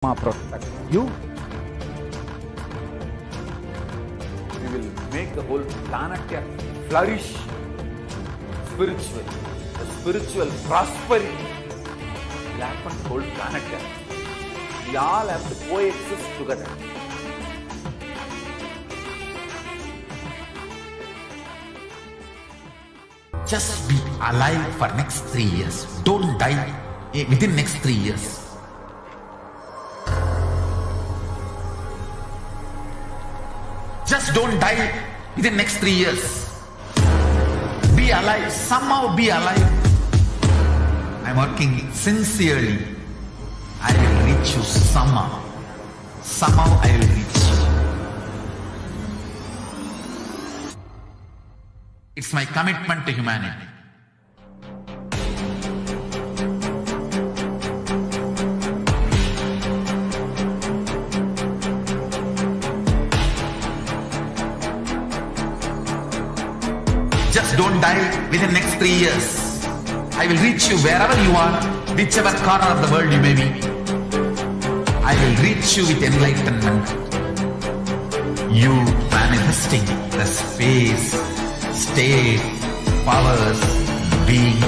protect you. We will make the whole planet flourish spiritually. The spiritual prosperity will happen to the whole planet. We all have to coexist together. Just be alive for next 3 years. Don't die within next 3 years. Just don't die within next 3 years. Be alive. Somehow be alive. I'm working sincerely. I will reach you somehow. Somehow I will reach you. It's my commitment to humanity. Just don't die within next 3 years. I will reach you wherever you are, whichever corner of the world you may be. I will reach you with enlightenment. You manifesting the space, state, powers, being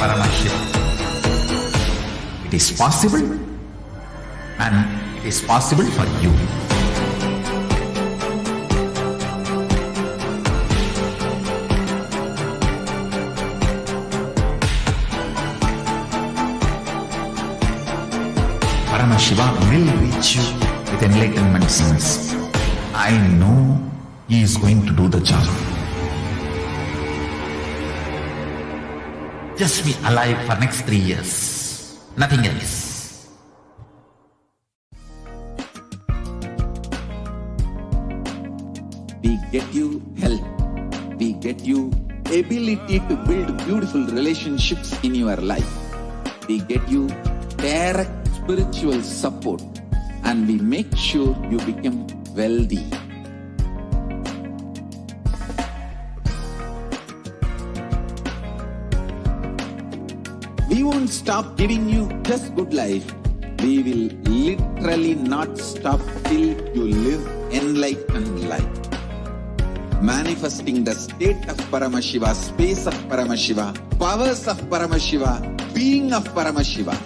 Paramashivoham. It is possible, and it is possible for you. Paramashivoham will reach you with enlightenment sense. I know he is going to do the job. Just be alive for next 3 years. Nothing else. We get you help. We get you ability to build beautiful relationships in your life. We get you direct spiritual support, and we make sure you become wealthy. We won't stop giving you just good life. We will literally not stop till you live enlightened life. Manifesting the state of Paramashiva, space of Paramashiva, powers of Paramashiva, being of Paramashiva.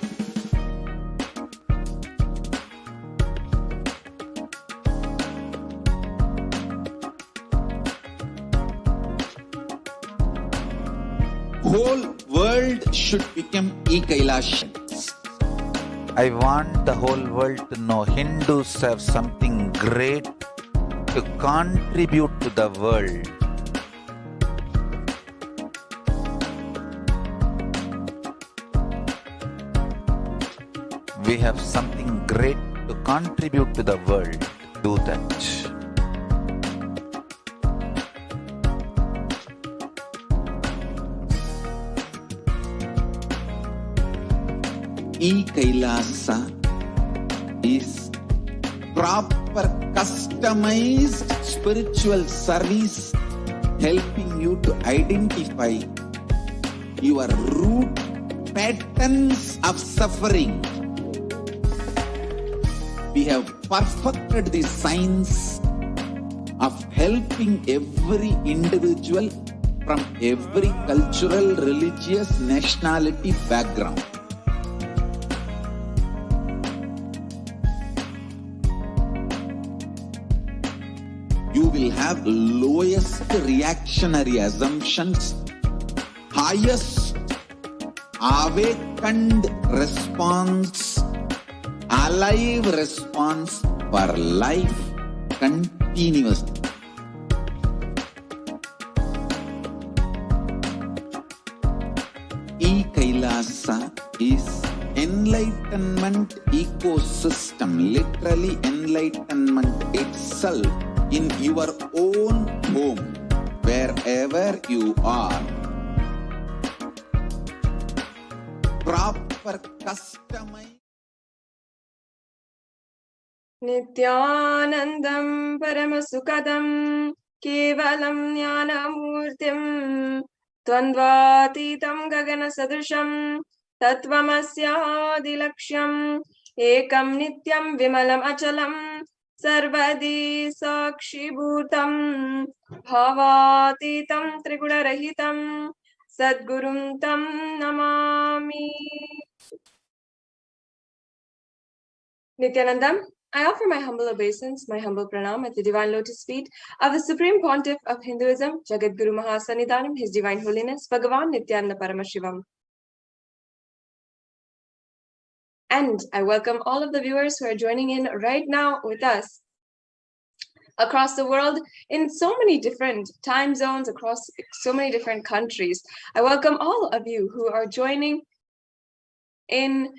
Whole world should become Kailash. I want the whole world to know Hindus have something great to contribute to the world. We have something great to contribute to the world. Do that. Kailasa is proper customized spiritual service helping you to identify your root patterns of suffering. We have perfected the science of helping every individual from every cultural, religious, nationality background. You will have lowest reactionary assumptions, highest awakened response, alive response for life continuously. Kailasa is enlightenment ecosystem, literally enlightenment itself in your own home, wherever you are. Proper customized. Nithyanandam Paramasukadam Kevalam Jnanamurtim Tvandvatitam Gagana Sadrisham Tatvamasya Dilaksham ekam nityam vimalam achalam sarvadi sakshibhutam bhavatitam triguna-rahitam sadgurum tam namami. Nithyanandam, I offer my humble obeisance, my humble pranam at the divine lotus feet of the Supreme Pontiff of Hinduism, Jagat Guru Mahasannidhanam, His Divine Holiness, Bhagavan Nithyananda Paramashivam. And I welcome all of the viewers who are joining in right now with us across the world in so many different time zones, across so many different countries. I welcome all of you who are joining in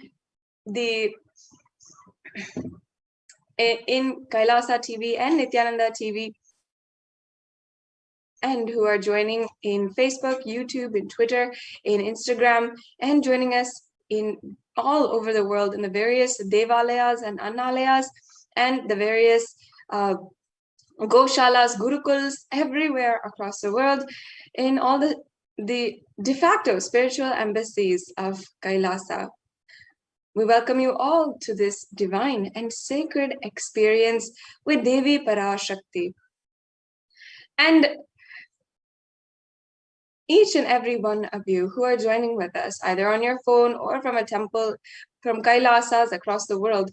Kailasa TV and Nithyananda TV, and who are joining in Facebook, YouTube, in Twitter, in Instagram, and joining us in all over the world in the various devalayas and annalayas and the various goshalas, gurukuls, everywhere across the world, in all the de facto spiritual embassies of Kailasa. We welcome you all to this divine and sacred experience with Devi Parashakti. And each and every one of you who are joining with us, either on your phone or from a temple, from Kailasas across the world,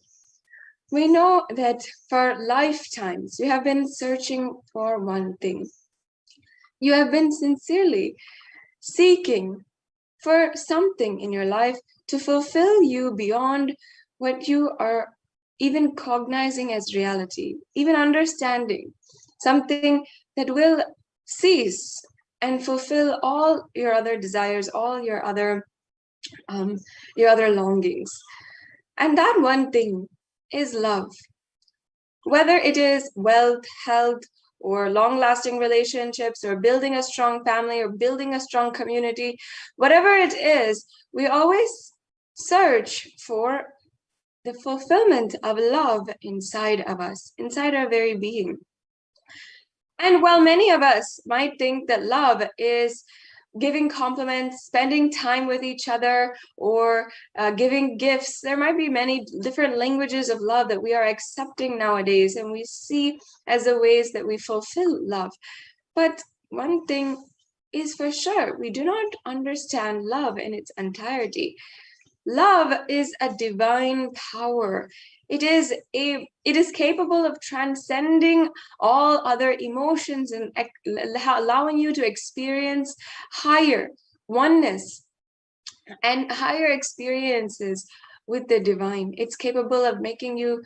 we know that for lifetimes you have been searching for one thing. You have been sincerely seeking for something in your life to fulfill you beyond what you are even cognizing as reality, even understanding, something that will cease and fulfill all your other desires, all your other longings. And that one thing is love. Whether it is wealth, health, or long-lasting relationships, or building a strong family, or building a strong community, whatever it is, we always search for the fulfillment of love inside of us, inside our very being. And while many of us might think that love is giving compliments, spending time with each other, or giving gifts, there might be many different languages of love that we are accepting nowadays, and we see as the ways that we fulfill love. But one thing is for sure, we do not understand love in its entirety. Love is a divine power. It is capable of transcending all other emotions and allowing you to experience higher oneness and higher experiences with the divine. It's capable of making you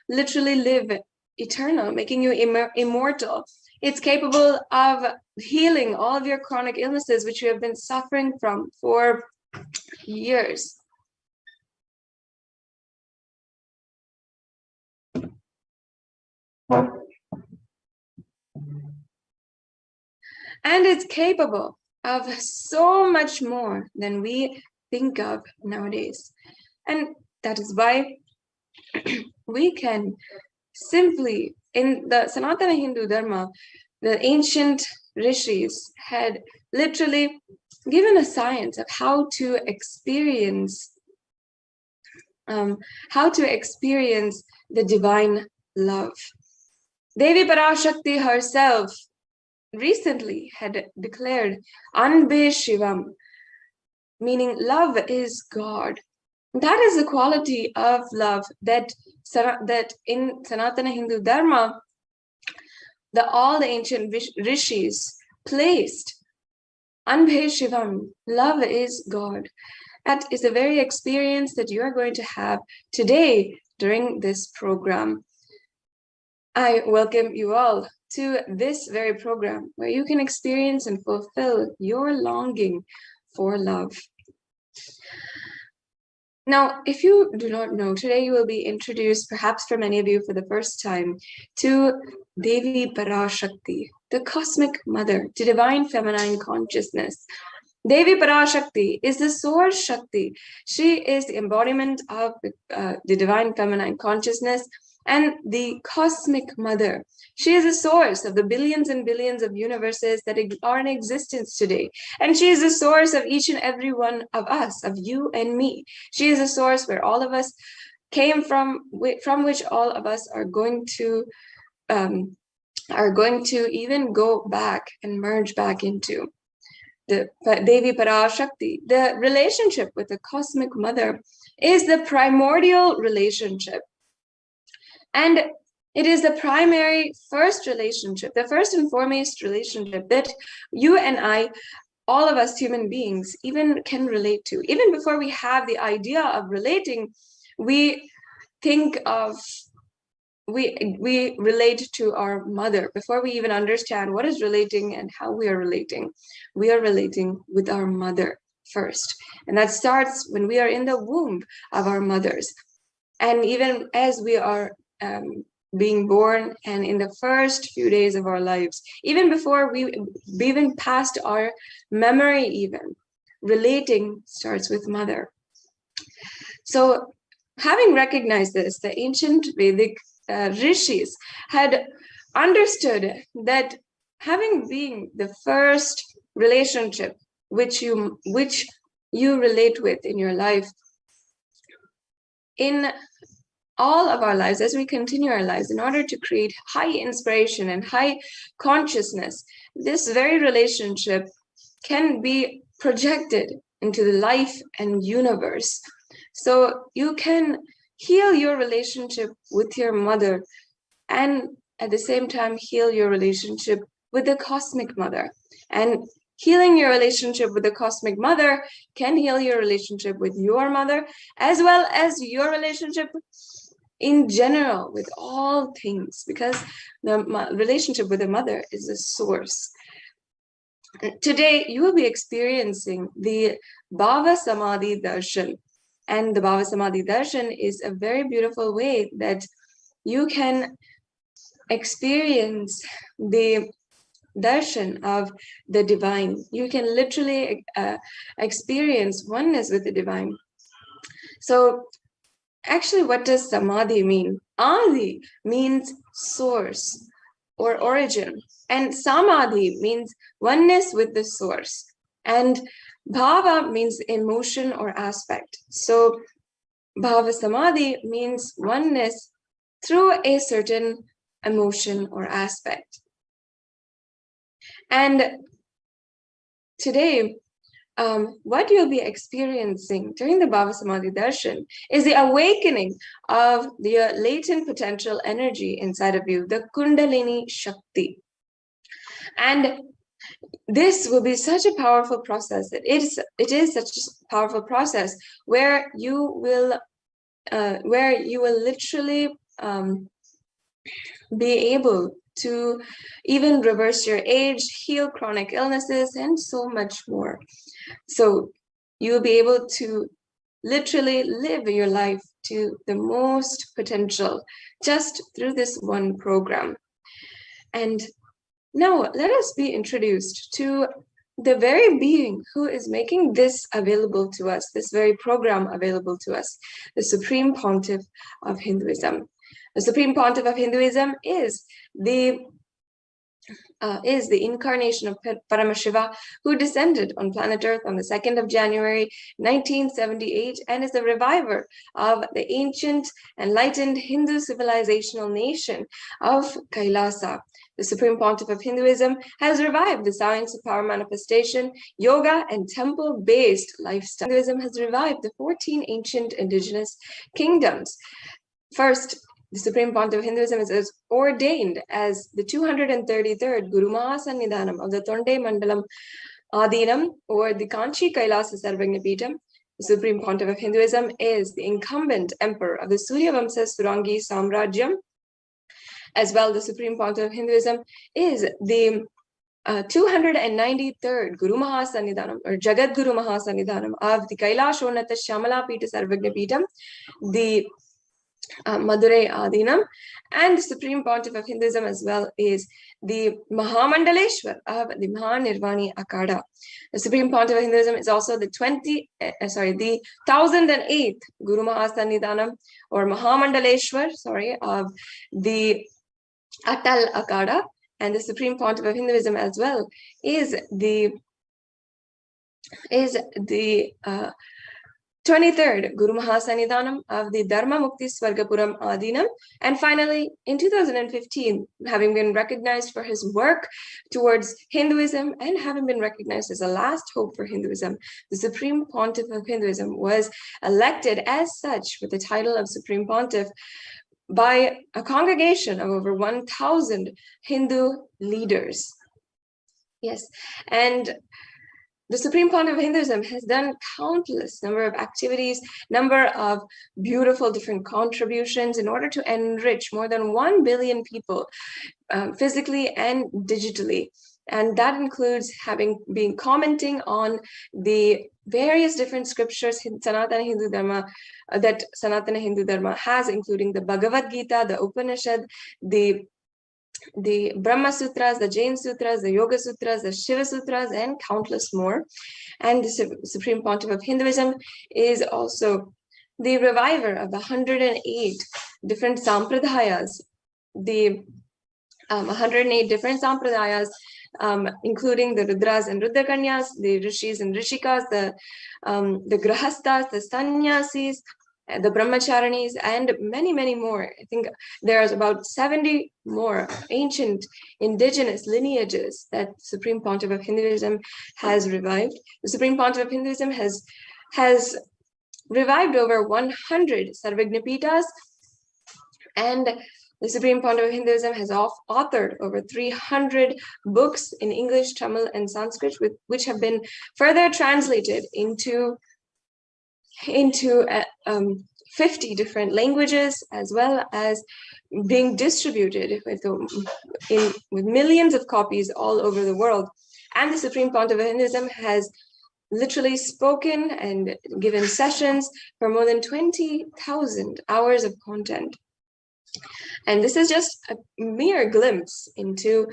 literally live eternal, making you immortal. It's capable of healing all of your chronic illnesses, which you have been suffering from for years. And it's capable of so much more than we think of nowadays. And that is why we can simply, in the Sanatana Hindu Dharma, the ancient rishis had literally given a science of how to experience the divine love. Devi Parashakti herself recently had declared Anbe Shivam, meaning love is God. That is the quality of love that in Sanatana Hindu Dharma, all the ancient rishis placed. Anbe Shivam, love is God. That is the very experience that you are going to have today during this program. I welcome you all to this very program where you can experience and fulfill your longing for love. Now, if you do not know, today you will be introduced, perhaps for many of you for the first time, to Devi Parashakti, the cosmic mother, to divine feminine consciousness. Devi Parashakti is the source Shakti. She is the embodiment of the divine feminine consciousness and the cosmic mother. She is the source of the billions and billions of universes that are in existence today. And she is the source of each and every one of us, of you and me. She is the source where all of us came from which all of us are going to even go back and merge back into. The Devi Parashakti, the relationship with the cosmic mother, is the primordial relationship. And it is the primary first relationship, the first and foremost relationship that you and I, all of us human beings, even can relate to. Even before we have the idea of relating, we think of, we relate to our mother. Before we even understand what is relating and how we are relating with our mother first. And that starts when we are in the womb of our mothers. And even as we are being born and in the first few days of our lives, even before we even past our memory, even relating starts with mother. So having recognized this, the ancient Vedic rishis had understood that having been the first relationship which you relate with in your life, in all of our lives, as we continue our lives, in order to create high inspiration and high consciousness, this very relationship can be projected into the life and universe. So you can heal your relationship with your mother and at the same time heal your relationship with the cosmic mother. And healing your relationship with the cosmic mother can heal your relationship with your mother, as well as your relationship in general with all things, because the relationship with the mother is the source. Today, you will be experiencing the Bhava Samadhi Darshan. And the Bhava Samadhi Darshan is a very beautiful way that you can experience the darshan of the divine. You can literally experience oneness with the divine. So actually, what does samadhi mean? Adi means source or origin, and samadhi means oneness with the source, and bhava means emotion or aspect. So bhava samadhi means oneness through a certain emotion or aspect. And today, what you'll be experiencing during the Bhava Samadhi Darshan is the awakening of the latent potential energy inside of you, the Kundalini Shakti. And this will be such a powerful process. It is such a powerful process where you will literally be able to even reverse your age, heal chronic illnesses, and so much more. So you'll be able to literally live your life to the most potential just through this one program. And now let us be introduced to the very being who is making this available to us, this very program available to us, the Supreme Pontiff of Hinduism. The Supreme Pontiff of Hinduism is the incarnation of Paramashiva, who descended on planet Earth on the 2nd of January, 1978, and is the reviver of the ancient, enlightened Hindu civilizational nation of Kailasa. The Supreme Pontiff of Hinduism has revived the science of power manifestation, yoga, and temple-based lifestyle. Hinduism has revived the 14 ancient indigenous kingdoms. First, the Supreme Pontiff of Hinduism is ordained as the 233rd Guru Mahasannidhanam of the Tonde Mandalam Adinam, or the Kanchi Kailasa Sarvagna Peetham. The Supreme Pontiff of Hinduism is the incumbent emperor of the Surya Vamsa Surangi Samrajyam. As well, the Supreme Pontiff of Hinduism is the 293rd Guru Mahasannidhanam, or Jagat Guru Mahasannidhanam of the Kailashonata Shamala Peetha Sarvagna Peetham, the Madurai Adinam, and the Supreme Pontiff of Hinduism as well is the Mahamandaleshwar of the Mahanirvani Akada. The Supreme Pontiff of Hinduism is also the 1008th Guru Mahasannidhanam or Mahamandaleshwar, of the Atal Akada, and the Supreme Pontiff of Hinduism as well is the 23rd, Guru Mahasannidhanam of the Dharma Mukti Swargapuram Adinam. And finally, in 2015, having been recognized for his work towards Hinduism and having been recognized as a last hope for Hinduism, the Supreme Pontiff of Hinduism was elected as such with the title of Supreme Pontiff by a congregation of over 1,000 Hindu leaders. Yes, and the Supreme Pontiff of Hinduism has done countless number of activities, number of beautiful different contributions in order to enrich more than 1 billion people physically and digitally. And that includes been commenting on the various different scriptures Sanatana Hindu Dharma that Sanatana Hindu Dharma has, including the Bhagavad Gita, the Upanishad, the Brahma Sutras, the Jain Sutras, the Yoga Sutras, the Shiva Sutras, and countless more. And the Supreme Pontiff of Hinduism is also the reviver of the 108 different sampradayas, the 108 different sampradayas, including the Rudras and Rudrakanyas, the Rishis and Rishikas, the Grahastas, the Sannyasis, the Brahmacharinis, and many, many more. I think there's about 70 more ancient indigenous lineages that Supreme Pontiff of Hinduism has revived. The Supreme Pontiff of Hinduism has revived over 100 Sarvagnapitas, and the Supreme Pontiff of Hinduism has authored over 300 books in English, Tamil, and Sanskrit, which have been further translated into 50 different languages, as well as being distributed with millions of copies all over the world. And the Supreme Pontiff of Hinduism has literally spoken and given sessions for more than 20,000 hours of content. And this is just a mere glimpse into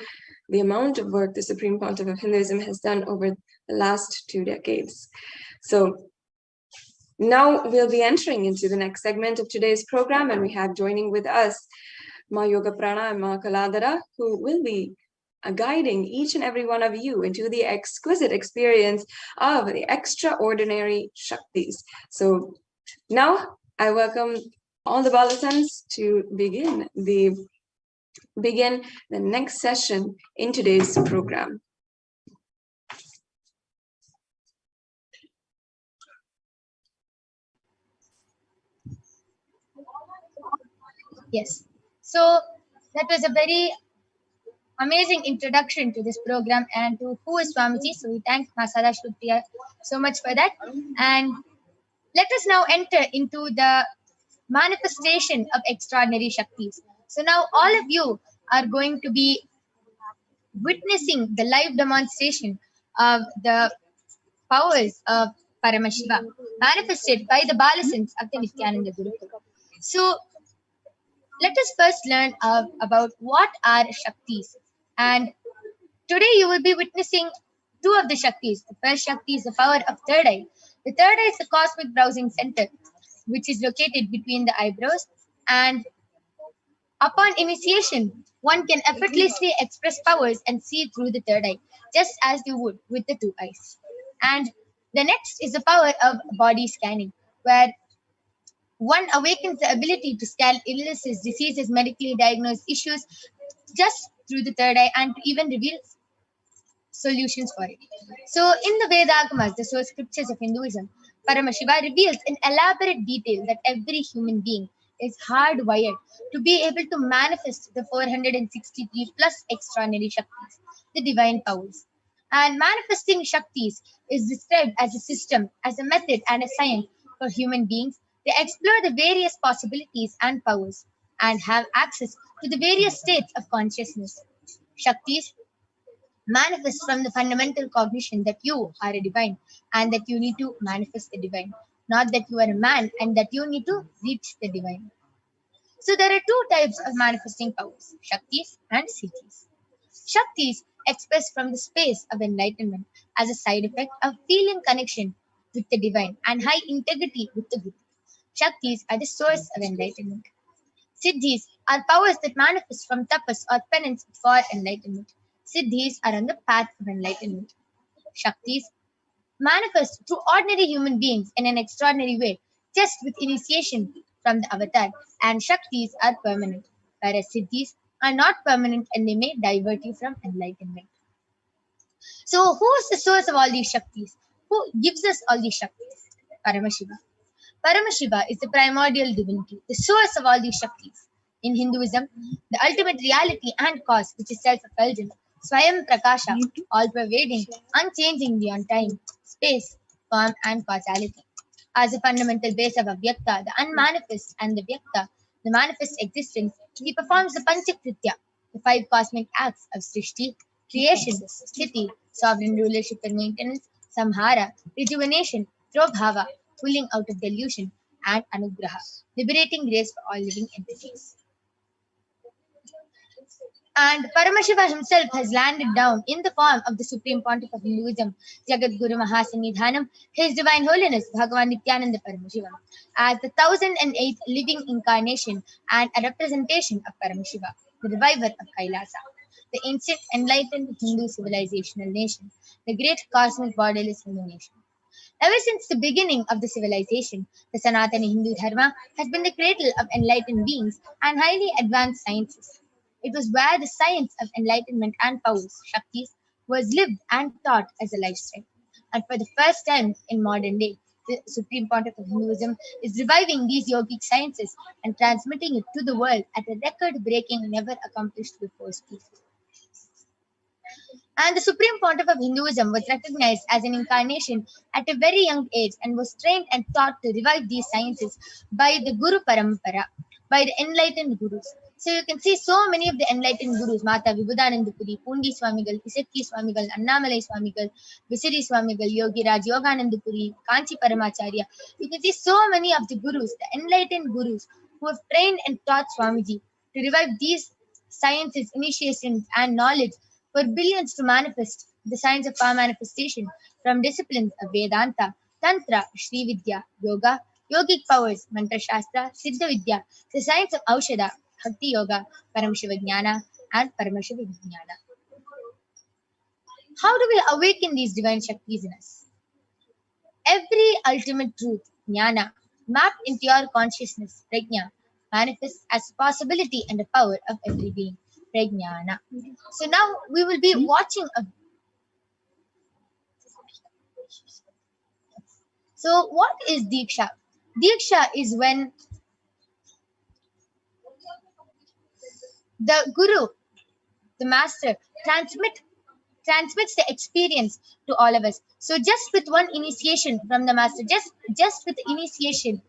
the amount of work the Supreme Pontiff of Hinduism has done over the last 2 decades. So now we'll be entering into the next segment of today's program, and we have joining with us Ma Yoga Prana and Ma Kaladara, who will be guiding each and every one of you into the exquisite experience of the extraordinary Shaktis. So now I welcome all the Balasans to begin the next session in today's program. Yes. So that was a very amazing introduction to this program and to who is Swamiji. So we thank Masada Shrutriya so much for that. And let us now enter into the manifestation of extraordinary Shaktis. So now all of you are going to be witnessing the live demonstration of the powers of Paramashiva manifested by the Balasans of the Nithyananda Gurukul. So let us first learn about what are Shaktis. And today you will be witnessing 2 of the Shaktis. The first Shakti is the power of third eye. The third eye is the cosmic browsing center, which is located between the eyebrows. And upon initiation, one can effortlessly express powers and see through the third eye, just as you would with the 2 eyes. And the next is the power of body scanning, where one awakens the ability to scan illnesses, diseases, medically diagnosed issues just through the third eye, and to even reveal solutions for it. So in the Vedagamas, the source scriptures of Hinduism, Paramashiva reveals in elaborate detail that every human being is hardwired to be able to manifest the 463 plus extraordinary Shaktis, the divine powers. And manifesting Shaktis is described as a system, as a method, and a science for human beings. They explore the various possibilities and powers and have access to the various states of consciousness. Shaktis manifest from the fundamental cognition that you are a divine and that you need to manifest the divine, not that you are a man and that you need to reach the divine. So there are 2 types of manifesting powers, Shaktis and Siddhis. Shaktis express from the space of enlightenment as a side effect of feeling connection with the divine and high integrity with the good. Shaktis are the source of enlightenment. Siddhis are powers that manifest from tapas or penance for enlightenment. Siddhis are on the path of enlightenment. Shaktis manifest through ordinary human beings in an extraordinary way, just with initiation from the avatar, and Shaktis are permanent, whereas Siddhis are not permanent and they may divert you from enlightenment. So, who is the source of all these Shaktis? Who gives us all these Shaktis? Paramashiva. Paramashiva is the primordial divinity, the source of all these Shaktis. In Hinduism, the ultimate reality and cause, which is self-effulgent, Swayam Prakasha, all-pervading, unchanging beyond time, space, form, and causality. As a fundamental base of Avyakta, the unmanifest, and the Vyakta, the manifest existence, he performs the Panchakritya, the five cosmic acts of Srishti, creation, Sthiti, sovereign rulership and maintenance, Samhara, rejuvenation, Prabhava, pulling out of delusion, and Anugraha, liberating grace for all living entities. And Paramashiva himself has landed down in the form of the Supreme Pontiff of Hinduism, Jagat Guru Mahasanidhanam, His Divine Holiness Bhagavan Nithyananda Paramashivam, as the 1008th living incarnation and a representation of Paramashiva, the reviver of Kailasa, the ancient enlightened Hindu civilizational nation, the great cosmic borderless Hindu nation. Ever since the beginning of the civilization, the Sanatana Hindu Dharma has been the cradle of enlightened beings and highly advanced sciences. It was where the science of enlightenment and powers, Shaktis, was lived and taught as a lifestyle. And for the first time in modern day, the Supreme Pontiff of Hinduism is reviving these yogic sciences and transmitting it to the world at a record-breaking, never accomplished before speed. And the Supreme Pontiff of Hinduism was recognized as an incarnation at a very young age and was trained and taught to revive these sciences by the Guru Parampara, by the enlightened Gurus. So you can see so many of the enlightened Gurus, Mata Vibhudanandapuri, Pundi Swamigal, Isatki Swamigal, Annamalai Swamigal, Visiri Swamigal, Yogi Raj Yoganandapuri, Kanchi Paramacharya. You can see so many of the Gurus, the enlightened Gurus, who have trained and taught Swamiji to revive these sciences, initiations, and knowledge for billions to manifest the science of power manifestation from disciplines of Vedanta, Tantra, Shri Vidya, Yoga, yogic powers, Mantra Shastra, Siddha Vidya, the science of Aushada, Bhakti Yoga, Paramashiva and Paramashiva Vijnana. How do we awaken these divine Shaktis in us? Every ultimate truth, Jnana, mapped into your consciousness, Prajna, manifests as possibility and the power of every being, Prajnana. So now we will be watching a... So what is Diksha? Diksha is when the Guru, the Master, transmits the experience to all of us. So just with one initiation from the Master, just with the initiation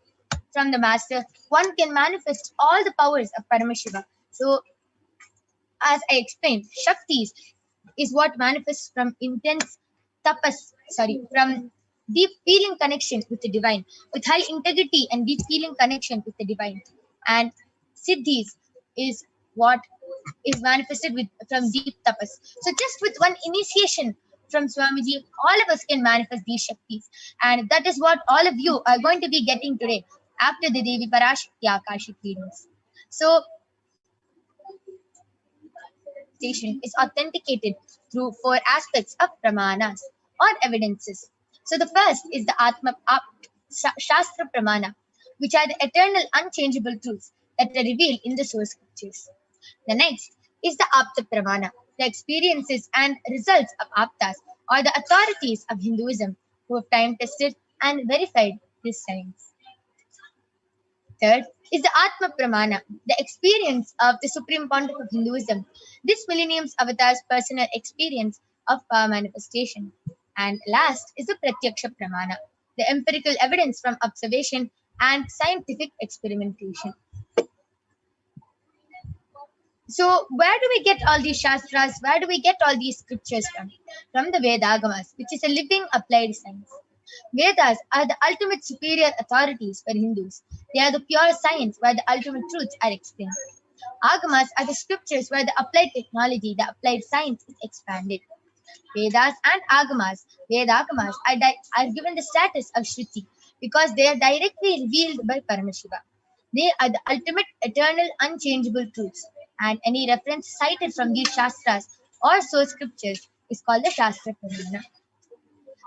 from the Master, one can manifest all the powers of Paramashiva. So as I explained, Shaktis is what manifests from intense from deep feeling connection with the divine, with high integrity and deep feeling connection with the divine. And Siddhis is what is manifested from deep tapas. So just with one initiation from Swamiji, all of us can manifest these Shaktis. And that is what all of you are going to be getting today after the Devi Parashakti Akashic readings. So is authenticated through four aspects of pramanas or evidences. So the first is the Shastra Pramana, which are the eternal unchangeable truths that are revealed in the source scriptures. The next is the Apta Pramana, the experiences and results of Aptas or the authorities of Hinduism who have time tested and verified this science. Third is the Atma Pramana, the experience of the Supreme Pontiff of Hinduism, this millennium's avatar's personal experience of power manifestation. And last is the Pratyaksha Pramana, the empirical evidence from observation and scientific experimentation. So where do we get all these Shastras? Where do we get all these scriptures from? From the Vedagamas, which is a living applied science. Vedas are the ultimate superior authorities for Hindus. They are the pure science where the ultimate truths are explained. Agamas are the scriptures where the applied technology, the applied science is expanded. Vedas and Vedagamas are given the status of Shruti because they are directly revealed by Paramashiva. They are the ultimate, eternal, unchangeable truths, and any reference cited from these Shastras or source scriptures is called the Shastra Pramana.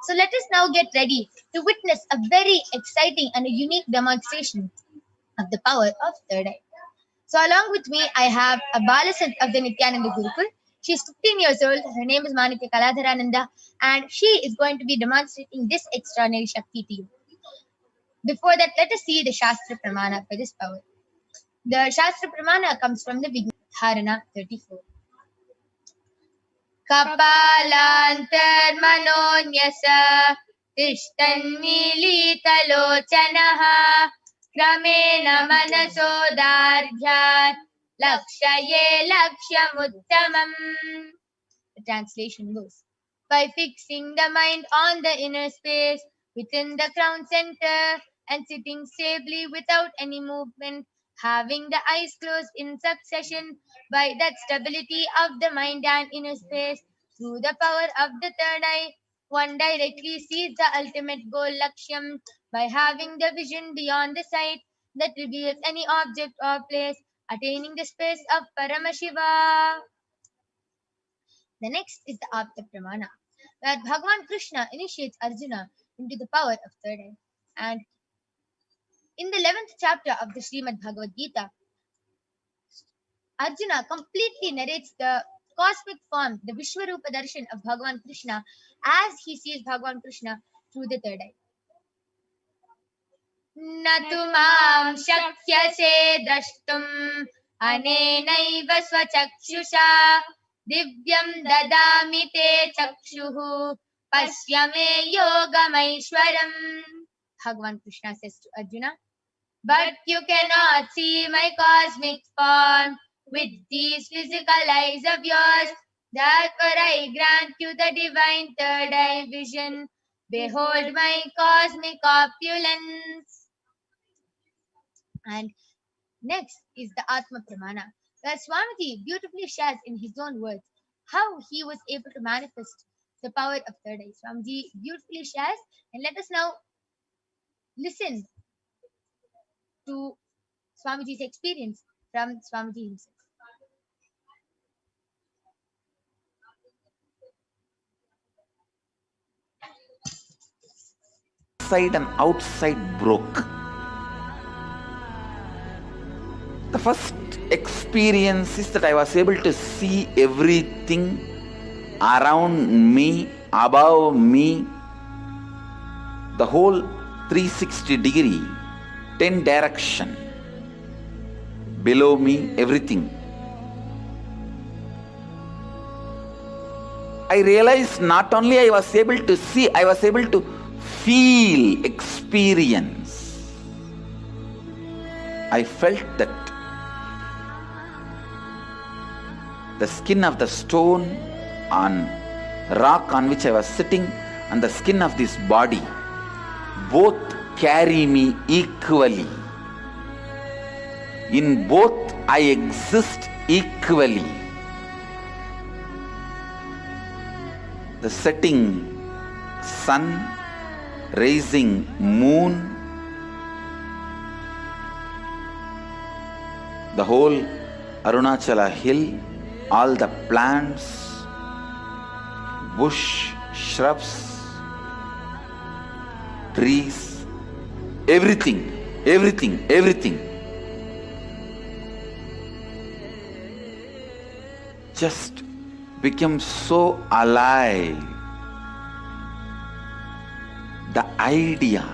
So let us now get ready to witness a very exciting and a unique demonstration of the power of third eye. So along with me, I have a Balasant of the Nithyananda Gurukul. She's 15 years old. Her name is Manitya Kaladharananda, and she is going to be demonstrating this extraordinary Shakti to you. Before that, let us see the Shastra Pramana for this power. The Shastra Pramana comes from the Vigdharana 34. Kapalantarmanonyasa tishtannilitalochanaha kramena manasodardhyat lakshaye lakshamuttamam. The translation goes, by fixing the mind on the inner space within the crown center and sitting stably without any movement, having the eyes closed in succession, by that stability of the mind and inner space, through the power of the third eye, one directly sees the ultimate goal Lakshyam by having the vision beyond the sight that reveals any object or place, attaining the space of Paramashiva. The next is the Apta Pramana, where Bhagavan Krishna initiates Arjuna into the power of third eye. And in the 11th chapter of the Srimad Bhagavad Gita, Arjuna completely narrates the cosmic form, the Vishwarupa Darshan of Bhagavan Krishna as he sees Bhagavan Krishna through the third eye. Natumam shakyase drashtum anenaiva swachakshusha divyam dadami te chakshuhu pasyame yogamaishwaram. Bhagavan Krishna says to Arjuna, but you cannot see my cosmic form with these physical eyes of yours. Therefore I grant you the divine third eye vision. Behold my cosmic opulence. And next is the Atma Pramana, where Swamiji beautifully shares in his own words how he was able to manifest the power of third eye. Swamiji beautifully shares, and let us now listen to Swamiji's experience from Swamiji himself. Inside and outside broke. The first experience is that I was able to see everything around me, above me, the whole 360 degree, 10 direction, below me, everything. I realized not only I was able to see, I was able to feel, experience. I felt that the skin of the stone on rock on which I was sitting and the skin of this body both carry me equally. In both I exist equally. The setting sun, rising moon, the whole Arunachala hill, all the plants, bush, shrubs, trees, everything just became so alive. The idea,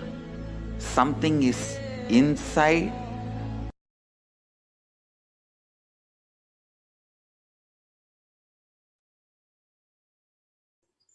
something is inside.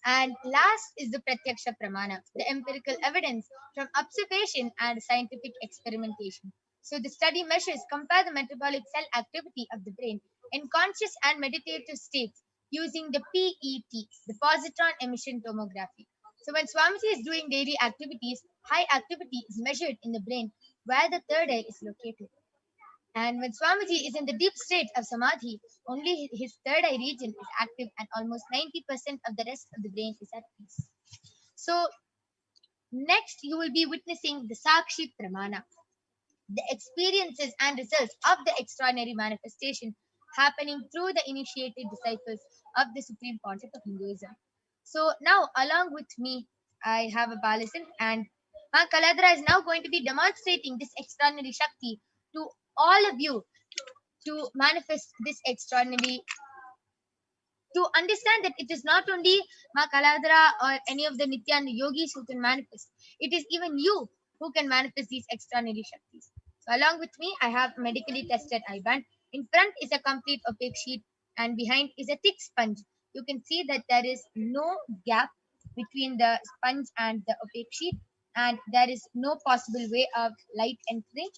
And last is the Pratyaksha Pramana, the empirical evidence from observation and scientific experimentation. So the study measures compare the metabolic cell activity of the brain in conscious and meditative states using the PET, the positron emission tomography. So when Swamiji is doing daily activities, high activity is measured in the brain where the third eye is located. And when Swamiji is in the deep state of Samadhi, only his third eye region is active and almost 90% of the rest of the brain is at peace. So next you will be witnessing the Sakshi Pramana, the experiences and results of the extraordinary manifestation happening through the initiated disciples of the Supreme Concept of Hinduism. So now along with me, I have a balism, and Ma Kaladra is now going to be demonstrating this extraordinary Shakti to all of you to manifest this extraordinary, to understand that it is not only Ma Kaladra or any of the Nityananda yogis who can manifest, it is even you who can manifest these extraordinary Shaktis. So, along with me, I have a medically tested eye band. In front is a complete opaque sheet, and behind is a thick sponge. You can see that there is no gap between the sponge and the opaque sheet, and there is no possible way of light entering.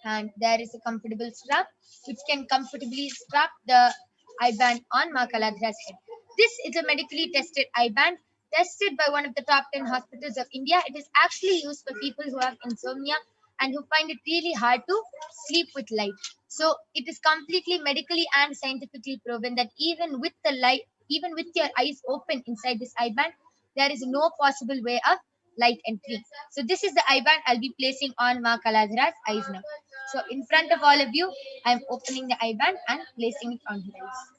And there is a comfortable strap which can comfortably strap the eye band on Ma Kaladra's head. This is a medically tested eye band tested by one of the top 10 hospitals of India. It is actually used for people who have insomnia and who find it really hard to sleep with light. So it is completely medically and scientifically proven that even with the light, even with your eyes open inside this eye band, there is no possible way of light entry. So this is the eye band I'll be placing on Ma Kaladra's eyes now. So in front of all of you, I'm opening the eye band and placing it on her eyes.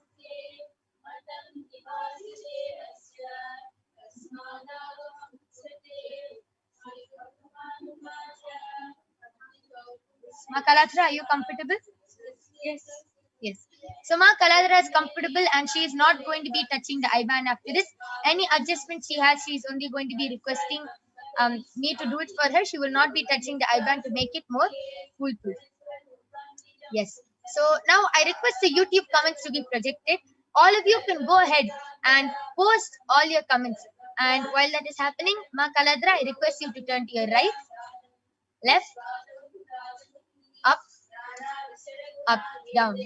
Ma Kaladra, are you comfortable? Yes. Yes. So Ma Kaladra is comfortable and she is not going to be touching the eye band after this. Any adjustments she has, she is only going to be requesting me to do it for her. She will not be touching the eye band to make it more foolproof. Yes. So now I request the YouTube comments to be projected. All of you can go ahead and post all your comments. And while that is happening, Ma Kaladra, I request you to turn to your right, left, up, up, down.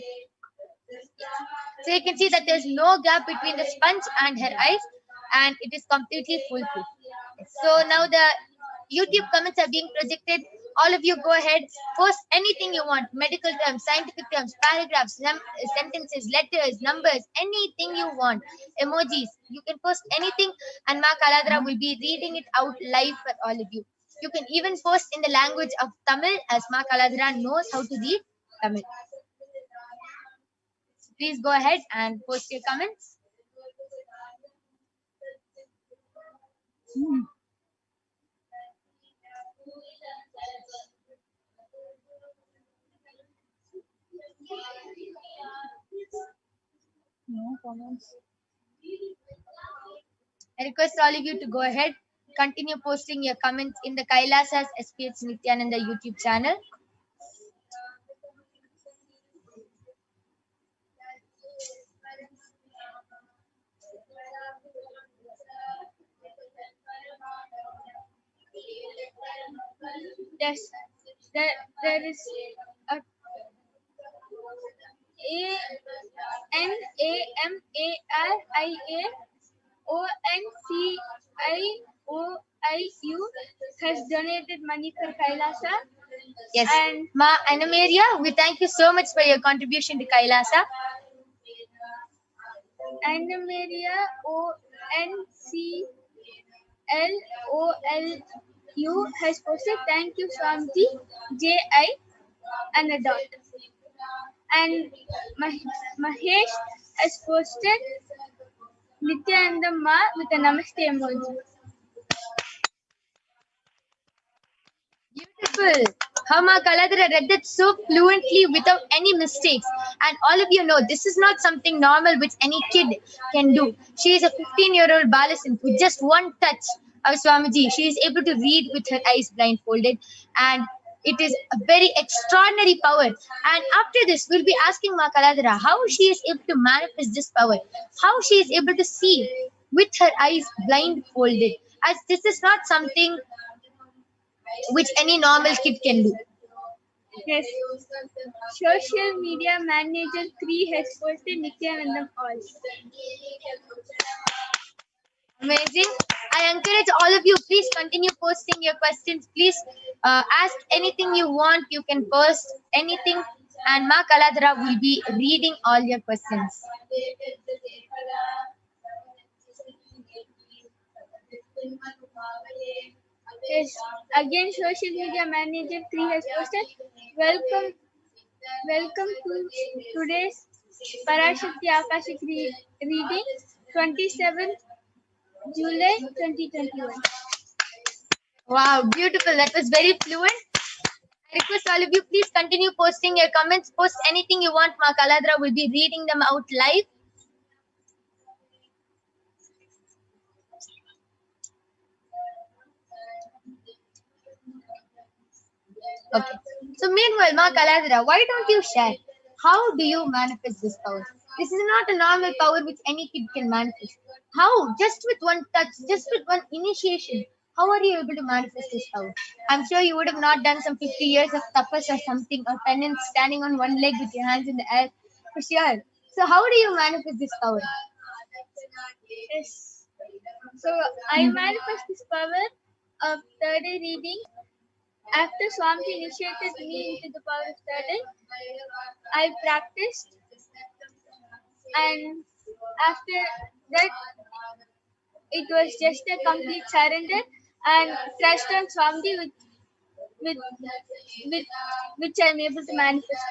So you can see that there's no gap between the sponge and her eyes, and it is completely foolproof. So now the YouTube comments are being projected. All of you go ahead, post anything you want, medical terms, scientific terms, paragraphs, sentences, letters, numbers, anything you want, emojis. You can post anything, and Ma Kaladra will be reading it out live for all of you. You can even post in the language of Tamil, as Ma Kaladra knows how to read Tamil. Please go ahead and post your comments. No comments. I request all of you to go ahead, continue posting your comments in the Kailasa's HDH Nithyananda YouTube channel. Yes, there is a NAMARIAONCIOIU has donated money for Kailasa. Yes, and Ma Anamaria, we thank you so much for your contribution to Kailasa. Anamaria ONCLOLU has posted thank you Swamiji JI and a dot. And Mahesh has posted Nityananda Ma with a namaste emoji. Beautiful. How Ma Kaladra read it so fluently without any mistakes. And all of you know this is not something normal which any kid can do. She is a 15-year-old Balasan with just one touch of Swamiji. She is able to read with her eyes blindfolded. And it is a very extraordinary power. And after this, we'll be asking Ma Kaladra how she is able to manifest this power. How she is able to see with her eyes blindfolded. As this is not something which any normal kid can do. Yes. Social media manager 3 has posted Nityanandam all. Amazing. I encourage all of you, please continue posting your questions. Please ask anything you want. You can post anything, and Ma Kaladra will be reading all your questions. Yes. Again, social media manager 3 has posted welcome to today's Parashakti Akashic reading 27th July 2021. Wow, beautiful. That was very fluent. I request all of you, please continue posting your comments. Post anything you want. Ma Kaladra will be reading them out live. Okay. So meanwhile, Ma Kaladra, why don't you share? How do you manifest this power? This is not a normal power which any kid can manifest. How? Just with one touch, just with one initiation. How are you able to manifest this power? I'm sure you would have not done some 50 years of tapas or something, or penance, standing on one leg with your hands in the air, for sure. So how do you manifest this power? Yes. So I manifest this power of third eye reading. After Swami initiated me into the power of third eye, I practiced, and after that, it was just a complete surrender and trust on Swami with, with which I'm able to manifest.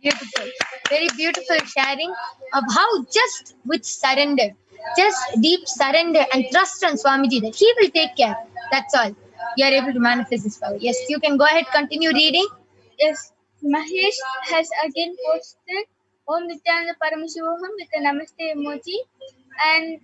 Beautiful. Very beautiful sharing of how just with surrender, just deep surrender and trust on Swamiji that he will take care. That's all. You are able to manifest this power. Yes, you can go ahead, continue reading. Yes, Mahesh has again posted Om Nithyananda Paramashivoham with a Namaste emoji, and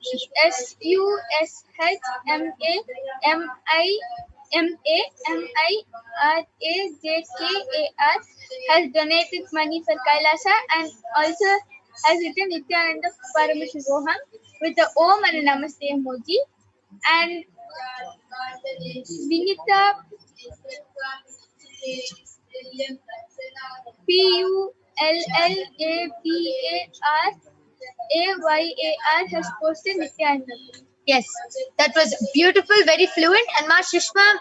SUSHMAMIMARAJKAR has donated money for Kailasa, and also has written Nithyananda Paramashivoham with the Om and a Namaste emoji. And Vinita PULLABARAYAR has posted Nithyananda. Yes, that was beautiful, very fluent. And Ma Shrishma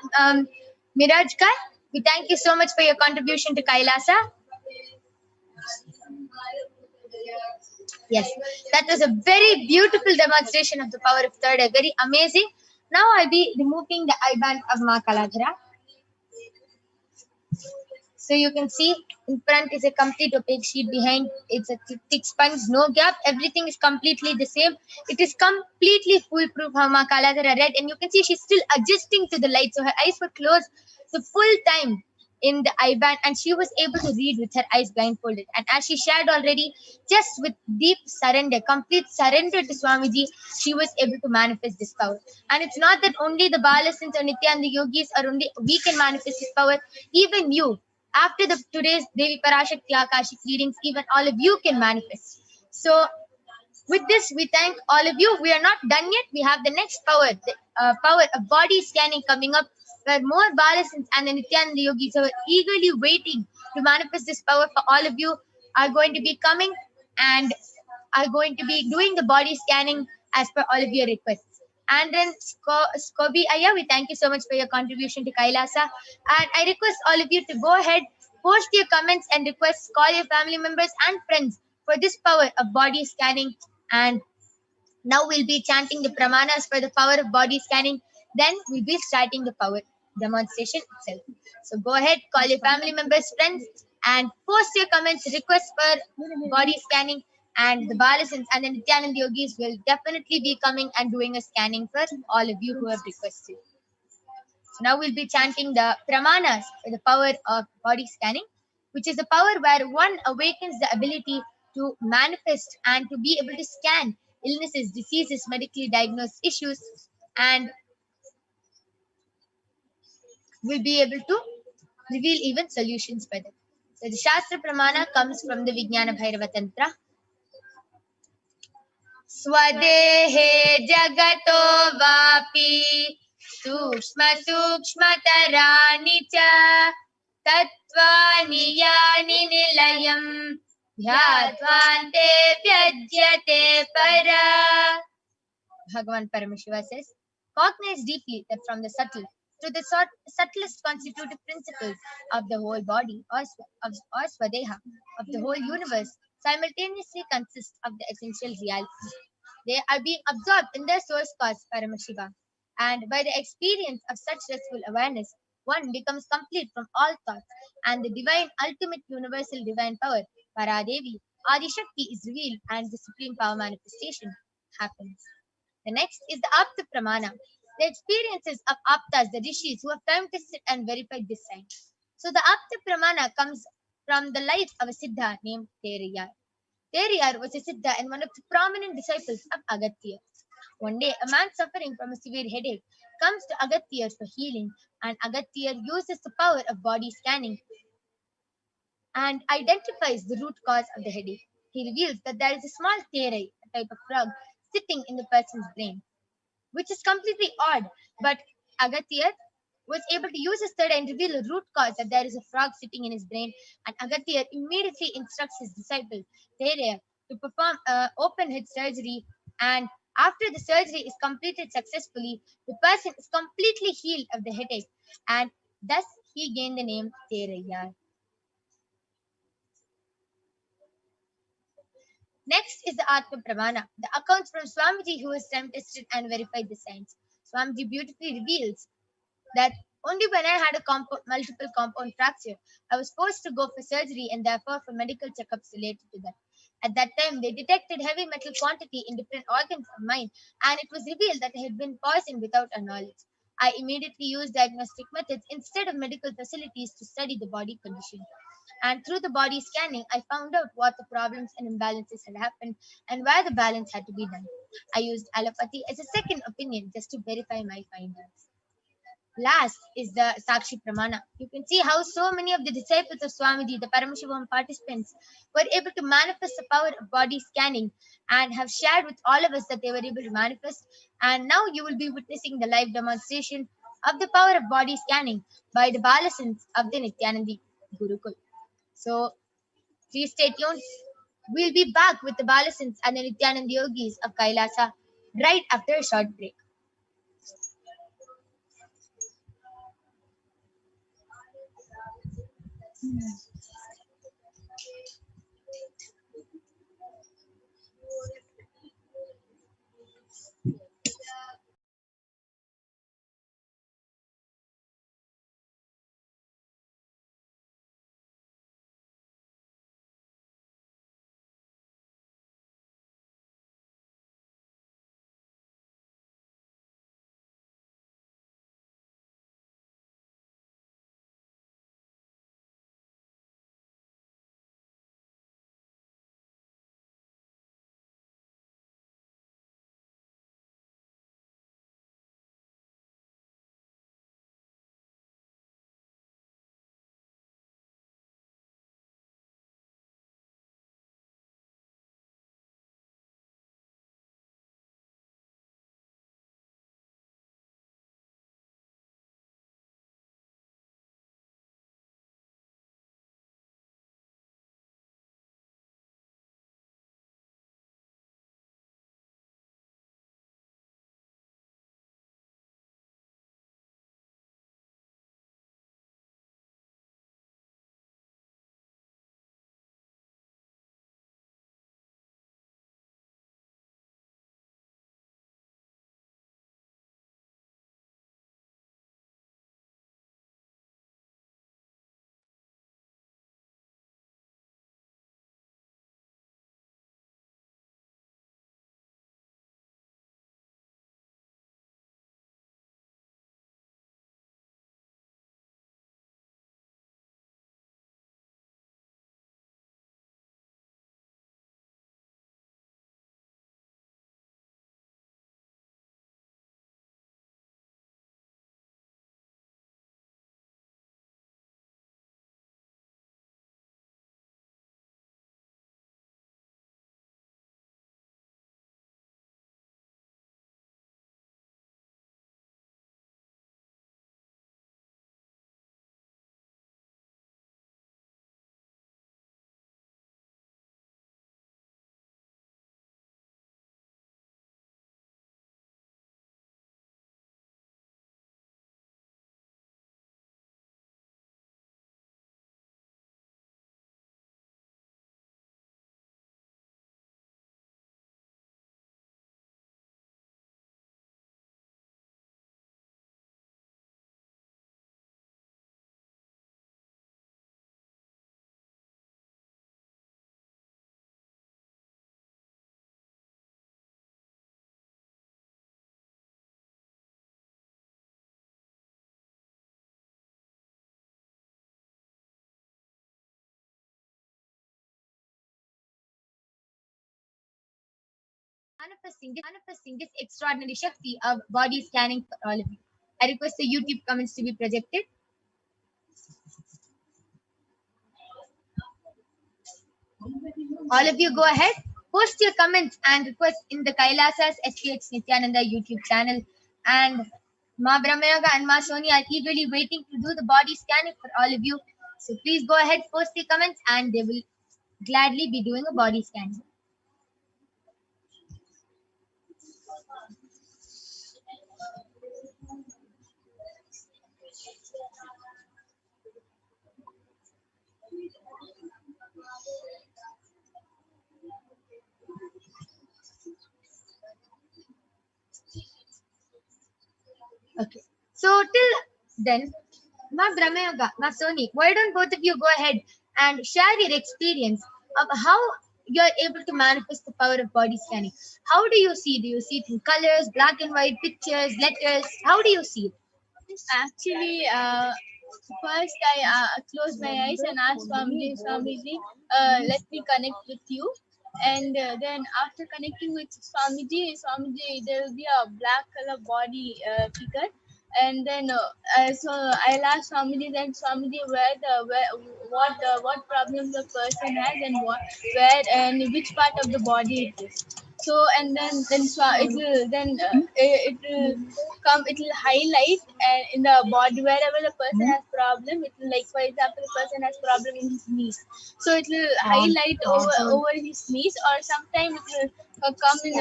Mirajkar, we thank you so much for your contribution to Kailasa. Yes, that was a very beautiful demonstration of the power of third eye. Very amazing. Now I'll be removing the eye band of Ma Kaladhara. So you can see in front is a complete opaque sheet, behind it's a thick sponge, no gap, everything is completely the same. It is completely foolproof how Ma Kaladhara read, and you can see she's still adjusting to the light. So her eyes were closed the full time in the eye band, and she was able to read with her eyes blindfolded. And as she shared already, just with deep surrender, complete surrender to Swamiji, she was able to manifest this power. And it's not that only the Balasins or Nithyananda yogis are only we can manifest this power. Even you, after today's Devi Parashakti Akashic readings, even all of you can manifest. So with this, we thank all of you. We are not done yet. We have the next power, the power of body scanning coming up, where more Balasins and the Nithyananda yogis who are eagerly waiting to manifest this power for all of you are going to be coming and are going to be doing the body scanning as per all of your requests. And then Skobi Aya, we thank you so much for your contribution to Kailasa. And I request all of you to go ahead, post your comments and requests, call your family members and friends for this power of body scanning. And now we'll be chanting the pramanas for the power of body scanning. Then we'll be starting the power demonstration itself. So go ahead, call your family members, friends, and post your comments, requests for body scanning. And the Balasins and the Nithyananda yogis will definitely be coming and doing a scanning for all of you who have requested. So now we'll be chanting the pramanas for the power of body scanning, which is the power where one awakens the ability to manifest and to be able to scan illnesses, diseases, medically diagnosed issues, and will be able to reveal even solutions for them. So the Shastra Pramana comes from the Vijnana Bhairava Tantra. Swadehe jagato vapi sukshma sukshmatarani cha tattvani yani nilayam dhyattvante vyajyate para. Bhagavan Paramashiva says, cognize deeply that from the subtle to the subtlest constitutive principles of the whole body or swadeha, of the whole universe, simultaneously consist of the essential reality. They are being absorbed in their source cause, Paramashiva. And by the experience of such restful awareness, one becomes complete from all thoughts, and the divine, ultimate, universal divine power, Paradevi, Adi-Shakti, is revealed, and the supreme power manifestation happens. The next is the Apta Pramana, the experiences of Aptas, the rishis who have time tested and verified this science. So the Apta Pramana comes from the life of a Siddha named Teriyar. Teriyar was a Siddha and one of the prominent disciples of Agatya. One day, a man suffering from a severe headache comes to Agatya for healing, and Agatya uses the power of body scanning and identifies the root cause of the headache. He reveals that there is a small terai, a type of frog, sitting in the person's brain, which is completely odd. But Agatya was able to use his third and reveal a root cause that there is a frog sitting in his brain. And Agatya immediately instructs his disciple, Thereya, to perform open head surgery. And after the surgery is completed successfully, the person is completely healed of the headache. And thus he gained the name Thereya. Next is the Atma Pramana, the accounts from Swamiji who has time tested and verified the science. Swamiji beautifully reveals that only when I had a multiple compound fracture, I was forced to go for surgery and therefore for medical checkups related to that. At that time, they detected heavy metal quantity in different organs of mine, and it was revealed that I had been poisoned without our knowledge. I immediately used diagnostic methods instead of medical facilities to study the body condition. And through the body scanning, I found out what the problems and imbalances had happened and where the balance had to be done. I used allopathy as a second opinion just to verify my findings. Last is the Sakshi Pramana. You can see how so many of the disciples of Swamiji, the Paramashivoham participants, were able to manifest the power of body scanning and have shared with all of us that they were able to manifest. And now you will be witnessing the live demonstration of the power of body scanning by the Balasins of the Nithyanandi Gurukul. So please stay tuned. We'll be back with the Balasins and the Nithyananda Yogis of Kailasa right after a short break. manifesting this extraordinary Shakti of body scanning for all of you. I request the YouTube comments to be projected. All of you go ahead, post your comments and requests in the Kailasa's HDH Nithyananda YouTube channel. And Ma Brahmayoga and Ma Soni are eagerly waiting to do the body scanning for all of you. So please go ahead, post your comments, and they will gladly be doing a body scan. Okay. So till then, Ma Brahmayoga, Ma Soni, why don't both of you go ahead and share your experience of how you're able to manifest the power of body scanning? How do you see? Do you see it in colors, black and white, pictures, letters? How do you see it? Actually, first I closed my eyes and asked Swamiji, let me connect with you. And then after connecting with Swamiji, there will be a black color body figure. And then so I'll ask Swamiji, then Swamiji, what problem the person has and where and which part of the body it is. So and then it will come. It will highlight in the body wherever the person has problem. It will, like, for example, the person has problem in his knees, so it will highlight over his knees, or sometimes it will come in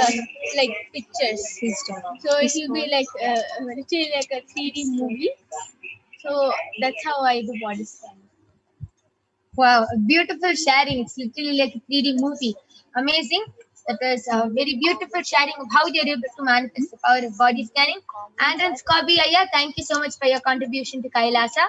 like pictures. So it will be like literally like a 3D movie. So that's how I do body scanning. Wow, a beautiful sharing. It's literally like a 3D movie. Amazing. That was a very beautiful sharing of how you're able to manifest the power of body scanning. And then Skobi Aya, thank you so much for your contribution to Kailasa.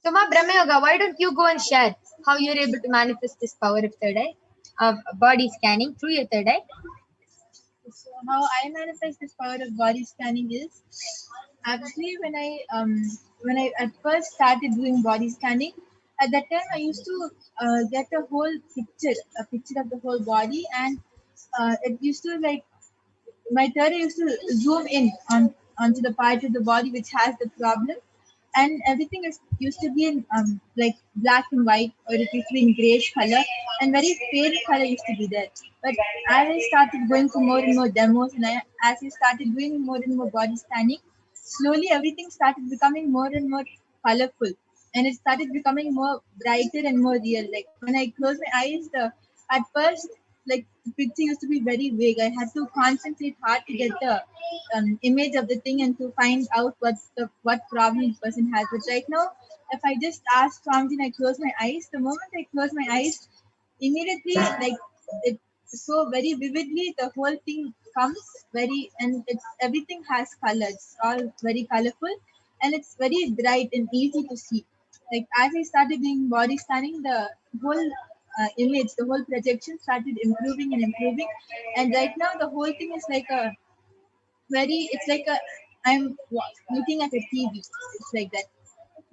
So Ma Brahmayoga, why don't you go and share how you're able to manifest this power of third eye, of body scanning through your third eye? So how I manifest this power of body scanning is actually when I at first started doing body scanning. At that time, I used to get a picture of the whole body, and it used to, like, my third eye used to zoom in onto the part of the body which has the problem, and everything used to be in like black and white, or it used to be in grayish color, and very pale color used to be there. But as I started going for more and more demos, and as I started doing more and more body scanning, slowly everything started becoming more and more colorful, and it started becoming more brighter and more real. Like when I closed my eyes, at first, like, the picture used to be very vague. I had to concentrate hard to get the image of the thing and to find out what problem the person has. But right now, if I just ask something, I close my eyes. The moment I close my eyes, immediately, like, it so very vividly, the whole thing comes and everything has colors, all very colorful, and it's very bright and easy to see. Like as I started doing body scanning, the whole image, the whole projection started improving and improving, and right now the whole thing is like it's like I'm looking at a TV. It's like that.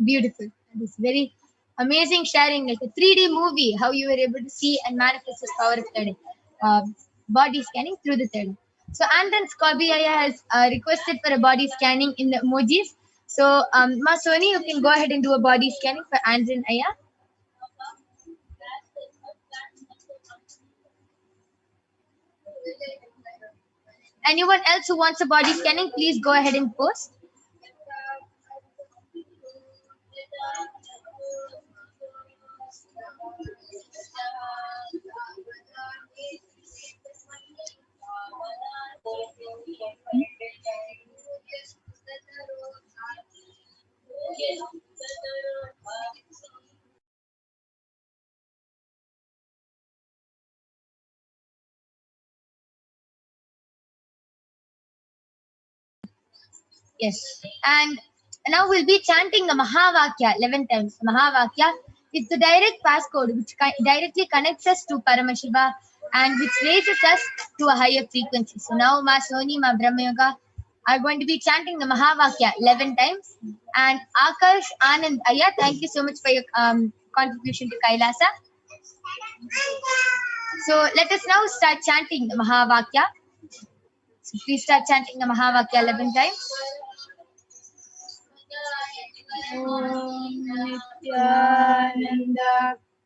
Beautiful. That is very amazing sharing, like a 3D movie, how you were able to see and manifest this power of third eye, body scanning through the third eye. So, and then Skobi Aya has requested for a body scanning in the emojis. So, Ma Soni, you can go ahead and do a body scanning for Andren Aya. Anyone else who wants a body scanning, please go ahead and post. Yes. And now we'll be chanting the Mahavakya 11 times. Mahavakya is the direct passcode which directly connects us to Paramashiva and which raises us to a higher frequency. So now, Ma Soni, Ma Brahmayoga, are going to be chanting the Mahavakya 11 times. And Akash Anand Aya, thank you so much for your contribution to Kailasa. So let us now start chanting the Mahavakya. So please start chanting the Mahavakya 11 times. Om Nithyananda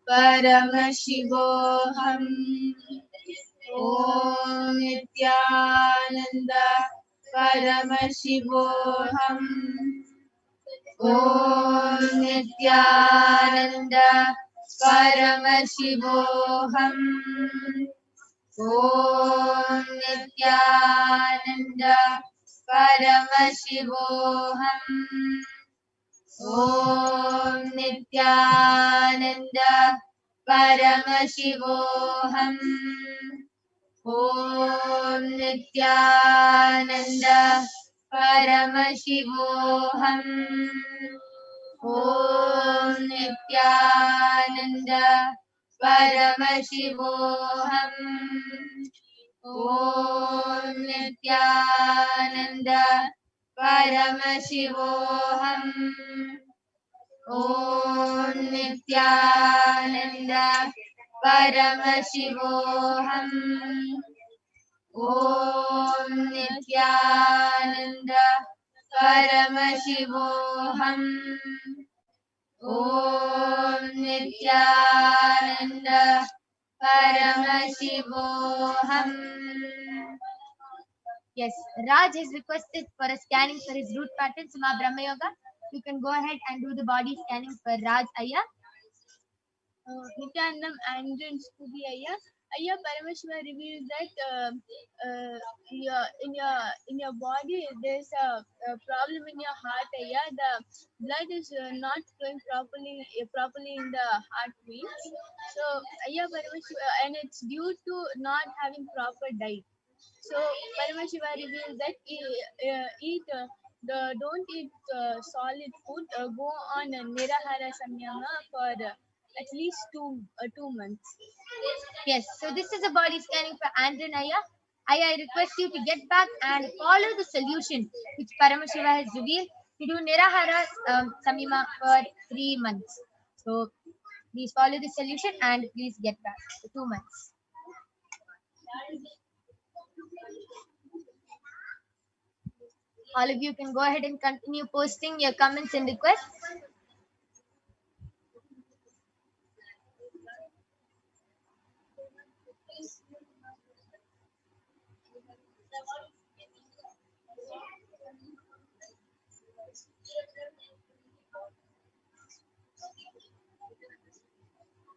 Paramashivoham. Om Nithyananda Paramashivoham. Om Nithyananda Paramashivoham. Om Nithyananda Paramashivoham. Om Nithyananda Paramashivoham. Om Nithyananda Paramashivoham. Om Nithyananda Paramashivoham. Om Nithyananda Paramashivoham. Om Nithyananda Paramashivoham. Om Nithyananda Paramashivoham. Om Nithyananda Paramashivoham. Yes, Raj has requested for a scanning for his root pattern, Sima Brahma Yoga. You can go ahead and do the body scanning for Raj Aya. Nityanandam and Scooby Aya. Aya Paramashiva reveals that in your body there's a problem in your heart. Aya, the blood is not flowing properly in the heart veins. So Aya Paramashiva, and it's due to not having proper diet. So Paramashiva reveals that don't eat solid food. Go on a Nirahara Samyama for at least 2 months. Yes, so this is a body scanning for Andrew Aya. I request you to get back and follow the solution which Paramashiva has revealed to do Nirahara Samyama for 3 months. So please follow the solution and please get back for 2 months. All of you can go ahead and continue posting your comments and requests.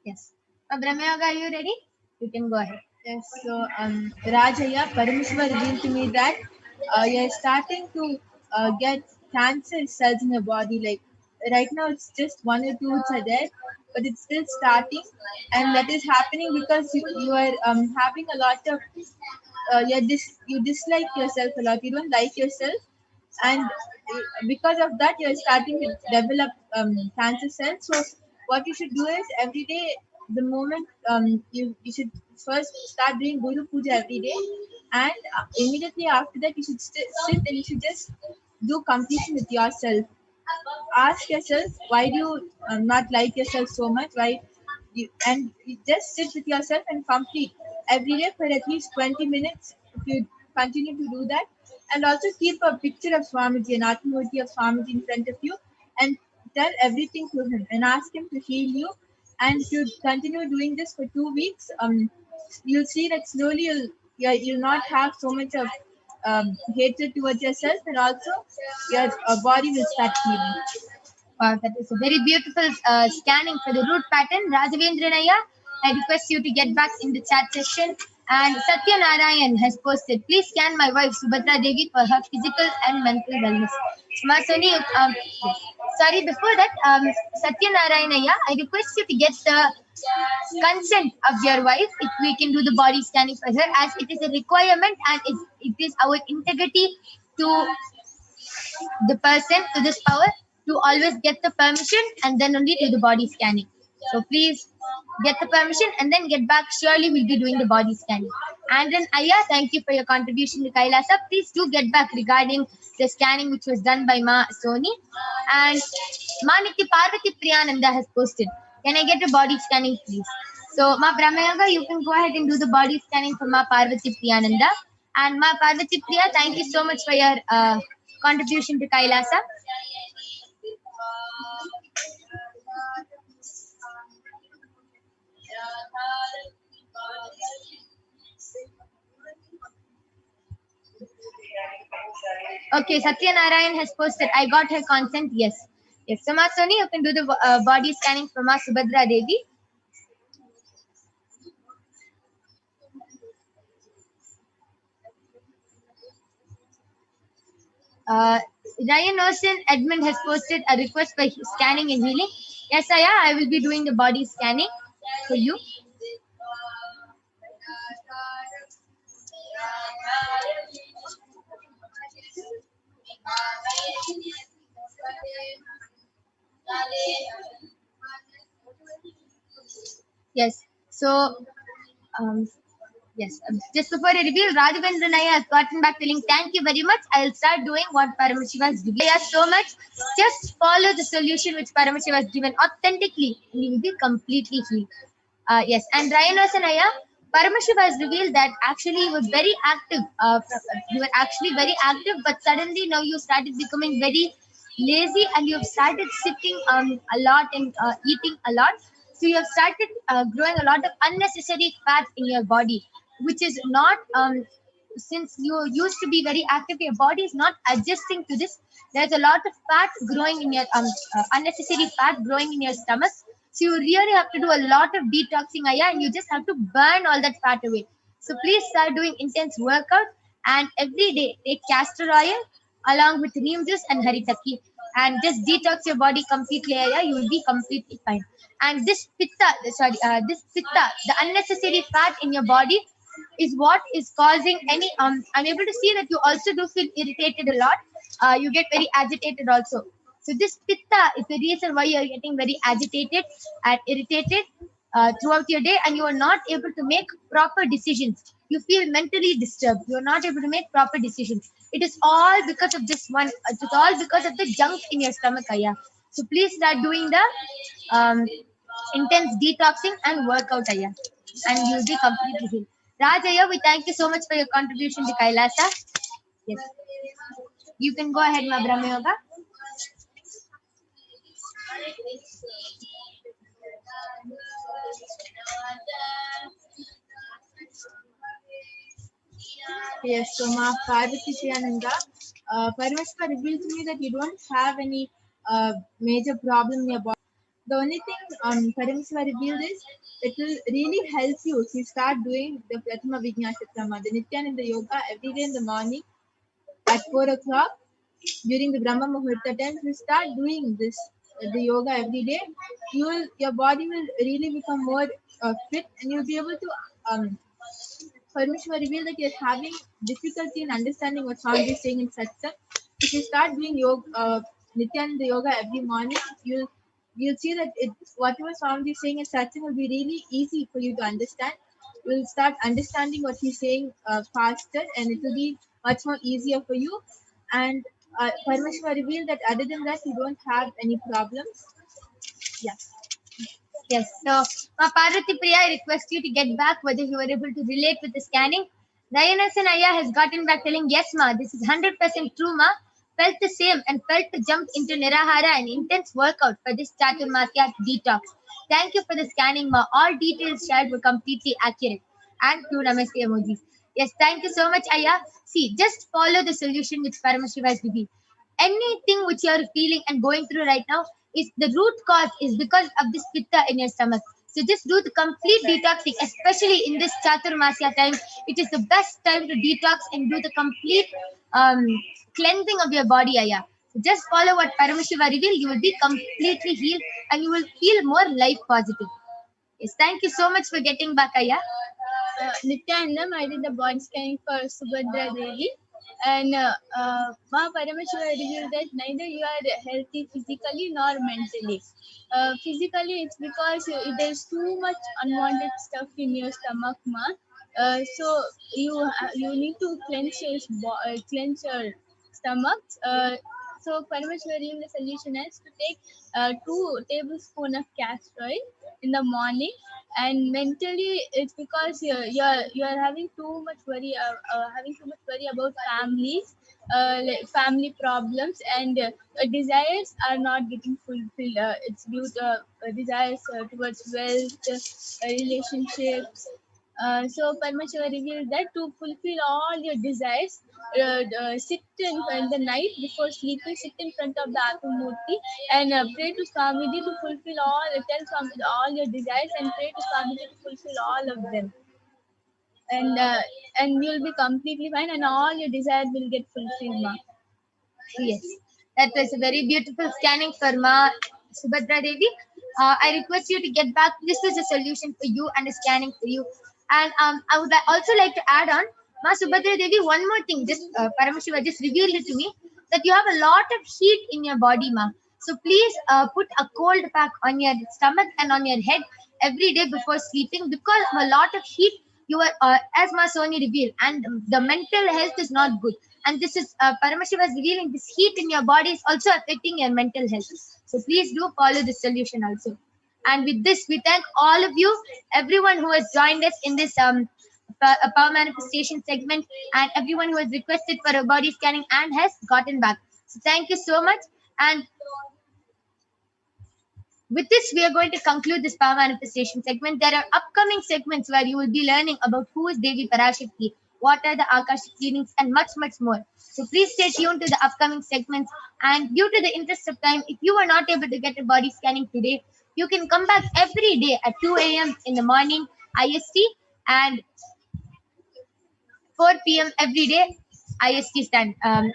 Yes. Brahma Yoga, are you ready? You can go ahead. Yes, so Rajaya, Paramashiva revealed to me that you're starting to get cancer cells in your body. Like right now, it's just 1 or 2 which are there, but it's still starting, and that is happening because you are having a lot of you dislike yourself a lot. You don't like yourself, and because of that, you're starting to develop cancer cells. So what you should do is every day, the moment you should first start doing Guru Puja every day, and immediately after that you should sit and you should just do completion with yourself. Ask yourself, why do you not like yourself so much? You just sit with yourself and complete every day for at least 20 minutes if you continue to do that. And also keep a picture of Swamiji, an Atmamurti of Swamiji in front of you, and tell everything to him and ask him to heal you. And if you continue doing this for 2 weeks, you'll see that slowly you'll not have so much of hatred towards yourself, and also your body will start healing. Wow, that is a very beautiful scanning for the root pattern. Rajavendranaya, I request you to get back in the chat session. And Satya Narayan has posted, please scan my wife Subhadra Devi for her physical and mental wellness. Soni, sorry, before that, Satya Narayanaya, I request you to get the consent of your wife if we can do the body scanning for her, as it is a requirement and it is our integrity to the person, to this power, to always get the permission and then only do the body scanning. So please get the permission and then get back. Surely we'll be doing the body scanning. And then Aya, thank you for your contribution to Kailasa. Please do get back regarding the scanning which was done by Ma Soni. And Ma Nitya Parvati Priyananda has posted. Can I get a body scanning, please? So Ma Brahmayoga, you can go ahead and do the body scanning for Ma Parvati Priyananda. And Ma Parvati Priya, thank you so much for your contribution to Kailasa. Okay, Satya Narayan has posted, I got her consent. Yes. Yes. So, Ma Soni, you can do the body scanning for Ma Subhadra Devi. Ryan Ocean Edmund has posted a request for scanning and healing. Yes, I will be doing the body scanning for you. Yes. So, yes. Just before I reveal, Raghavendra Naya has gotten back telling, thank you very much. I'll start doing what Paramashiva has given. Thank you so much. Just follow the solution which Paramashiva has given authentically, and you will be completely healed. Yes. And Ryan Naya, Paramashiva has revealed that actually you were very active. You were actually very active, but suddenly now you started becoming very lazy and you have started sitting a lot and eating a lot. So you have started growing a lot of unnecessary fat in your body, which is not, since you used to be very active, your body is not adjusting to this. There's a lot of fat growing in your, unnecessary fat growing in your stomach. So you really have to do a lot of detoxing, Aya, and you just have to burn all that fat away. So please start doing intense workout and every day take castor oil along with neem juice and haritaki and just detox your body completely, Aya. You will be completely fine. And this pitta, the unnecessary fat in your body is what is causing any, I'm able to see that you also do feel irritated a lot. You get very agitated also. So this pitta is the reason why you are getting very agitated and irritated throughout your day, and you are not able to make proper decisions. You feel mentally disturbed. You are not able to make proper decisions. It is all because of this one. It is all because of the junk in your stomach, Aya. So please start doing the intense detoxing and workout, Aya, and you'll be completely healed. Raj, Aya, we thank you so much for your contribution to Kailasa. Yes. You can go ahead, Ma Brahma Yoga. Yes, so Ma Parvati Priyananda, Paramashiva revealed to me that you don't have any major problem in your body. The only thing Paramashiva revealed is it will really help you if you start doing the Prathama Vijnashakrama, the Nithyananda Yoga every day in the morning at 4 o'clock during the Brahma Muhurta time. If you start doing this, the yoga every day, your body will really become more fit, and you'll be able to Parashakti revealed that you're having difficulty in understanding what Swami is saying in satsang. If you start doing yoga, Nithyananda yoga every morning, you'll see that whatever Swami is saying in satsang will be really easy for you to understand. You'll start understanding what he's saying faster, and it will be much more easier for you. And Parashakti revealed that other than that, you don't have any problems. Yeah. Yes. So, Ma Parvati Priya, I request you to get back whether you were able to relate with the scanning. Dayanasan Aya has gotten back telling, yes, Ma, this is 100% true, Ma. Felt the same and felt to jump into Nirahara and intense workout for this Chaturmasya detox. Thank you for the scanning, Ma. All details shared were completely accurate. And two namaste emojis. Yes, thank you so much, Aya. See, just follow the solution which Paramashiva has revealed. Anything which you are feeling and going through right now, is the root cause is because of this pitta in your stomach. So just do the complete detoxing, especially in this Chaturmasya time. It is the best time to detox and do the complete cleansing of your body, Aya. So just follow what Paramashiva revealed. You will be completely healed and you will feel more life positive. Yes, thank you so much for getting back, Aya. Nithyanandam, I did the body scanning for Subhadra Devi. And Ma Parameshwara revealed that neither you are healthy physically nor mentally. Physically, it's because there's too much unwanted stuff in your stomach, Ma. So you need to cleanse your stomach. So Parameshwara revealed the solution is to take 2 tablespoons of castor oil in the morning. And mentally it's because you're having too much worry, having too much worry about families, like family problems, and desires are not getting fulfilled. It's due to desires towards wealth, relationships. So Parmashiva revealed that to fulfill all your desires, sit in the night before sleeping, sit in front of the Atmamurti and pray to Swamiji to fulfill tell Swamiji all your desires and pray to Swamiji to fulfill all of them. And you'll be completely fine and all your desires will get fulfilled, Ma. Yes, that was a very beautiful scanning for Ma Subhadra Devi. I request you to get back. This was a solution for you and a scanning for you. And I would also like to add on, Ma Subhadra Devi, one more thing. Just Paramashiva just revealed it to me that you have a lot of heat in your body, Ma. So please put a cold pack on your stomach and on your head every day before sleeping, because of a lot of heat you are, as Ma Soni revealed, and the mental health is not good. And this is Paramashiva is revealing this heat in your body is also affecting your mental health. So please do follow this solution also. And with this, we thank all of you, everyone who has joined us in this power manifestation segment, and everyone who has requested for a body scanning and has gotten back. So thank you so much. And with this, we are going to conclude this power manifestation segment. There are upcoming segments where you will be learning about who is Devi Parashakti, what are the Akashic readings, and much, much more. So please stay tuned to the upcoming segments. And due to the interest of time, if you were not able to get a body scanning today, you can come back every day at 2 a.m. in the morning IST and 4 p.m. every day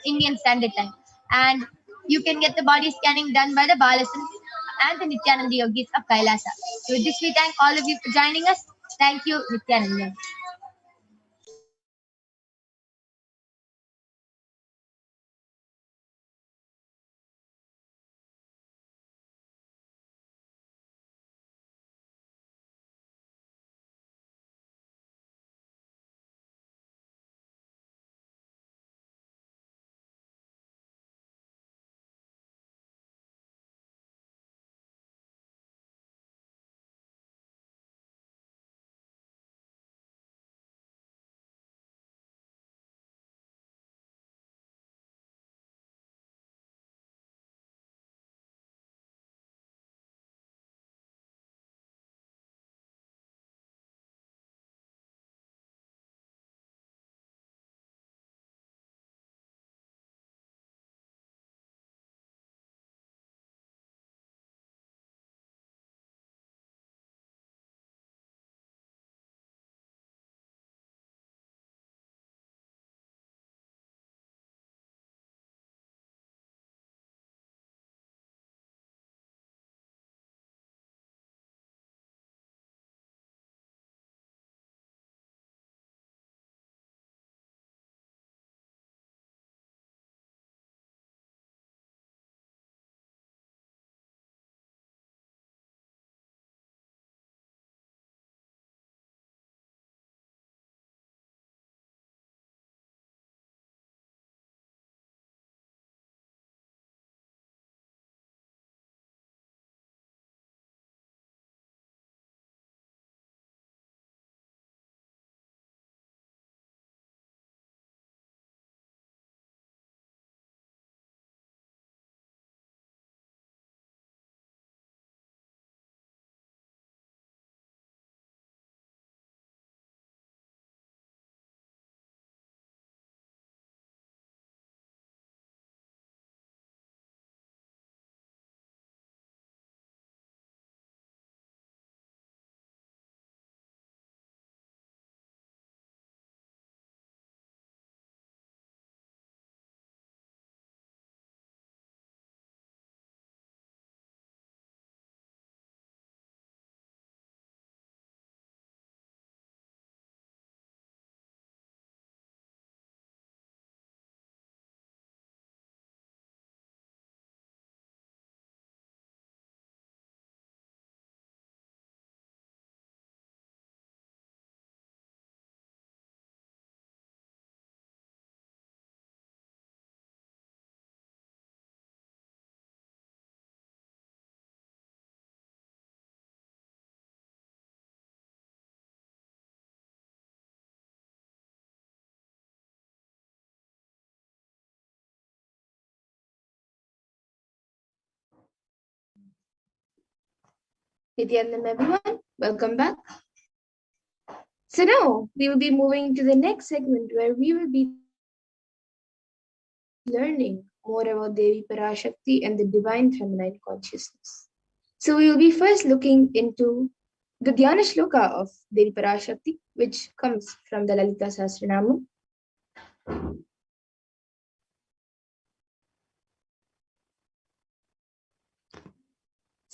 Indian Standard Time. And you can get the body scanning done by the Balasan and the Nithyananda Yogis of Kailasa. So with this, we thank all of you for joining us. Thank you, Nithyananda. Nithyananda, everyone, welcome back. So now we will be moving to the next segment where we will be learning more about Devi Parashakti and the divine feminine consciousness. So we will be first looking into the Dhyana Shloka of Devi Parashakti, which comes from the Lalita Sahasranamam.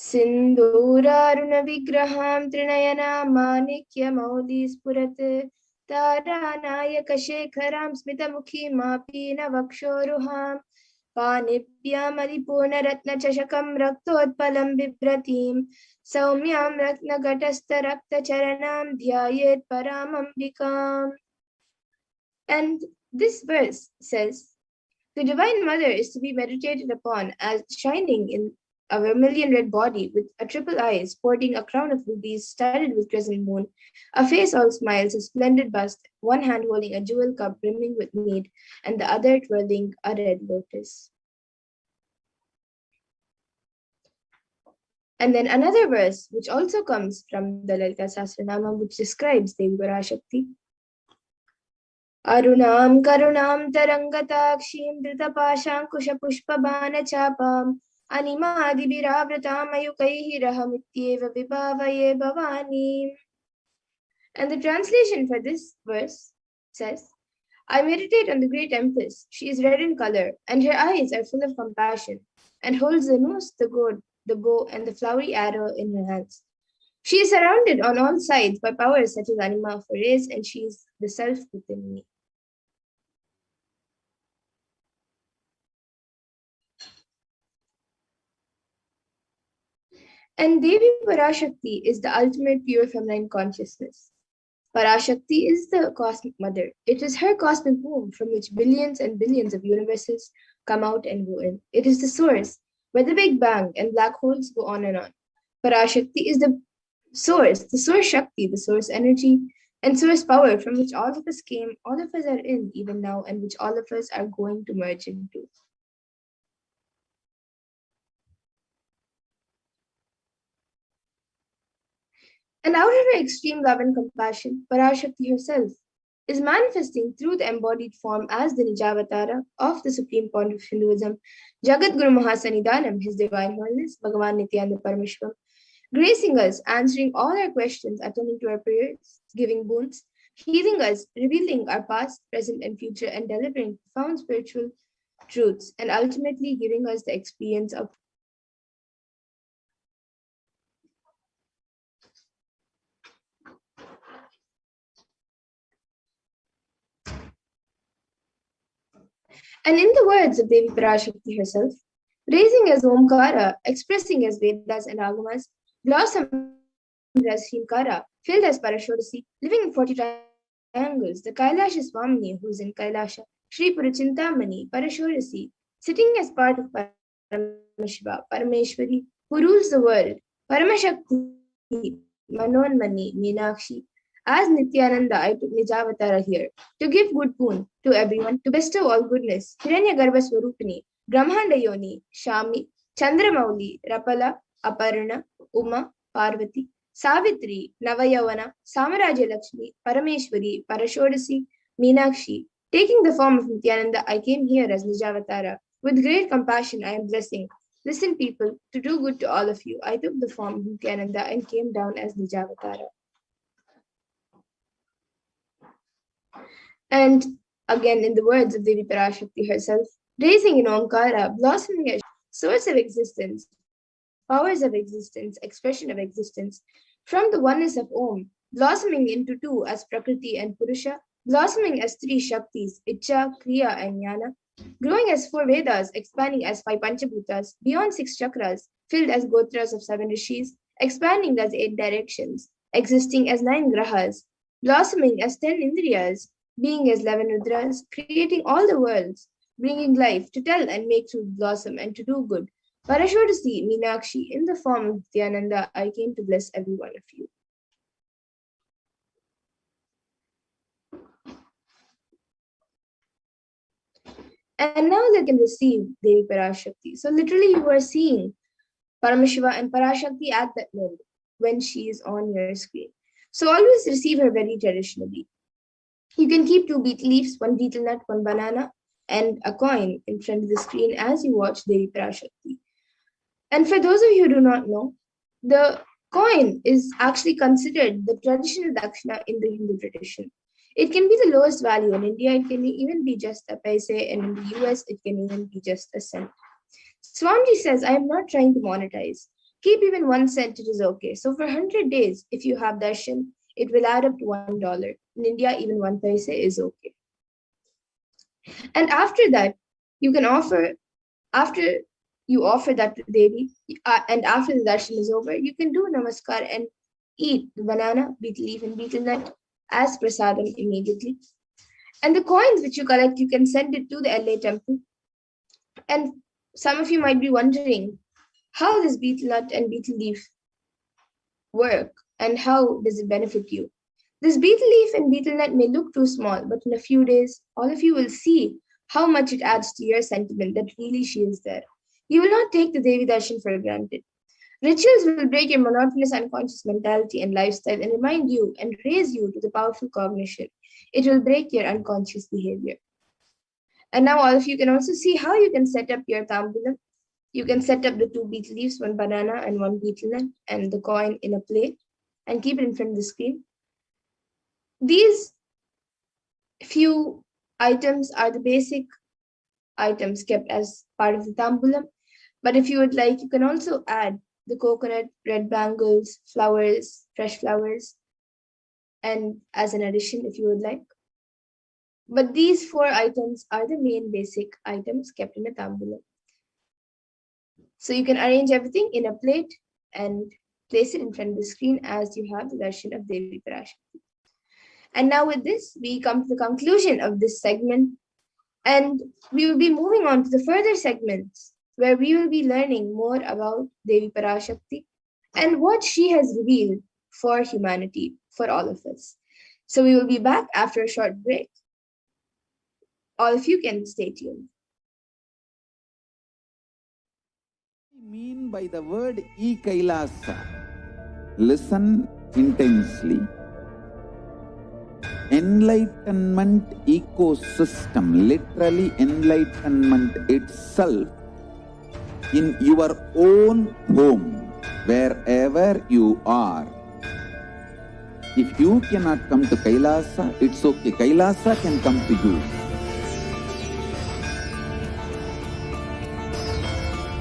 सिन्दूरारुणविग्रहां त्रिनयनां माणिक्यमौलिस्फुरत् तारानायकशेखरां स्मितमुखीमापीनवक्षोरुहां पाणिभ्यामलिपूर्णरत्नचषकं रक्तोत्पलं बिभ्रतीं सौम्यां रत्नघटस्थरक्तचरणां ध्यायेत् परामम्बिकाम्. And this verse says, the Divine Mother is to be meditated upon as shining in a vermilion red body with a triple eye, sporting a crown of rubies studded with crescent moon, a face all smiles, a splendid bust, one hand holding a jewel cup brimming with mead, and the other twirling a red lotus. And then another verse, which also comes from the Lalita Sahasranamam, which describes Devi Parashakti. Arunam karunam tarangatakshim dritapashankushpushpabanachapam animadibhiravratam ayukaihi rahamityeva vibhavaye bhavani. And the translation for this verse says, I meditate on the great empress. She is red in color, and her eyes are full of compassion, and holds the noose, the gourd, the bow, and the flowery arrow in her hands. She is surrounded on all sides by powers such as anima for race, and she is the self within me. And Devi Parashakti is the ultimate pure feminine consciousness. Parashakti is the cosmic mother. It is her cosmic womb from which billions and billions of universes come out and go in. It is the source where the Big Bang and black holes go on and on. Parashakti is the source Shakti, the source energy, and source power from which all of us came, all of us are in even now, and which all of us are going to merge into. And out of her extreme love and compassion, Parashakti herself is manifesting through the embodied form as the Nijavatara of the Supreme Point of Hinduism, Jagat Guru Mahasanidanam, His Divine Holiness, Bhagavan Nithyananda Paramashivam, gracing us, answering all our questions, attending to our prayers, giving boons, healing us, revealing our past, present, and future, and delivering profound spiritual truths, and ultimately giving us the experience of And in the words of Devi Parashakti herself, raising as Omkara, expressing as Vedas and Agamas, blossomed as Himkara, filled as Parashorasi, living in 40 triangles, the Kailasha Swamini, who is in Kailasha, Sri Purachintamani, Parashorasi, sitting as part of Paramashiva, Parameshwari, who rules the world, Paramashakti, Manonmani, Meenakshi. As Nithyananda, I took Nijavatara here to give good boon to everyone, to bestow all goodness. Hiranyagarbha Swarupini, Brahmanda Yoni, Shami, Chandramauli, Rapala, Aparna, Uma, Parvati, Savitri, Navayavana, Samaraja Lakshmi, Parameshwari, Parashodasi, Meenakshi. Taking the form of Nithyananda, I came here as Nijavatara. With great compassion, I am blessing. Listen, people, to do good to all of you. I took the form of Nithyananda and came down as Nijavatara. And again, in the words of Devi Parashakti herself, raising in Omkara, blossoming as source of existence, powers of existence, expression of existence, from the oneness of Om, blossoming into two as Prakriti and Purusha, blossoming as three Shaktis, Icha, Kriya, and Jnana, growing as four Vedas, expanding as five Panchabhutas, beyond six chakras, filled as Gotras of seven Rishis, expanding as eight directions, existing as nine Grahas, blossoming as 10 Indriyas, being as 11 Rudras, creating all the worlds, bringing life to tell and make truth blossom and to do good. Parashodasi, Meenakshi, in the form of Nithyananda, I came to bless every one of you. And now they can receive Devi Parashakti. So literally you are seeing Paramashiva and Parashakti at that moment. when she is on your screen. So always receive her very traditionally. You can keep 2 betel leaves, 1 betel nut, 1 banana, and a coin in front of the screen as you watch Devi Parashakti. And for those of you who do not know, the coin is actually considered the traditional dakshina in the Hindu tradition. It can be the lowest value in India, it can even be just a paise, and in the US, it can even be just a cent. Swamiji says, I am not trying to monetize. Keep even 1 cent, it is okay. So for 100 days, if you have darshan, it will add up to $1. In India, even 1 paise is okay. And after that, you can offer, after you offer that to Devi, and after the darshan is over, you can do namaskar and eat the banana, betel leaf, and betel nut as prasadam immediately. And the coins which you collect, you can send it to the LA temple. And some of you might be wondering how this betel nut and betel leaf work and how does it benefit you. This betel leaf and betel nut may look too small, but in a few days, all of you will see how much it adds to your sentiment that really she is there. You will not take the Devi Darshan for granted. Rituals will break your monotonous unconscious mentality and lifestyle and remind you and raise you to the powerful cognition. It will break your unconscious behavior. And now all of you can also see how you can set up your tambulam. You can set up the 2 betel leaves, 1 banana and 1 betel nut, and the coin in a plate and keep it in front of the screen. These few items are the basic items kept as part of the tambulam. But if you would like, you can also add the coconut, red bangles, flowers, fresh flowers, and as an addition if you would like. But these 4 items are the main basic items kept in a tambulam. So you can arrange everything in a plate and place it in front of the screen as you have the darshan of Devi Parashakti. And now with this, we come to the conclusion of this segment, and we will be moving on to the further segments where we will be learning more about Devi Parashakti and what she has revealed for humanity, for all of us. So we will be back after a short break. All of you can stay tuned. I mean by the word e-Kailasa. Listen intensely. Enlightenment ecosystem, literally enlightenment itself, in your own home, wherever you are. If you cannot come to Kailasa, it's okay. Kailasa can come to you.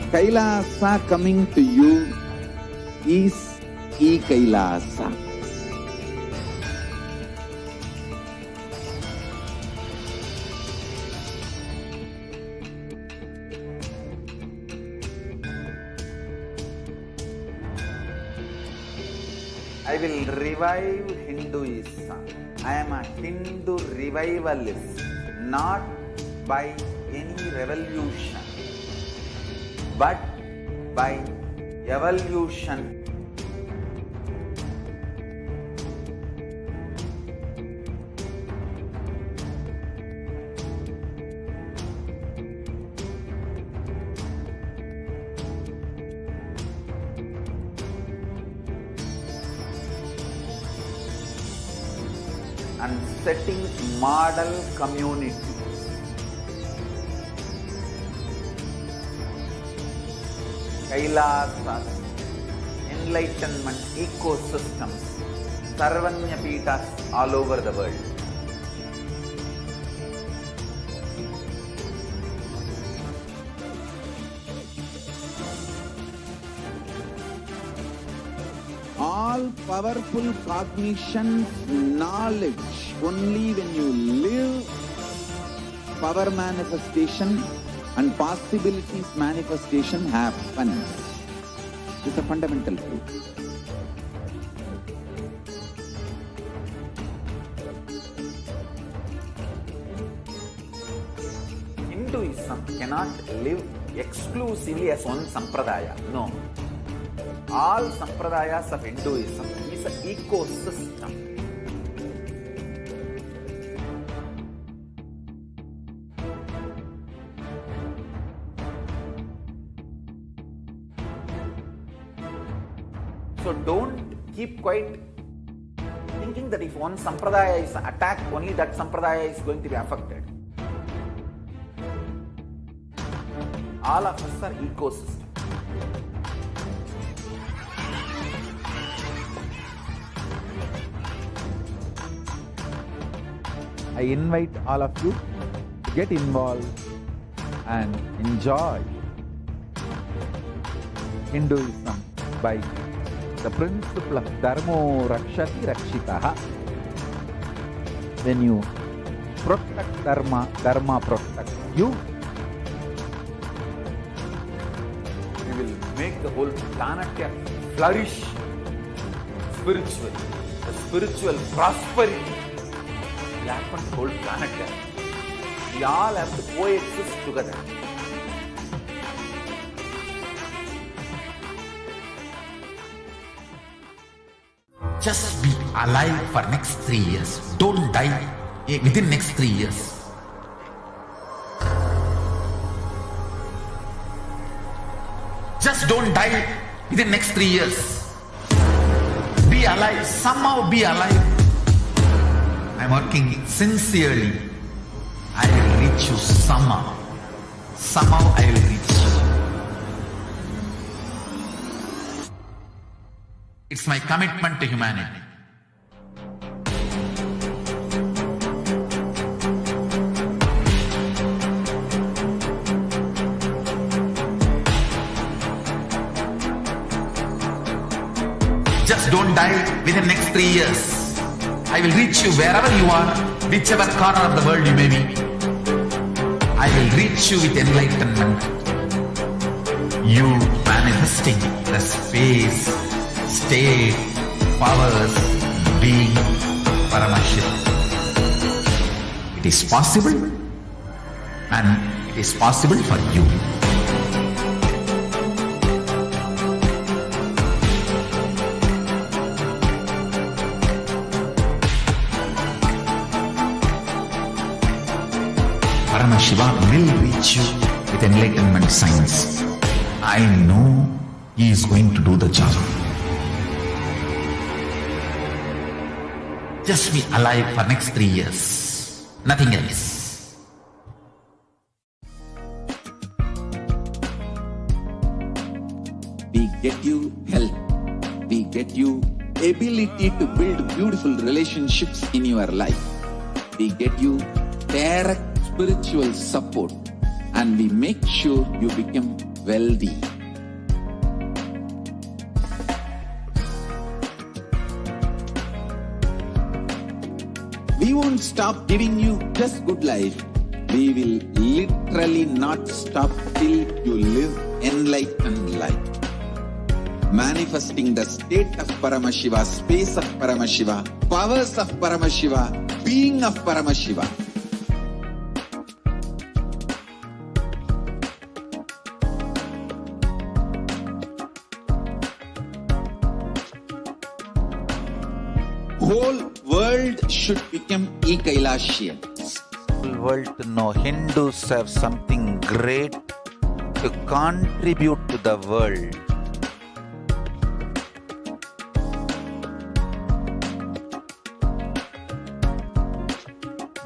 Kailasa coming to you is e-Kailasa. I will revive Hinduism. I am a Hindu revivalist, not by any revolution, but by evolution. And setting model communities. Kailasas, enlightenment ecosystems, Sarvanya Peethas all over the world. All powerful cognition, knowledge, only when you live, power manifestation and possibilities manifestation happens. It's a fundamental truth. Hinduism cannot live exclusively as one sampradaya. No. All sampradayas of Hinduism is an ecosystem. So don't keep quiet thinking that if one sampradaya is attacked, only that sampradaya is going to be affected. All of us are ecosystem. I invite all of you to get involved and enjoy Hinduism by the principle of Dharmo Rakshati Rakshitaha. When you protect Dharma, Dharma protects you. We will make the whole planet flourish spiritually. The spiritual prosperity will happen to the whole planet. We all have to coexist together. Just be alive for next 3 years. Don't die within next 3 years. Just don't die within next 3 years. Be alive. Somehow be alive. I'm working sincerely. I will reach you somehow. Somehow I will reach you. It's my commitment to humanity. Just don't die within next 3 years. I will reach you wherever you are, whichever corner of the world you may be. I will reach you with enlightenment. You manifesting the space, state, powers, being Paramashivoham. It is possible, and it is possible for you. Paramashivoham will reach you with enlightenment science. I know he is going to do the job. Just be alive for next 3 years. Nothing else. We get you health. We get you ability to build beautiful relationships in your life. We get you direct spiritual support, and we make sure you become wealthy. We won't stop giving you just good life. We will literally not stop till you live enlightened life. Manifesting the state of Paramashiva, space of Paramashiva, powers of Paramashiva, being of Paramashiva. Whole world should become Ekailashian. World to know Hindus have something great to contribute to the world.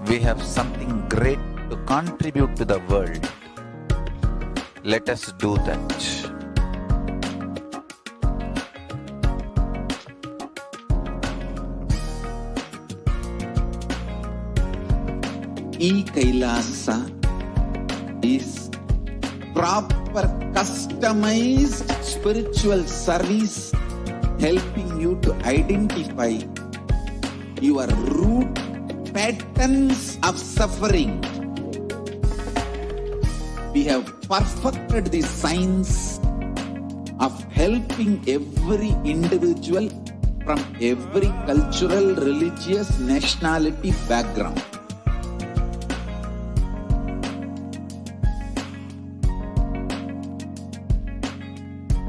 We have something great to contribute to the world. Let us do that. E-Kailasa is proper customized spiritual service helping you to identify your root patterns of suffering. We have perfected the science of helping every individual from every cultural, religious, nationality background.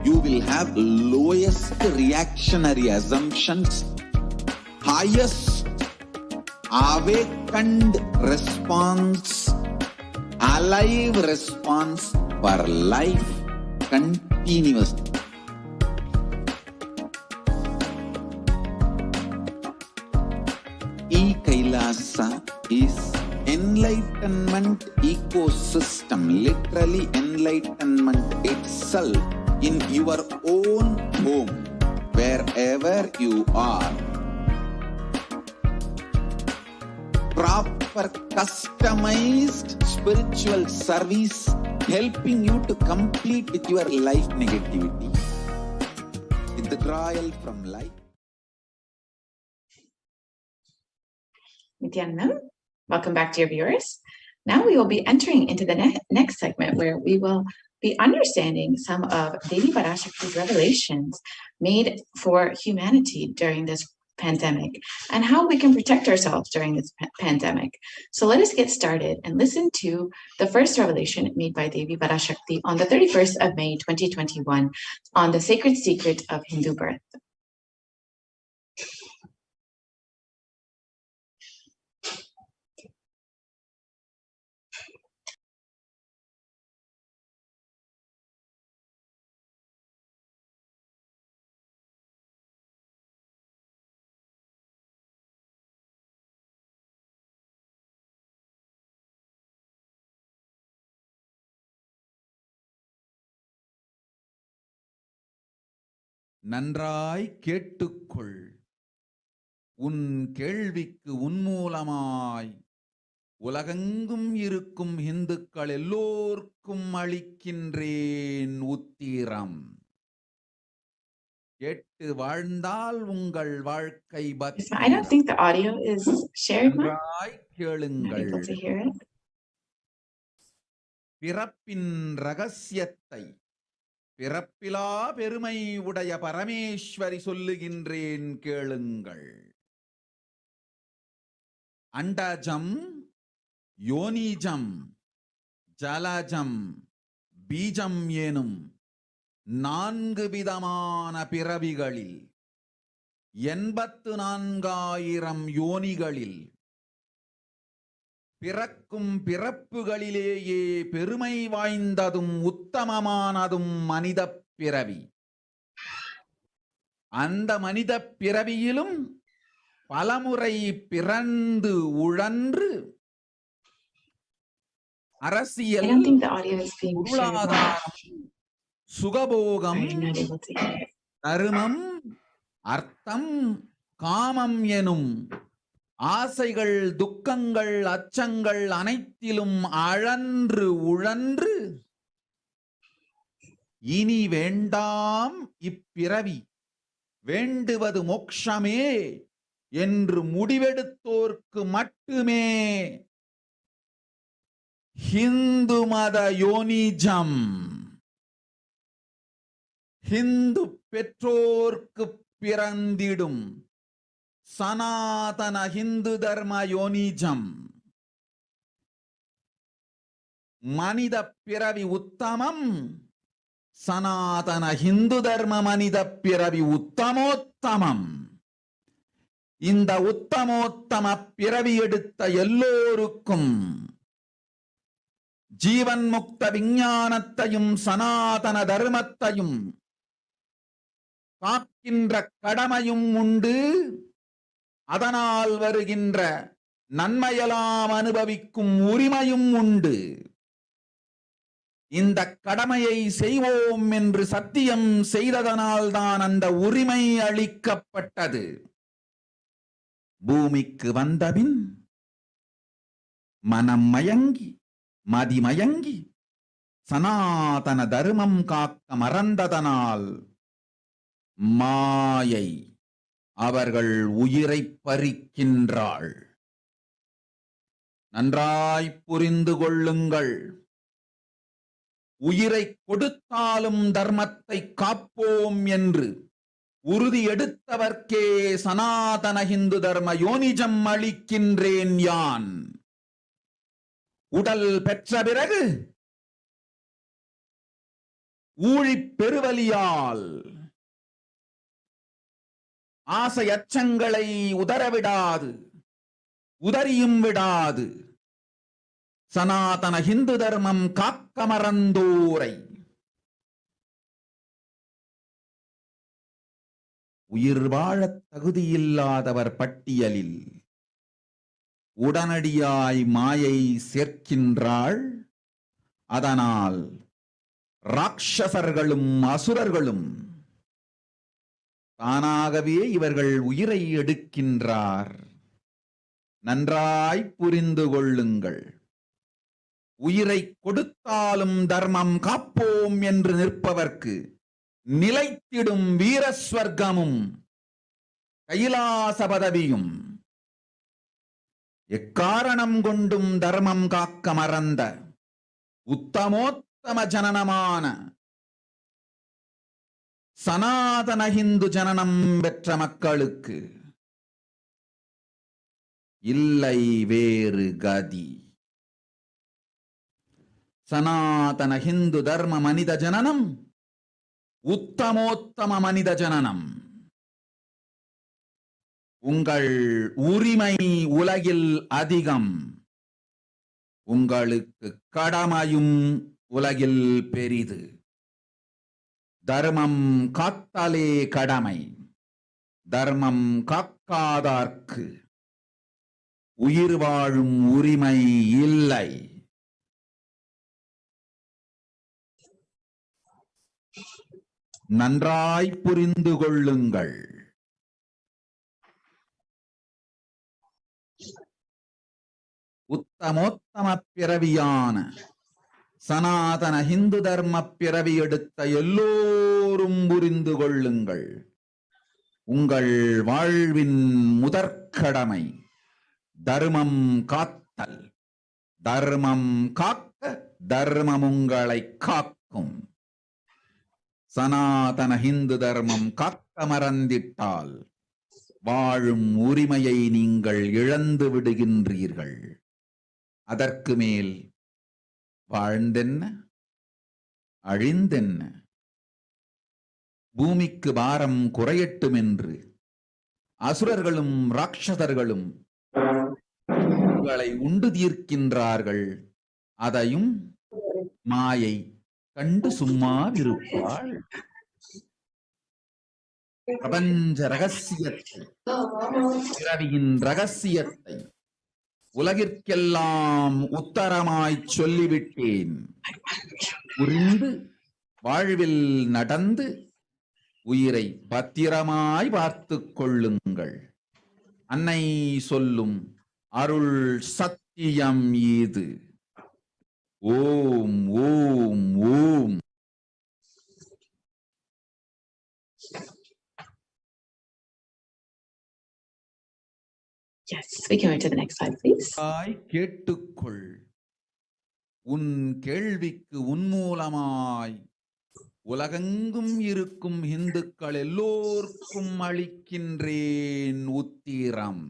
You will have lowest reactionary assumptions, highest awakened response, alive response for life continuously. is enlightenment ecosystem, literally enlightenment itself in your own home, wherever you are. Proper customized spiritual service helping you to complete with your life negativity, withdrawal from life. Nithyanandam, welcome back, dear viewers. Now we will be entering into the next segment where we will be understanding some of Devi Parashakti's revelations made for humanity during this pandemic and how we can protect ourselves during this pandemic. So let us get started and listen to the first revelation made by Devi Parashakti on the 31st of May 2021 on the sacred secret of Hindu birth. நன்றாய் கேட்டுக்கொள். உன் கேள்விக்கு உன்மூலமாய் உலகெங்கும் இருக்கும் இந்துக்கள் எல்லோர்க்கும் அளிக்கின்றேன் உத்திரம். கேட்டு வாழ்ந்தால் உங்கள் வாழ்க்கை I don't think the audio is shared. நன்றாய் கேளுங்கள். I'm not able to hear it. பிறப்பின் ரகசியத்தை பிறப்பிலா பெருமை உடைய பரமேஸ்வரி சொல்லுகின்றேன் கேளுங்கள். அண்டஜம், யோனிஜம், ஜலஜம், பீஜம் எனும் 4 விதமான பிறவிகளில் 84,000 யோனிகளில் பிறக்கும் பிறப்புகளிலேயே பெருமை வாய்ந்ததும் உத்தமமானதும் மனித பிறவி. அந்த மனித பிறவியிலும் பலமுறை பிறந்து உழன்று அரசியல், பொருளாதாரம், சுகபோகம், தர்மம், அர்த்தம், காமம் எனும் ஆசைகள், துக்கங்கள், அச்சங்கள் அனைத்திலும் அழன்று உழன்று இனி வேண்டாம் இப்பிறவி, வேண்டுவது மோட்சமே என்று முடிவெடுத்தோர்க்கு மட்டுமே ஹிந்து மத யோனிஜம், ஹிந்து பெற்றோர்க்கு பிறந்திடும் சனாதன ஹிந்து தர்ம யோனிஜம், மனித பிறவி உத்தமம், சனாதன ஹிந்து தர்ம மனித பிறவி உத்தமோத்தமம். இந்த உத்தமோத்தம பிறவி எடுத்த எல்லோருக்கும் ஜீவன் முக்த விஞ்ஞானத்தையும் சனாதன தர்மத்தையும் காக்கின்ற கடமையும் உண்டு. அதனால் வருகின்ற நன்மையெல்லாம் அனுபவிக்கும் உரிமையும் உண்டு. இந்த கடமையை செய்வோம் என்று சத்தியம் செய்ததனால்தான் அந்த உரிமை அளிக்கப்பட்டது. பூமிக்கு வந்தபின் மனம் மயங்கி மதிமயங்கி சனாதன தர்மம் காக்க மறந்ததனால் மாயை அவர்கள் உயிரை பறிக்கின்றாள். நன்றாய் புரிந்து கொள்ளுங்கள். உயிரை கொடுத்தாலும் தர்மத்தை காப்போம் என்று உறுதி எடுத்தவர்க்கே சனாதன ஹிந்து தர்ம யோனிஜம் அளிக்கின்றேன் யான். உடல் பெற்ற பிறகு ஊழிப் பெருவலியால் ஆசை அச்சங்களை உதறவிடாது, உதறியும் விடாது சனாதன ஹிந்து தர்மம் காக்க மறந்தோரை உயிர் வாழத் தகுதியில்லாதவர் பட்டியலில் உடனடியாய் மாயை சேர்க்கின்றாள். அதனால் ராட்சசர்களும் அசுரர்களும் தானாகவே இவர்கள் உயிரை எடுக்கின்றார். நன்றாய் புரிந்து கொள்ளுங்கள். உயிரை கொடுத்தாலும் தர்மம் காப்போம் என்று நிற்பவர்க்கு நிலைத்திடும் வீரஸ்வர்க்கமும் கைலாச பதவியும், எக்காரணம் கொண்டும் தர்மம் காக்க மறந்த உத்தமோத்தம ஜனனமான சனாதன ஹிந்து ஜனனம் பெற்ற மக்களுக்கு இல்லை வேறு கதி. சனாதன ஹிந்து தர்ம மனித ஜனனம் உத்தமோத்தம மனித ஜனனம். உங்கள் உரிமை உலகில் அதிகம், உங்களுக்கு கடமையும் உலகில் பெரிது. தர்மம் காத்தாலே கடமை, தர்மம் காக்காதார்க்கு உயிர் வாழும் உரிமை இல்லை. நன்றாய் புரிந்து கொள்ளுங்கள். உத்தமோத்தம பிறவியான சனாதன ஹிந்து தர்ம பிறவி எடுத்த எல்லோரும் புரிந்து கொள்ளுங்கள். உங்கள் வாழ்வின் முதற்கடமை தர்மம் காத்தல். தர்மம் காக்க தர்மம் உங்களை காக்கும். சனாதன ஹிந்து தர்மம் காக்க மறந்திட்டால் வாழும் உரிமையை நீங்கள் இழந்து விடுகின்றீர்கள். அதற்கு மேல் வாழ்ந்தென்ன அழிந்தென்ன? பூமிக்கு பாரம் குறையட்டும் என்று அசுரர்களும் ராட்சதர்களும் உங்களை உண்டு தீர்க்கின்றார்கள். அதையும் மாயை கண்டு சும்மாவிருப்பாள். பிரபஞ்ச ரகசியத்தை, பிறவியின் ரகசியத்தை உலகிற்கெல்லாம் உத்தரமாய் சொல்லிவிட்டேன். புரிந்து வாழ்வில் நடந்து உயிரை பத்திரமாய் பார்த்துக் கொள்ளுங்கள். அன்னை சொல்லும் அருள் சத்தியம் இது. ஓம் ஓம் ஓம். Yes, we can move to the next slide, please. கேட்டுக்கொள். உன் கேள்விக்கு உன்மூலமாய் உலகெங்கும் இருக்கும் இந்துக்கள் எல்லோருக்கும் அளிக்கின்றேன் உத்திரம்.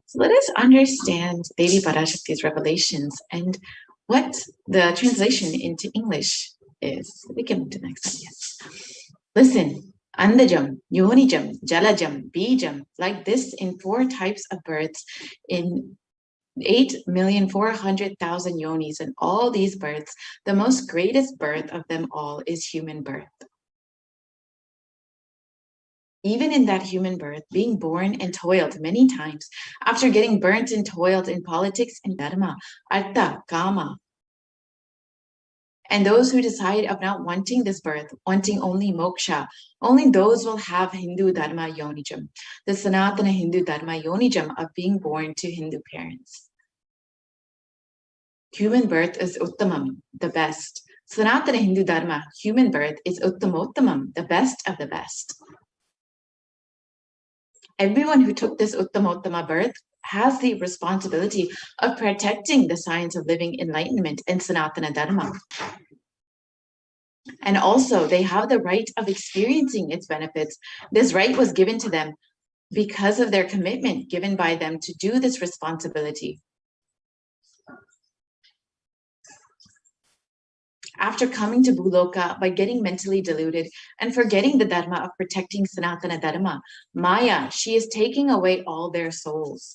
So let us understand Devi Parashakti's revelations and what the translation into English is. We can move to the next slide. Yes. Listen. Andajam, Yonijam, Jalajam, Bijam, like this in 4 types of births in 8,400,000 yonis, and all these births, the most greatest birth of them all is human birth. Even in that human birth, being born and toiled many times, after getting burnt and toiled in politics and dharma, artha, kama, and those who decide of not wanting this birth, wanting only moksha, only those will have Hindu Dharma Yonijam, the Sanatana Hindu Dharma Yonijam of being born to Hindu parents. Human birth is Uttamam, the best. Sanatana Hindu Dharma, human birth, is Uttamottamam, the best of the best. Everyone who took this Uttamottama birth has the responsibility of protecting the science of living enlightenment and Sanatana Dharma. And also, they have the right of experiencing its benefits. This right was given to them because of their commitment given by them to do this responsibility. After coming to Bhuloka by getting mentally deluded and forgetting the Dharma of protecting Sanatana Dharma, Maya, she is taking away all their souls.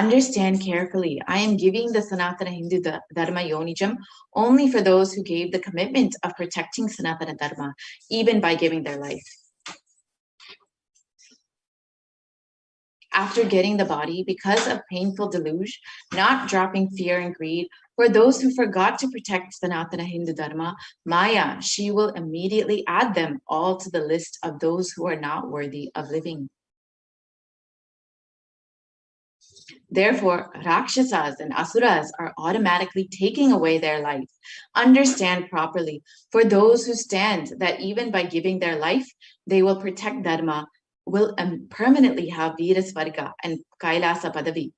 Understand carefully, I am giving the Sanatana Hindu Dharma Yonijam only for those who gave the commitment of protecting Sanatana Dharma, even by giving their life. after getting the body because of painful deluge, not dropping fear and greed. For those who forgot to protect Sanatana Hindu Dharma, Maya, she will immediately add them all to the list of those who are not worthy of living. Therefore, Rakshasas and Asuras are automatically taking away their life. Understand properly, for those who stand that even by giving their life, they will protect Dharma, will permanently have Virasvarga and Kailasa Padavi.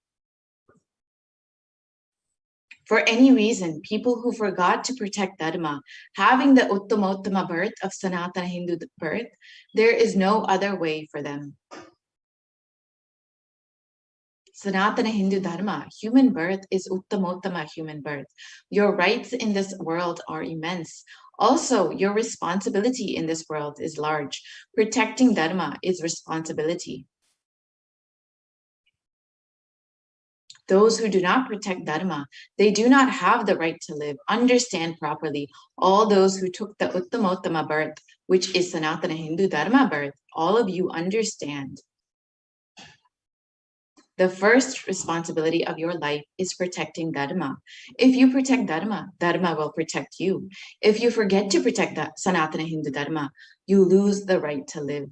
For any reason, people who forgot to protect Dharma, having the Uttamottama birth of Sanatana Hindu birth, there is no other way for them. Sanatana Hindu Dharma, human birth is Uttamottama human birth. Your rights in this world are immense. Also, your responsibility in this world is large. Protecting Dharma is responsibility. Those who do not protect Dharma, they do not have the right to live. Understand properly. All those who took the Uttamottama birth, which is Sanatana Hindu Dharma birth, all of you understand. The first responsibility of your life is protecting Dharma. If you protect Dharma, Dharma will protect you. If you forget to protect that Sanatana Hindu Dharma, you lose the right to live.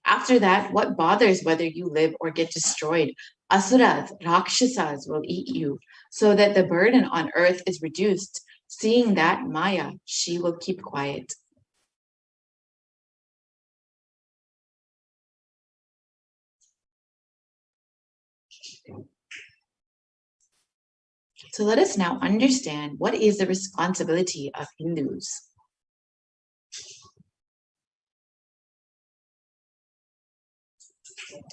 After that, what bothers whether you live or get destroyed? Asuras, Rakshasas will eat you, so that the burden on earth is reduced. Seeing that, Maya, she will keep quiet. So let us now understand what is the responsibility of Hindus.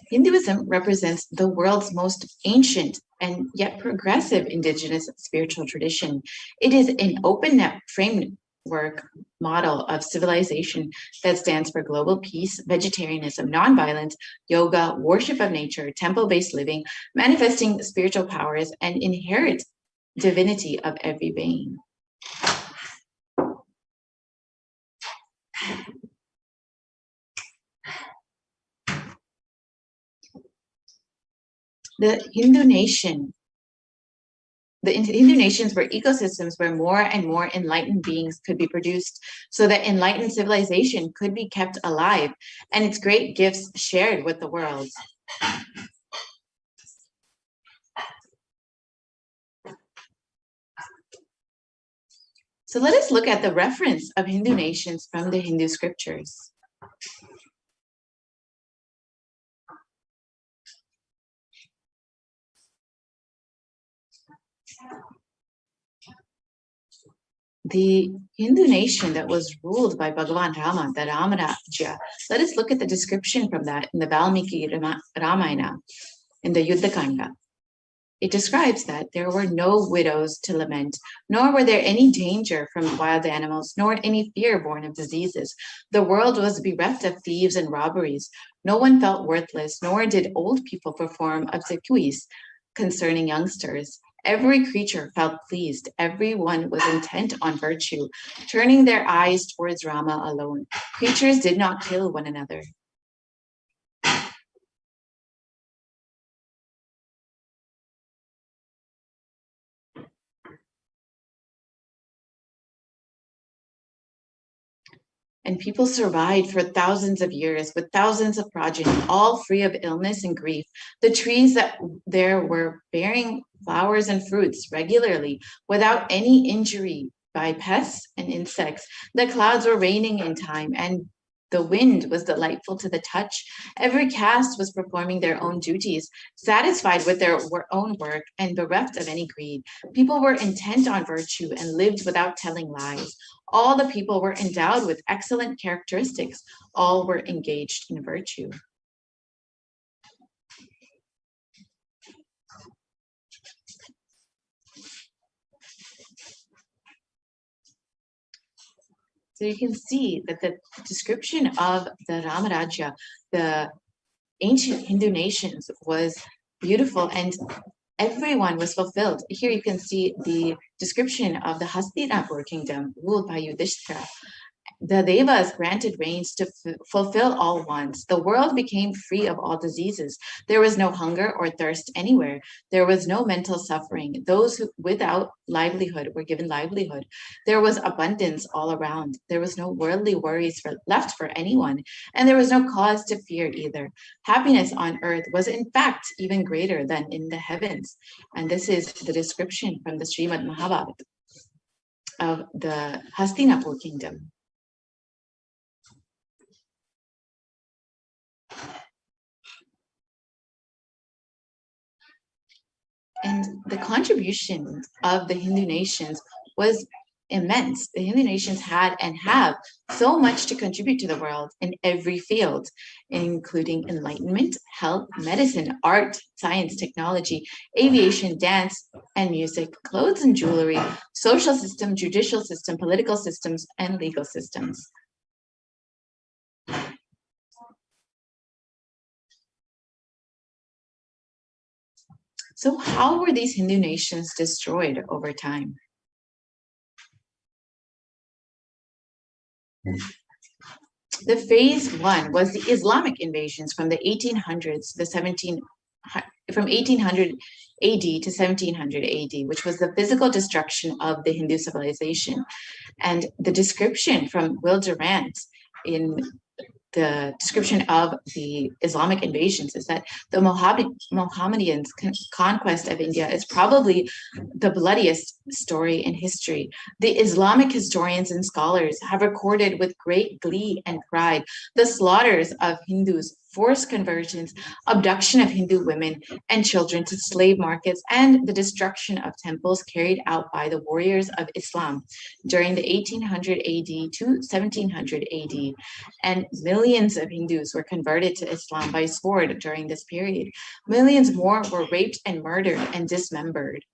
Hinduism represents the world's most ancient and yet progressive indigenous spiritual tradition. It is an open net framework model of civilization that stands for global peace, vegetarianism, nonviolence, yoga, worship of nature, temple-based living, manifesting spiritual powers, and inherent divinity of every being. The Hindu nations were ecosystems where more and more enlightened beings could be produced, so that enlightened civilization could be kept alive and its great gifts shared with the world. So let us look at the reference of Hindu nations from the Hindu scriptures. The Hindu nation that was ruled by Bhagavan Rama, the Ramarajya, let us look at the description from that in the Valmiki Ramayana, in the Yuddha Kanda. It describes that there were no widows to lament, nor were there any danger from wild animals, nor any fear born of diseases. The world was bereft of thieves and robberies. No one felt worthless, nor did old people perform obsequies concerning youngsters. Every creature felt pleased. Everyone was intent on virtue, turning their eyes towards Rama alone. Creatures did not kill one another. And people survived for thousands of years with thousands of progeny, all free of illness and grief. The trees that there were bearing flowers and fruits regularly without any injury by pests and insects. The clouds were raining in time, and the wind was delightful to the touch. Every caste was performing their own duties, satisfied with their own work and bereft of any greed. People were intent on virtue and lived without telling lies. All the people were endowed with excellent characteristics. All were engaged in virtue. So you can see that the description of the Ramarajya, the ancient Hindu nations, was beautiful and everyone was fulfilled. Here you can see the description of the Hastinapur kingdom ruled by Yudhishthira. The Devas granted rains to fulfill all wants. The world became free of all diseases. There was no hunger or thirst anywhere. There was no mental suffering. Those without livelihood were given livelihood. There was abundance all around. There was no worldly worries left for anyone, and there was no cause to fear either. Happiness on earth was in fact even greater than in the heavens. And this is the description from the Srimad Mahabharata of the Hastinapur kingdom. And the contribution of the Hindu nations was immense. The Hindu nations had and have so much to contribute to the world in every field, including enlightenment, health, medicine, art, science, technology, aviation, dance, and music, clothes and jewelry, social system, judicial system, political systems, and legal systems. So how were these Hindu nations destroyed over time? The phase one was the Islamic invasions from the 1800s, from 1800 AD to 1700 AD, which was the physical destruction of the Hindu civilization. And the description from Will Durant in the description of the Islamic invasions is that the Mohammedans' conquest of India is probably the bloodiest story in history. The Islamic historians and scholars have recorded with great glee and pride the slaughters of Hindus, forced conversions, abduction of Hindu women and children to slave markets, and the destruction of temples carried out by the warriors of Islam during the 1800 AD to 1700 AD. And millions of Hindus were converted to Islam by sword during this period. Millions more were raped and murdered and dismembered.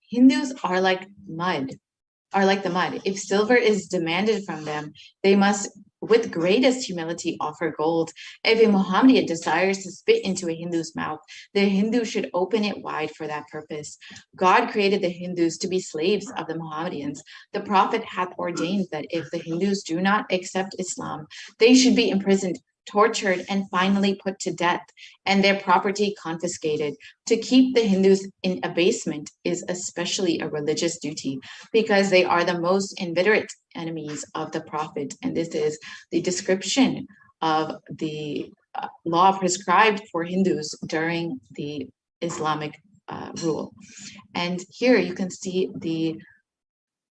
Hindus are like the mud. If silver is demanded from them, they must, with greatest humility, offer gold. If a Mohammedan desires to spit into a Hindu's mouth, the Hindu should open it wide for that purpose. God created the Hindus to be slaves of the Mohammedans. The Prophet hath ordained that if the Hindus do not accept Islam, they should be imprisoned, tortured, and finally put to death, and their property confiscated. To keep the Hindus in abasement is especially a religious duty, because they are the most inveterate enemies of the Prophet. And this is the description of the law prescribed for Hindus during the Islamic rule. And here you can see the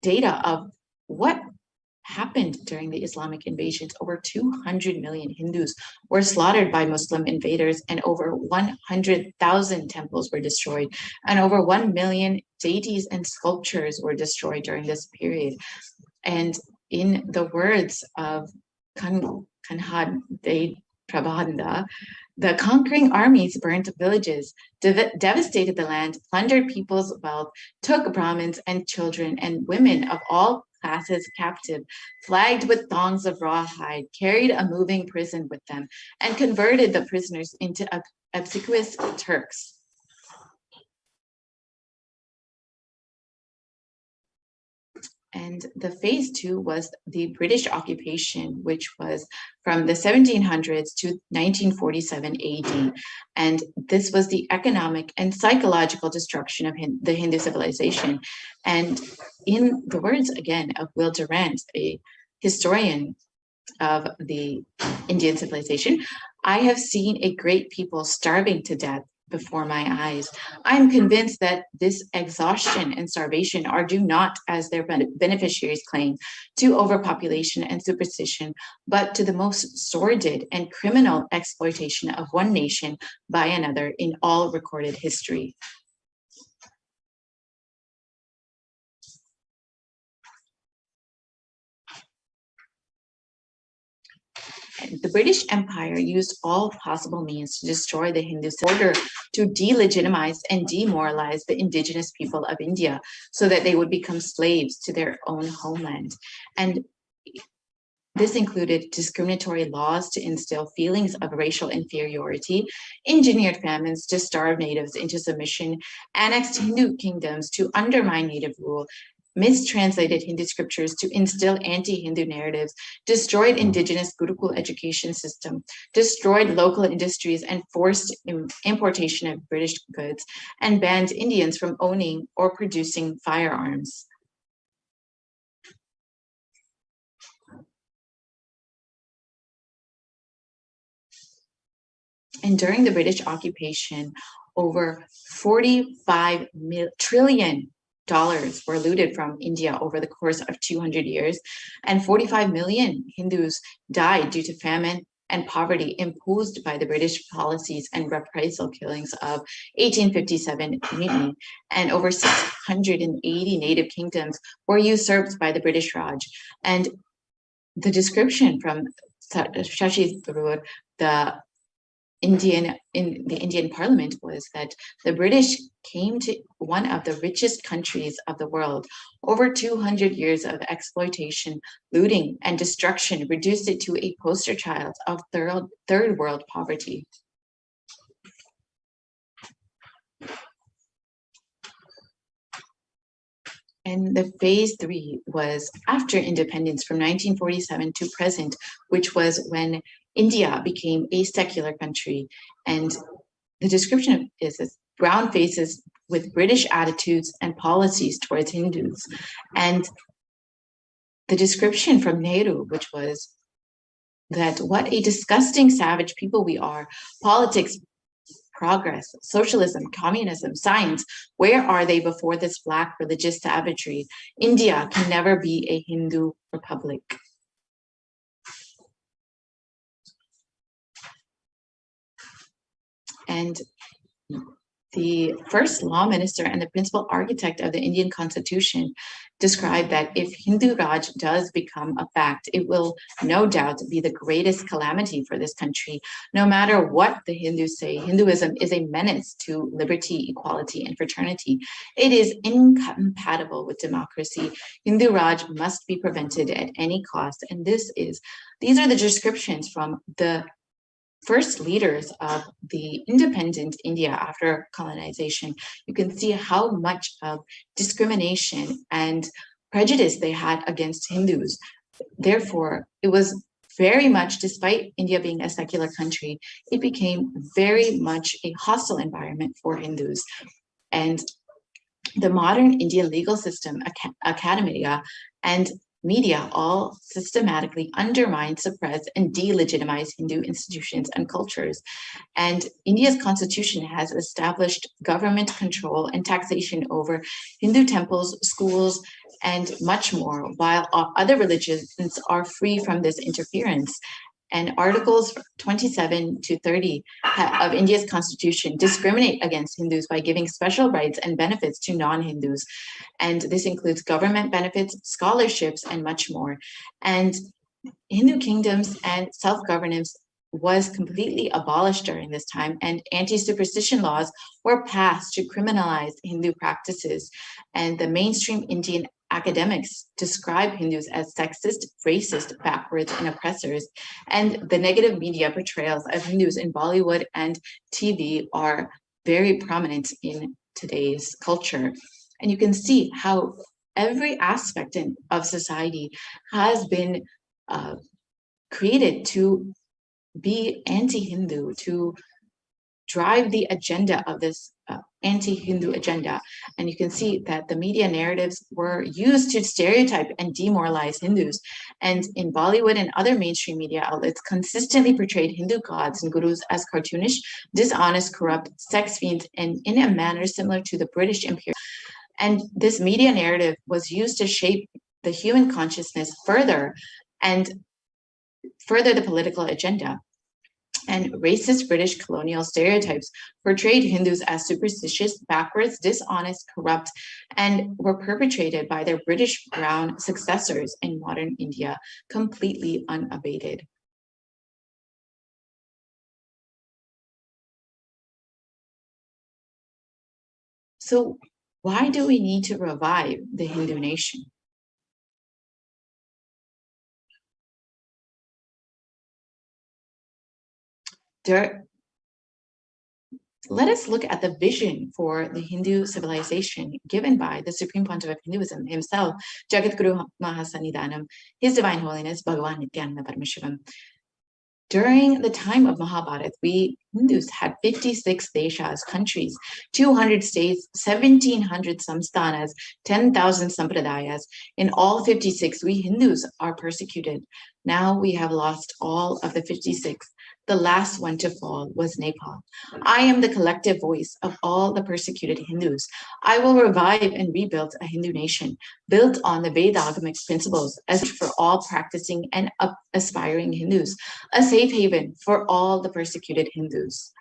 data of what happened during the Islamic invasions. Over 200 million Hindus were slaughtered by Muslim invaders, and over 100,000 temples were destroyed, and over 1 million deities and sculptures were destroyed during this period. And in the words of Kanhad De Prabhanda, the conquering armies burnt villages, devastated the land, plundered people's wealth, took Brahmins and children and women of all classes captive, flagged with thongs of rawhide, carried a moving prison with them, and converted the prisoners into obsequious Turks. And the phase two was the British occupation, which was from the 1700s to 1947 AD. And this was the economic and psychological destruction of the Hindu civilization. And in the words, again, of Will Durant, a historian of the Indian civilization, I have seen a great people starving to death before my eyes. I'm convinced that this exhaustion and starvation are due not, as their beneficiaries claim, to overpopulation and superstition, but to the most sordid and criminal exploitation of one nation by another in all recorded history. The British Empire used all possible means to destroy the Hindus in order to delegitimize and demoralize the indigenous people of India so that they would become slaves to their own homeland. And This included discriminatory laws to instill feelings of racial inferiority, engineered famines to starve natives into submission, annexed Hindu kingdoms to undermine native rule, mistranslated Hindu scriptures to instill anti-Hindu narratives, destroyed indigenous Gurukul education system, destroyed local industries and forced importation of British goods, and banned Indians from owning or producing firearms. And during the British occupation, over $45 trillion were looted from India over the course of 200 years, and 45 million Hindus died due to famine and poverty imposed by the British policies and reprisal killings of 1857 mutiny, and over 680 native kingdoms were usurped by the British Raj. And the description from Shashi Tharoor, the Indian Parliament, was that the British came to one of the richest countries of the world. Over 200 years of exploitation, looting, and destruction reduced it to a poster child of third world poverty. And the phase 3 was after independence from 1947 to present, which was when India became a secular country. And the description is this: brown faces with British attitudes and policies towards Hindus. And the description from Nehru, which was that what a disgusting savage people we are, politics, progress, socialism, communism, science, where are they before this black religious savagery? India can never be a Hindu republic. And the first law minister and the principal architect of the Indian Constitution described that if Hindu Raj does become a fact, it will no doubt be the greatest calamity for this country. No matter what the Hindus say, Hinduism is a menace to liberty, equality, and fraternity. It is incompatible with democracy. Hindu Raj must be prevented at any cost. And these are the descriptions from the first leaders of the independent India after colonization. You can see how much of discrimination and prejudice they had against Hindus. Therefore, it was very much, despite India being a secular country, it became very much a hostile environment for Hindus. And the modern Indian legal system, academia, and media all systematically undermine, suppress, and delegitimize Hindu institutions and cultures. And India's constitution has established government control and taxation over Hindu temples, schools, and much more, while other religions are free from this interference. And Articles 27 to 30 of India's constitution discriminate against Hindus by giving special rights and benefits to non-Hindus. And this includes government benefits, scholarships, and much more. And Hindu kingdoms and self-governance was completely abolished during this time, and anti-superstition laws were passed to criminalize Hindu practices. And the mainstream Indian academics describe Hindus as sexist, racist, backwards, and oppressors. And the negative media portrayals of Hindus in Bollywood and TV are very prominent in today's culture. And you can see how every aspect of society has been created to be anti-Hindu, to drive the agenda of this anti-Hindu agenda. And you can see that the media narratives were used to stereotype and demoralize Hindus. And in Bollywood and other mainstream media outlets consistently portrayed Hindu gods and gurus as cartoonish, dishonest, corrupt, sex fiends, and in a manner similar to the British Imperial. And this media narrative was used to shape the human consciousness further and further the political agenda. And racist British colonial stereotypes portrayed Hindus as superstitious, backwards, dishonest, corrupt, and were perpetrated by their British brown successors in modern India, completely unabated. So why do we need to revive the Hindu nation? Let us look at the vision for the Hindu civilization given by the Supreme Pontiff of Hinduism himself, Jagadguru Mahasannidhanam, His Divine Holiness Bhagavan Nithyananda Paramashivam. During the time of Mahabharata, we Hindus had 56 deshas, countries, 200 states, 1,700 samsthanas, 10,000 sampradayas. In all 56, we Hindus are persecuted. Now we have lost all of the 56. The last one to fall was Nepal. I am the collective voice of all the persecuted Hindus. I will revive and rebuild a Hindu nation built on the Vedagamic principles as for all practicing and aspiring Hindus, a safe haven for all the persecuted Hindus.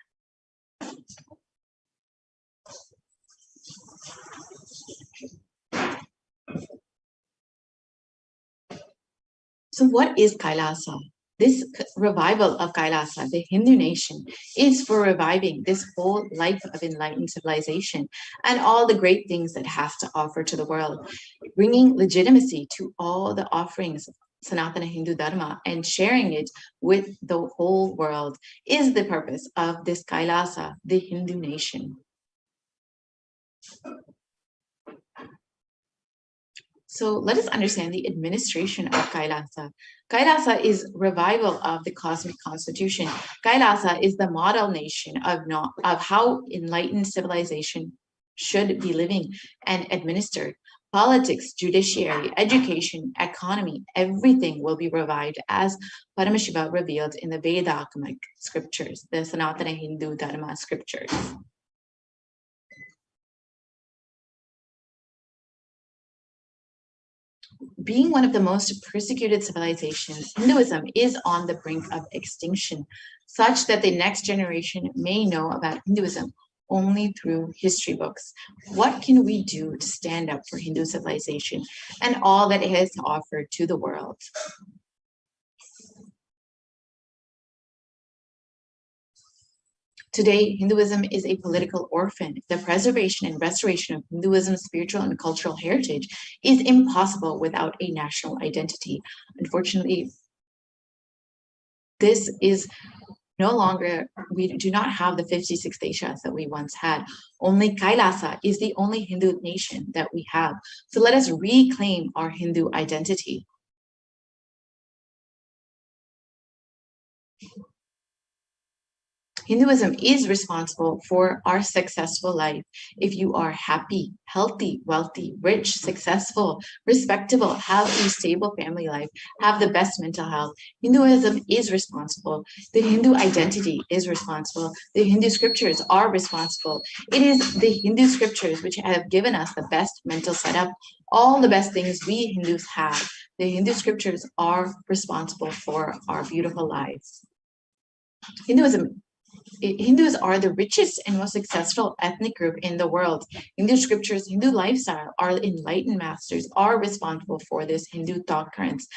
So what is Kailasa? This revival of Kailasa, the Hindu nation, is for reviving this whole life of enlightened civilization and all the great things that has to offer to the world, bringing legitimacy to all the offerings of Sanatana Hindu Dharma and sharing it with the whole world is the purpose of this Kailasa, the Hindu nation. So let us understand the administration of Kailasa. Kailasa is revival of the cosmic constitution. Kailasa is the model nation of how enlightened civilization should be living and administered. Politics, judiciary, education, economy, everything will be revived as Paramashiva revealed in the Vedagamic scriptures, the Sanatana Hindu Dharma scriptures. Being one of the most persecuted civilizations, Hinduism is on the brink of extinction, such that the next generation may know about Hinduism only through history books. What can we do to stand up for Hindu civilization and all that it has to offer to the world? Today, Hinduism is a political orphan. The preservation and restoration of Hinduism's spiritual and cultural heritage is impossible without a national identity. Unfortunately, this is no longer, we do not have the 56 deshas that we once had. Only Kailasa is the only Hindu nation that we have. So let us reclaim our Hindu identity. Hinduism is responsible for our successful life. If you are happy, healthy, wealthy, rich, successful, respectable, have a stable family life, have the best mental health, Hinduism is responsible. The Hindu identity is responsible. The Hindu scriptures are responsible. It is the Hindu scriptures which have given us the best mental setup, all the best things we Hindus have. The Hindu scriptures are responsible for our beautiful lives. Hindus are the richest and most successful ethnic group in the world. Hindu scriptures, Hindu lifestyle, our enlightened masters are responsible for this. Hindu thought currents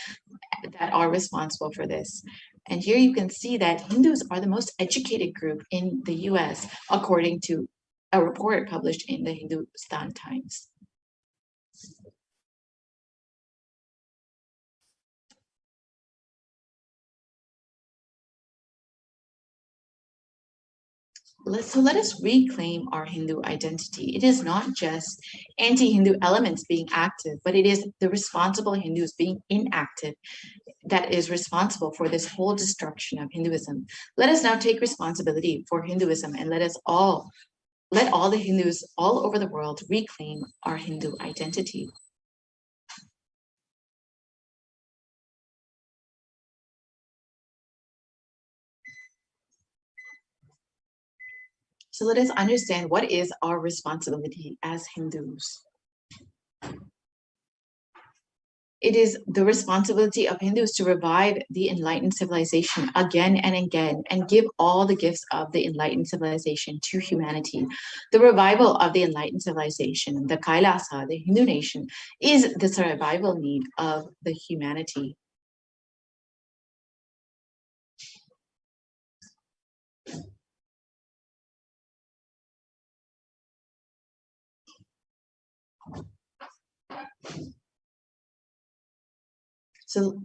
that are responsible for this. And here you can see that Hindus are the most educated group in the US, according to a report published in the Hindustan Times. So let us reclaim our Hindu identity. It is not just anti-Hindu elements being active, but it is the responsible Hindus being inactive that is responsible for this whole destruction of Hinduism. Let us now take responsibility for Hinduism and let all the Hindus all over the world reclaim our Hindu identity. So let us understand what is our responsibility as Hindus. It is the responsibility of Hindus to revive the enlightened civilization again and again and give all the gifts of the enlightened civilization to humanity. The revival of the enlightened civilization, the Kailasa, the Hindu nation, is the survival need of the humanity. So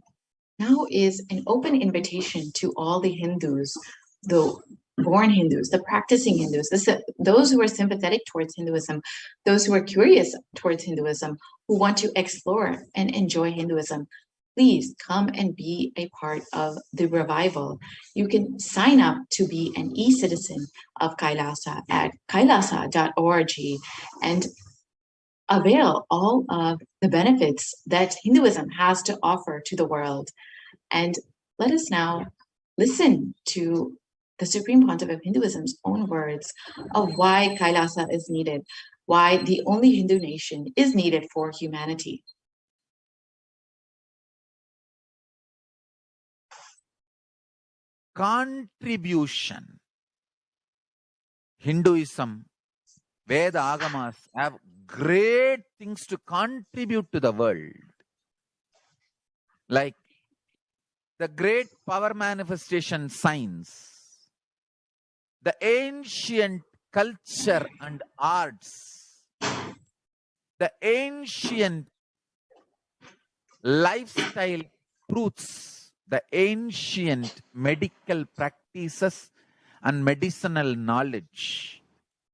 now is an open invitation to all the Hindus the born Hindus, the practicing Hindus, those who are sympathetic towards Hinduism, those who are curious towards Hinduism, who want to explore and enjoy Hinduism, please come and be a part of the revival. You can sign up to be an e-citizen of Kailasa at kailasa.org and avail all of the benefits that Hinduism has to offer to the world. And let us now listen to the Supreme Pontiff of Hinduism's own words of why Kailasa is needed, why the only Hindu nation is needed for humanity. Contribution. Hinduism, Veda Agamas have great things to contribute to the world. Like the great power manifestation science, the ancient culture and arts, the ancient lifestyle truths, the ancient medical practices and medicinal knowledge,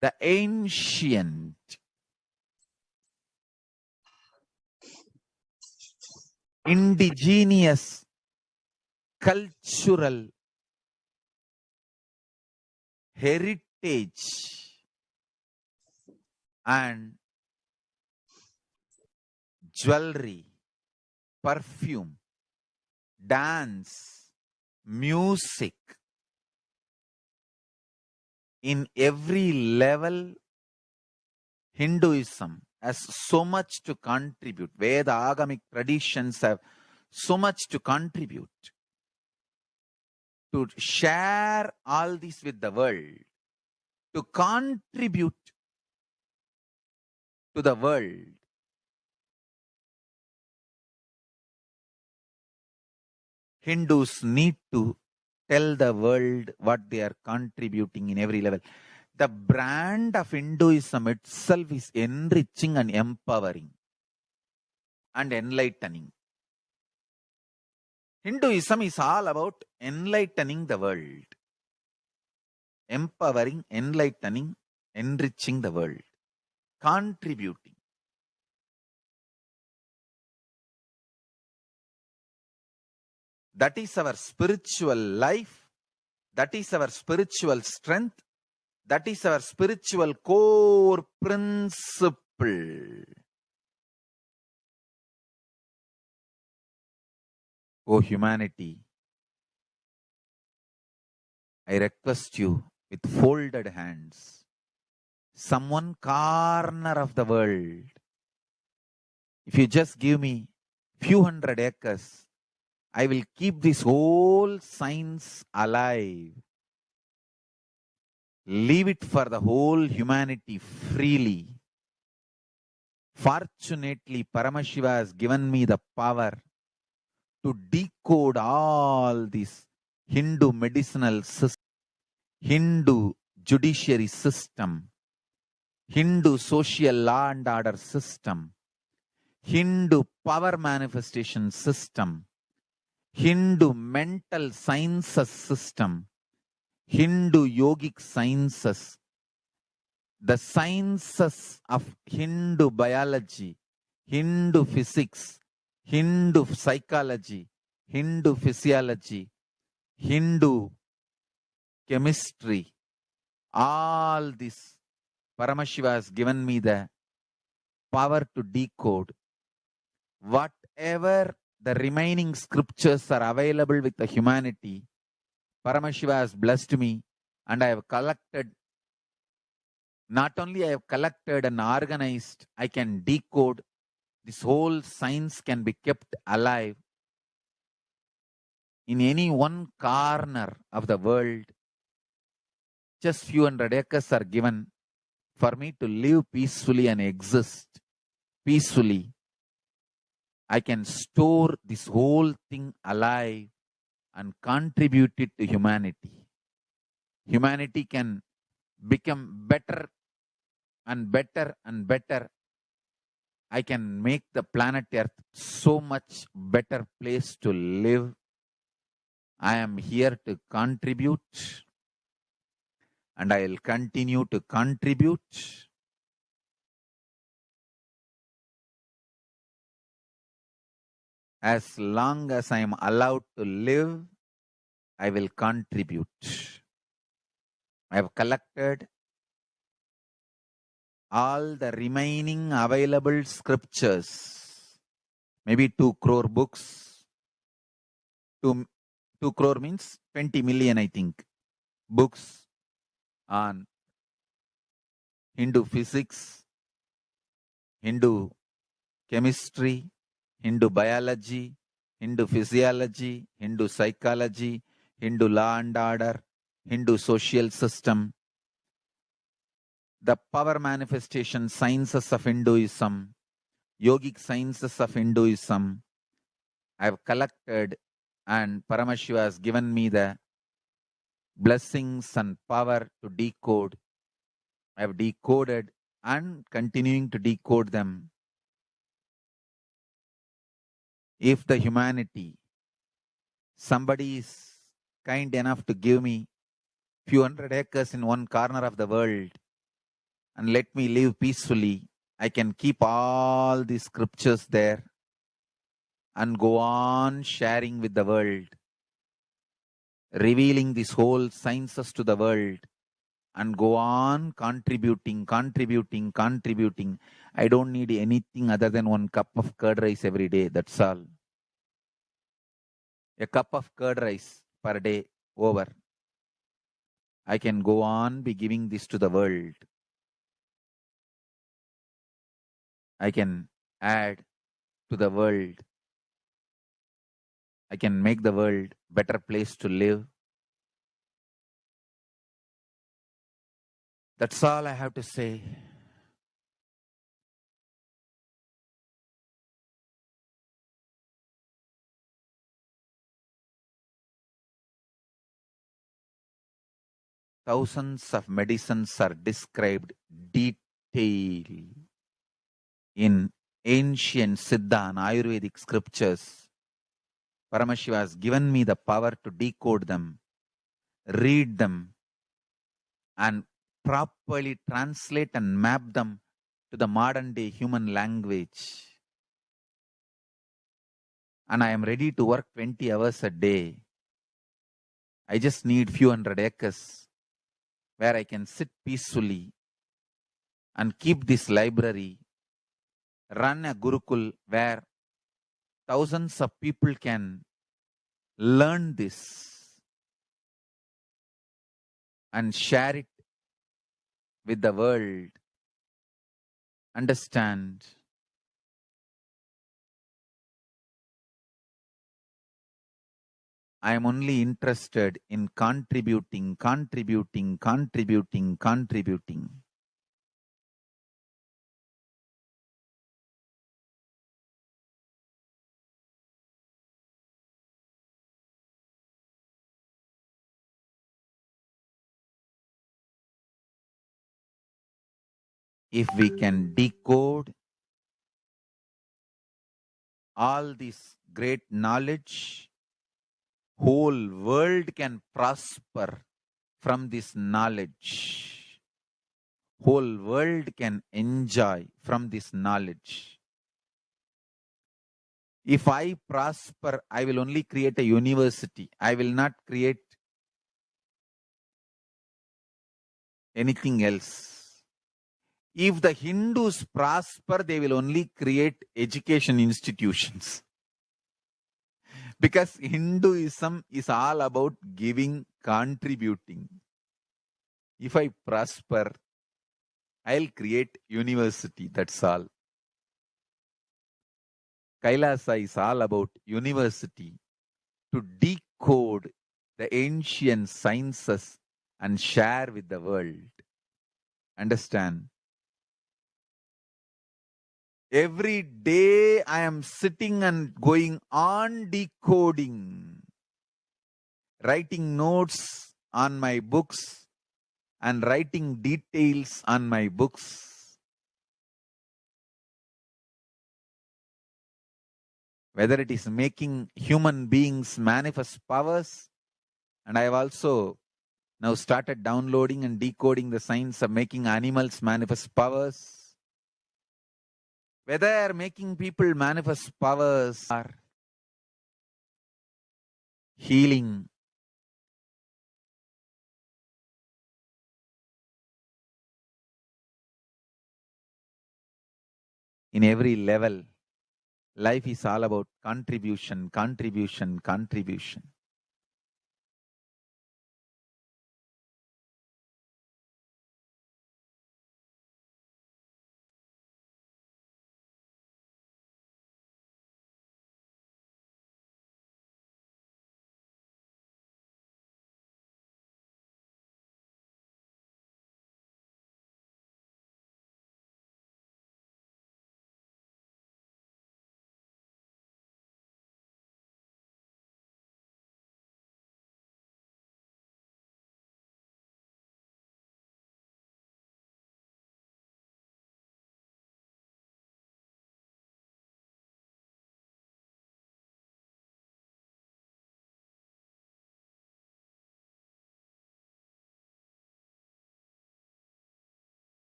the ancient indigenous cultural heritage and jewelry, perfume, dance, music. In every level, Hinduism has so much to contribute. Veda Agamic traditions have so much to contribute. To share all this with the world, to contribute to the world. Hindus need to tell the world what they are contributing in every level. The brand of Hinduism itself is enriching and empowering and enlightening. Hinduism is all about enlightening the world. Empowering, enlightening, enriching the world. Contributing. That is our spiritual life. That is our spiritual strength. That is our spiritual core principle. O humanity, I request you with folded hands, some one corner of the world, if you just give me few hundred acres, I will keep this whole science alive. Leave it for the whole humanity freely. Fortunately, Paramashiva has given me the power to decode all this Hindu medicinal system, Hindu judiciary system, Hindu social law and order system, Hindu power manifestation system, Hindu mental sciences system, Hindu yogic sciences, the sciences of Hindu biology, Hindu physics, Hindu psychology, Hindu physiology, Hindu chemistry, all this Paramashiva has given me the power to decode. Whatever the remaining scriptures are available with the humanity, Paramashiva has blessed me, and I have collected. Not only I have collected and organized, I can decode. This whole science can be kept alive in any one corner of the world. Just few hundred acres are given for me to live peacefully and exist peacefully. I can store this whole thing alive and contribute it to humanity. Humanity can become better and better and better. I can make the planet Earth so much better place to live. I am here to contribute. and I'll continue to contribute as long as I am allowed to live. I will contribute. I have collected all the remaining available scriptures, maybe 2 crore books. 2 crore means 20 million, I think, books on Hindu physics, Hindu chemistry, Hindu biology, Hindu physiology, Hindu psychology, Hindu law and order, Hindu social system, the power manifestation sciences of Hinduism, yogic sciences of Hinduism. I have collected, and Paramashiva has given me the blessings and power to decode. I have decoded and continuing to decode them. If the humanity, somebody is kind enough to give me few hundred acres in one corner of the world and let me live peacefully, I can keep all the scriptures there and go on sharing with the world, revealing these whole sciences to the world, and go on contributing. I don't need anything other than 1 cup of curd rice every day. That's all. A cup of curd rice per day over. I can go on be giving this to the world. I can add to the world. I can make the world a better place to live. That's all I have to say. Thousands of medicines are described detail in ancient Siddha and Ayurvedic scriptures. Paramashiva has given me the power to decode them, read them, and properly translate and map them to the modern day human language. And I am ready to work 20 hours a day. I just need few hundred acres where I can sit peacefully and keep this library, run a Gurukul where thousands of people can learn this and share it with the world. Understand? I am only interested in contributing. If we can decode all this great knowledge, whole world can prosper from this knowledge. Whole world can enjoy from this knowledge. If I prosper, I will only create a university. I will not create anything else. If the Hindus prosper, they will only create education institutions. Because Hinduism is all about giving, contributing. If I prosper, I'll create university, that's all. Kailasa is all about university to decode the ancient sciences and share with the world. Understand? Every day I am sitting and going on decoding, writing notes on my books and writing details on my books. Whether it is making human beings manifest powers, and I have also now started downloading and decoding the science of making animals manifest powers. Whether making people manifest powers or healing, in every level, life is all about contribution, contribution, contribution.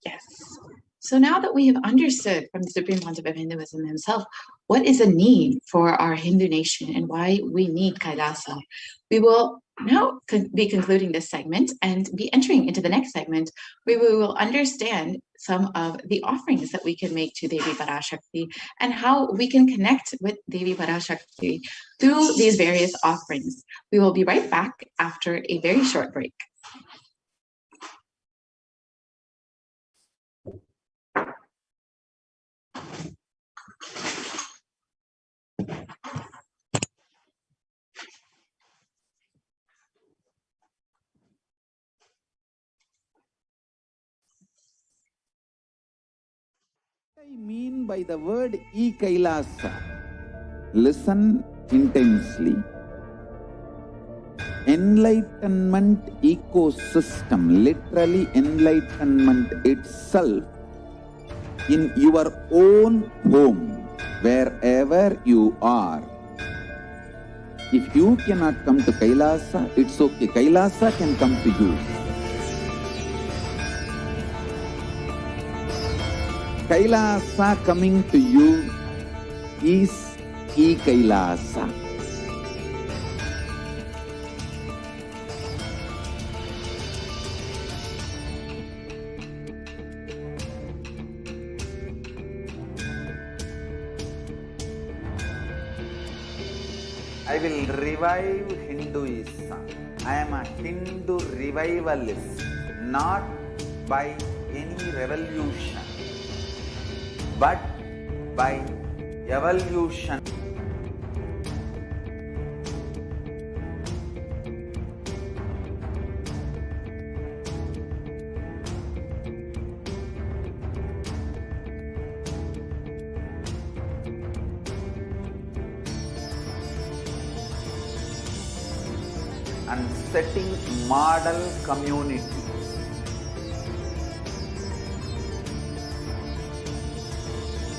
Yes. So now that we have understood from the Supreme Pontiff of Hinduism himself what is a need for our Hindu nation and why we need Kailasa, we will now be concluding this segment and be entering into the next segment where we will understand some of the offerings that we can make to Devi Parashakti and how we can connect with Devi Parashakti through these various offerings. We will be right back after a very short break. What I mean by the word e-Kailasa, listen intensely. Enlightenment ecosystem, literally enlightenment itself, in your own home, wherever you are. If you cannot come to Kailasa, it's okay. Kailasa can come to you. Kailasa coming to you is e-Kailasa. I will revive Hinduism. I am a Hindu revivalist, not by any revolution, but by evolution. And setting model communities.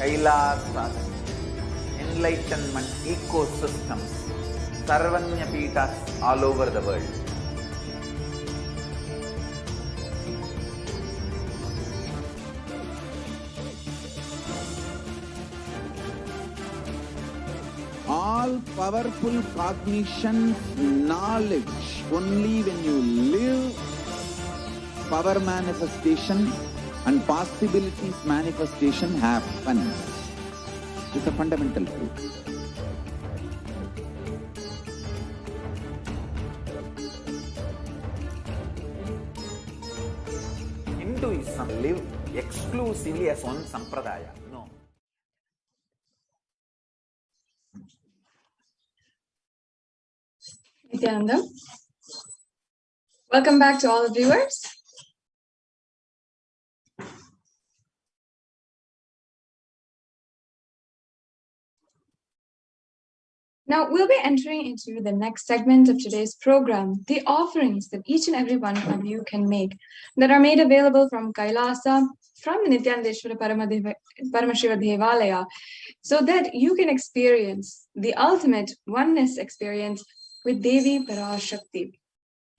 Kailasas, enlightenment ecosystems, Sarvanya Pitas all over the world. All powerful cognition, knowledge, only when you live, power manifestation and possibilities manifestation happens. It's a fundamental truth. Hinduism live exclusively as one sampradaya. No. Nithyananda. Welcome back to all the viewers. Now we'll be entering into the next segment of today's program, the offerings that each and every one of you can make that are made available from Kailasa, from the Nithyanandeshwara Paramashiva Devalaya, so that you can experience the ultimate oneness experience with Devi Parashakti.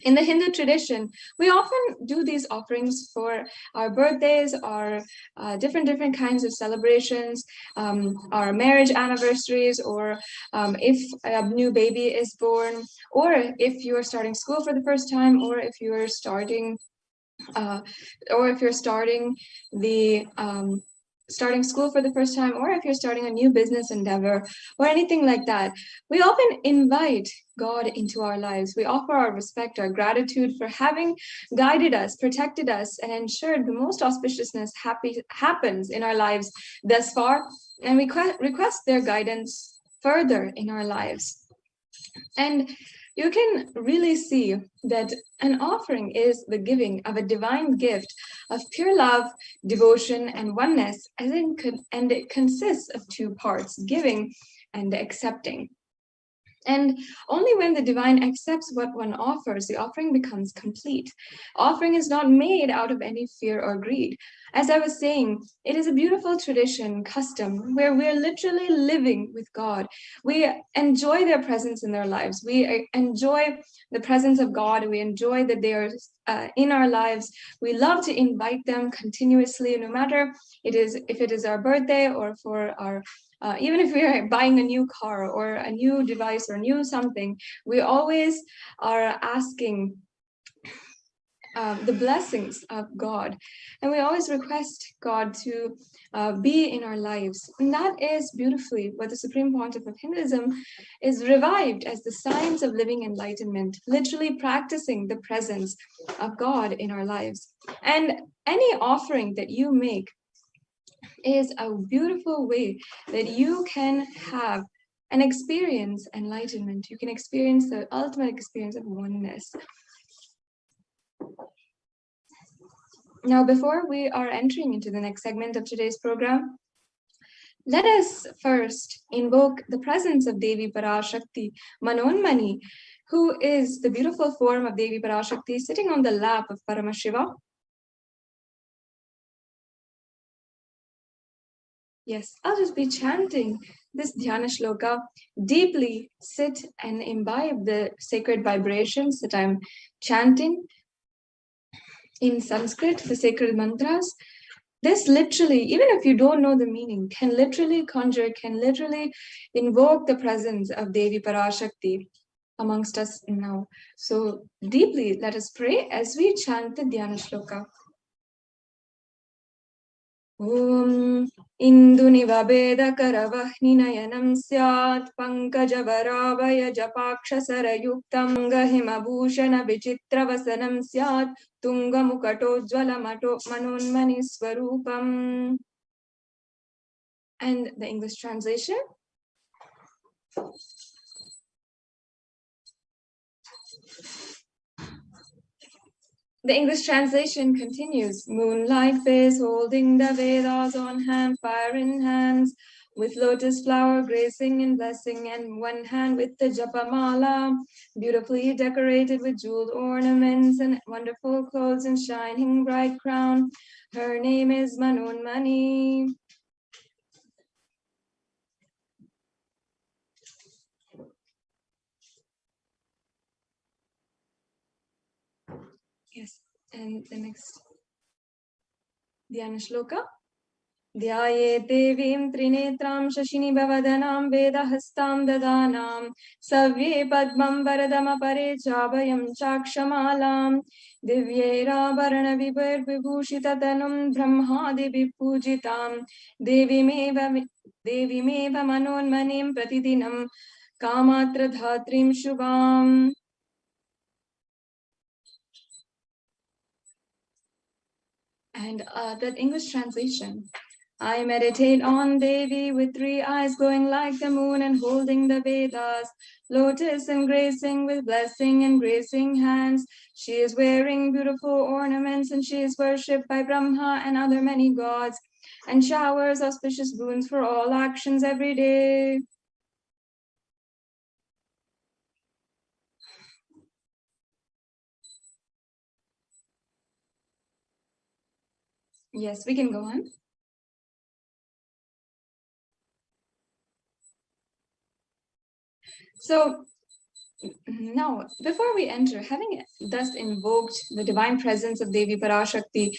In the Hindu tradition, we often do these offerings for our birthdays, our different kinds of celebrations, our marriage anniversaries, or if a new baby is born, or if you are starting school for the first time, or if you are starting starting school for the first time, or if you're starting a new business endeavor or anything like that. We often invite God into our lives. We offer our respect, our gratitude for having guided us, protected us, and ensured the most auspiciousness happens in our lives thus far, and we request their guidance further in our lives. And you can really see that an offering is the giving of a divine gift of pure love, devotion, and oneness, and it consists of two parts, giving and accepting. And only when the divine accepts what one offers, the offering becomes complete. Offering is not made out of any fear or greed. As I was saying, it is a beautiful tradition, custom, where we're literally living with God. We enjoy their presence in their lives. We enjoy the presence of God. We enjoy that they are in our lives. We love to invite them continuously, no matter if it is our birthday or for our even if we are buying a new car or a new device or new something, we always are asking the blessings of God. And we always request God to be in our lives. And that is beautifully what the Supreme Pontiff of Hinduism is revived as the science of living enlightenment, literally practicing the presence of God in our lives. And any offering that you make is a beautiful way that you can have and experience enlightenment. You can experience the ultimate experience of oneness. Now, before we are entering into the next segment of today's program, let us first invoke the presence of Devi Parashakti, Manonmani, who is the beautiful form of Devi Parashakti sitting on the lap of Paramashiva. Yes, I'll just be chanting this Dhyana Shloka. Deeply sit and imbibe the sacred vibrations that I'm chanting in Sanskrit, the sacred mantras. This literally, even if you don't know the meaning, can literally conjure, can literally invoke the presence of Devi Parashakti amongst us now. So deeply, let us pray as we chant the Dhyana Shloka. Om Indunivabedakaravahninayam syat pankajavaravaya japakshasarayuktam gahimabhushana vichitravasanam syat tungamukatojvalamato manonmani swarupam. And the English translation. The English translation continues. Moonlight face holding the Vedas on hand, fire in hands, with lotus flower gracing and blessing, and one hand with the Japamala, beautifully decorated with jeweled ornaments and wonderful clothes and shining bright crown. Her name is Manonmani. Yes, and the next Dhyana Shloka. Dhyaye devim trinetram shashini bhavadanam vedahastam dadanam savye padmam varadama pare chabhayam chakshamalam divyera varana vibhar vibhushita tanum brahmadi vipujitam devimeva manonmanim pratidinam kamatra dhatrim shubham. And that English translation. I meditate on Devi with 3 eyes glowing like the moon and holding the Vedas, lotus and gracing with blessing and gracing hands. She is wearing beautiful ornaments and she is worshipped by Brahma and other many gods and showers auspicious boons for all actions every day. Yes, we can go on. So now, before we enter, having thus invoked the divine presence of Devi Parashakti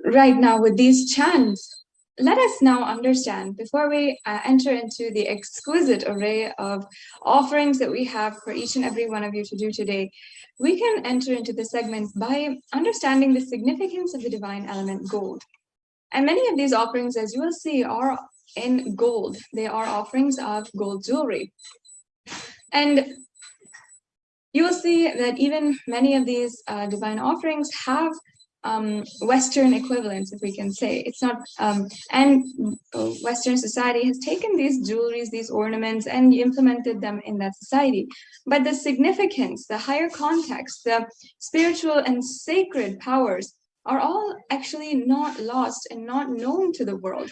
right now with these chants, let us now understand, before we enter into the exquisite array of offerings that we have for each and every one of you to do today, we can enter into the segment by understanding the significance of the divine element gold. And many of these offerings, as you will see, are in gold. They are offerings of gold jewelry. And you will see that even many of these divine offerings have Western equivalents, if we can say. It's not, and Western society has taken these jewelries, these ornaments, and implemented them in that society. But the significance, the higher context, the spiritual and sacred powers are all actually not lost and not known to the world.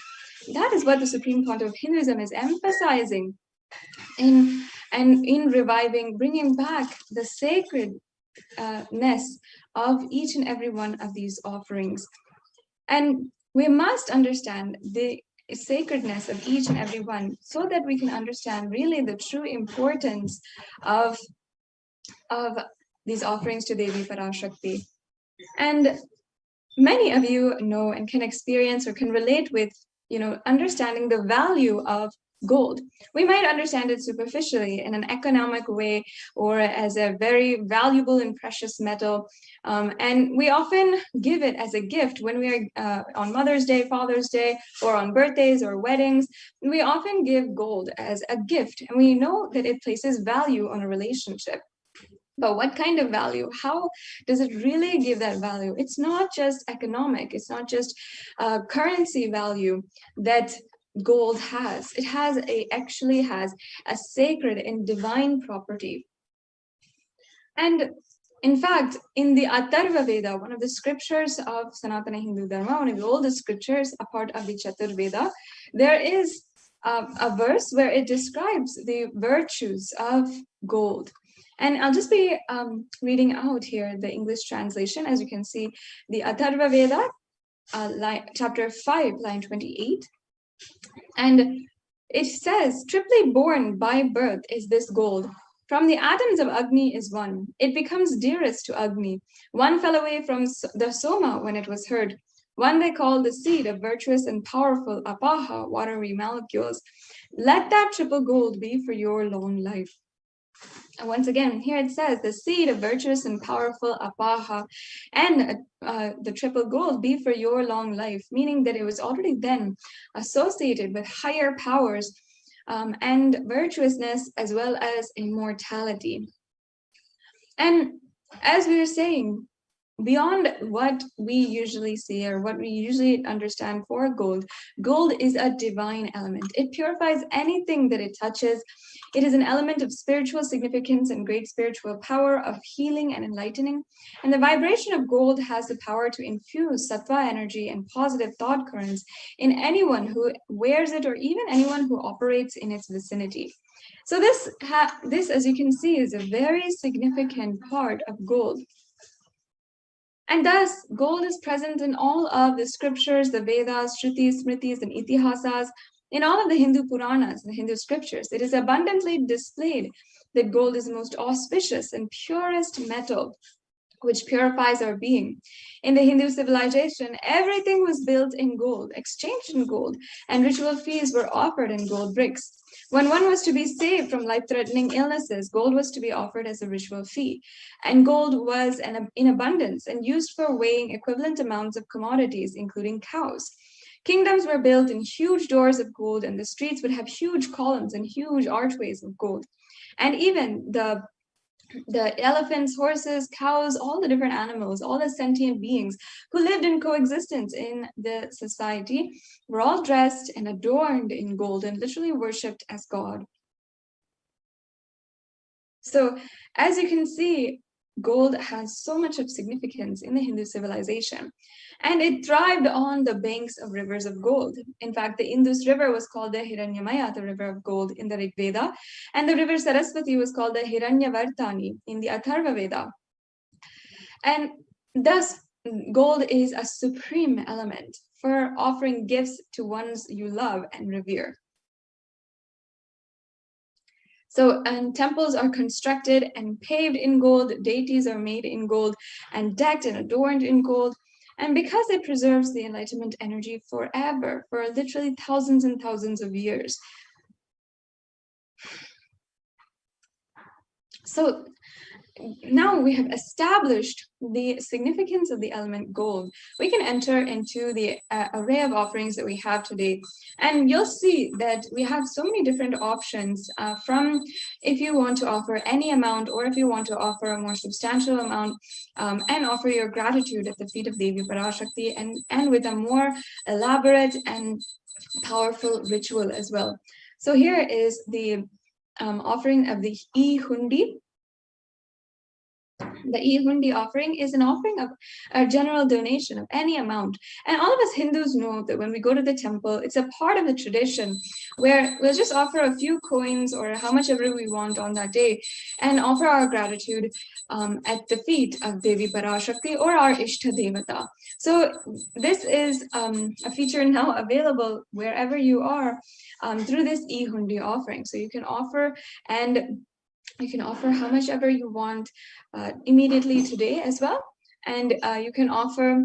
That is what the Supreme Council of Hinduism is emphasizing in reviving, bringing back the sacredness of each and every one of these offerings. And we must understand the sacredness of each and every one so that we can understand really the true importance of these offerings to Devi Parashakti. And many of you know and can experience or can relate with, understanding the value of gold. We might understand it superficially in an economic way or as a very valuable and precious metal. And we often give it as a gift when we are on Mother's Day, Father's Day, or on birthdays or weddings. We often give gold as a gift, and we know that it places value on a relationship. But what kind of value? How does it really give that value? It's not just economic. It's not just currency value that gold has. It actually has a sacred and divine property. And in fact, in the Atharva Veda, one of the scriptures of Sanatana Hindu Dharma, one of the oldest scriptures, a part of the Chatur Veda, there is a verse where it describes the virtues of gold. And I'll just be reading out here the English translation. As you can see, the Atharva Veda, chapter 5, line 28. And it says, triply born by birth is this gold. From the atoms of Agni is one. It becomes dearest to Agni. One fell away from the Soma when it was heard. One they call the seed of virtuous and powerful Apaha, watery molecules. Let that triple gold be for your long life. And once again, here it says, the seed of virtuous and powerful Apaha and the triple gold be for your long life, meaning that it was already then associated with higher powers and virtuousness as well as immortality. And as we were saying, beyond what we usually see or what we usually understand for gold, gold is a divine element. It purifies anything that it touches. It is an element of spiritual significance and great spiritual power of healing and enlightening. And the vibration of gold has the power to infuse sattva energy and positive thought currents in anyone who wears it or even anyone who operates in its vicinity. So this, as you can see, is a very significant part of gold. And thus, gold is present in all of the scriptures, the Vedas, Shrutis, Smritis, and Itihasas, in all of the Hindu Puranas, the Hindu scriptures. It is abundantly displayed that gold is the most auspicious and purest metal, which purifies our being. In the Hindu civilization, everything was built in gold, exchanged in gold, and ritual feasts were offered in gold bricks. When one was to be saved from life-threatening illnesses, gold was to be offered as a ritual fee. And gold was in abundance and used for weighing equivalent amounts of commodities, including cows. Kingdoms were built in huge doors of gold, and the streets would have huge columns and huge archways of gold. And even the the elephants, horses, cows, all the different animals, all the sentient beings who lived in coexistence in the society were all dressed and adorned in gold and literally worshipped as God. So as you can see, gold has so much of significance in the Hindu civilization, and it thrived on the banks of rivers of gold. In fact, the Indus River was called the Hiranyamaya, the river of gold in the Rig Veda, and the river Saraswati was called the Hiranyavartani in the Atharva Veda. And thus, gold is a supreme element for offering gifts to ones you love and revere. So, and temples are constructed and paved in gold, deities are made in gold and decked and adorned in gold. And because it preserves the enlightenment energy forever, for literally thousands and thousands of years. So now we have established the significance of the element gold, we can enter into the array of offerings that we have today. And you'll see that we have so many different options from if you want to offer any amount or if you want to offer a more substantial amount and offer your gratitude at the feet of Devi Parashakti and with a more elaborate and powerful ritual as well. So here is the offering of the E-Hundi. The E-Hundi offering is an offering of a general donation of any amount. And all of us Hindus know that when we go to the temple, it's a part of the tradition where we'll just offer a few coins or how much ever we want on that day and offer our gratitude at the feet of Devi Parashakti or our Ishta Devata. So this is a feature now available wherever you are through this E-Hundi offering. So you can offer and you can offer how much ever you want immediately today as well. And you can offer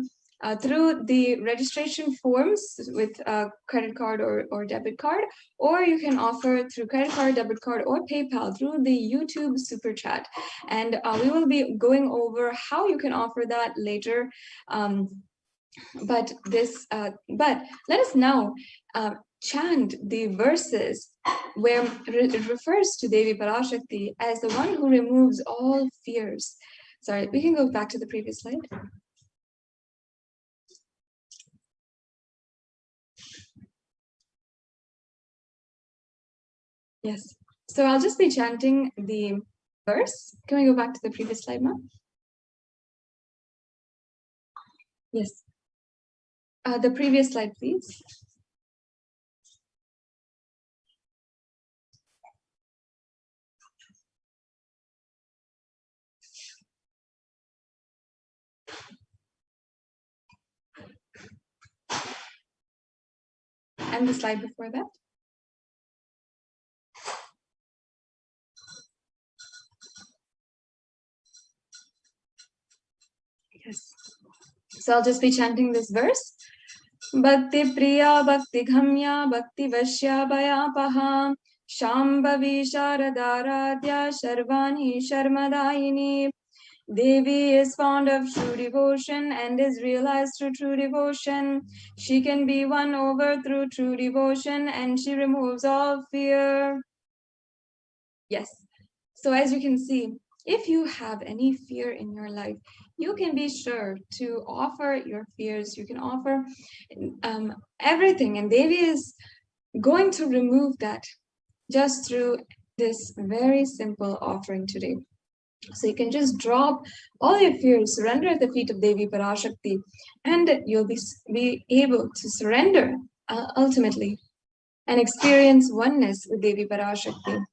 through the registration forms with a credit card or debit card, or you can offer through credit card, debit card, or PayPal through the YouTube Super Chat. And we will be going over how you can offer that later. But let us now chant the verses where it refers to Devi Parashakti as the one who removes all fears. Sorry, we can go back to the previous slide. Yes, so I'll just be chanting the verse. Can we go back to the previous slide, ma'am? Yes. The previous slide, please. And the slide before that. Yes. So I'll just be chanting this verse. Bhakti Priya Bhakti Ghamya Bhakti Vashya Bhayapaha Shambhavi Sharadaradhya Sharvani Sharmadayini. Devi is fond of true devotion and is realized through true devotion. She can be won over through true devotion and she removes all fear. Yes. So as you can see, if you have any fear in your life, you can be sure to offer your fears. You can offer everything, and Devi is going to remove that just through this very simple offering today. So you can just drop all your fears, surrender at the feet of Devi Parashakti, and you'll be able to surrender ultimately and experience oneness with Devi Parashakti.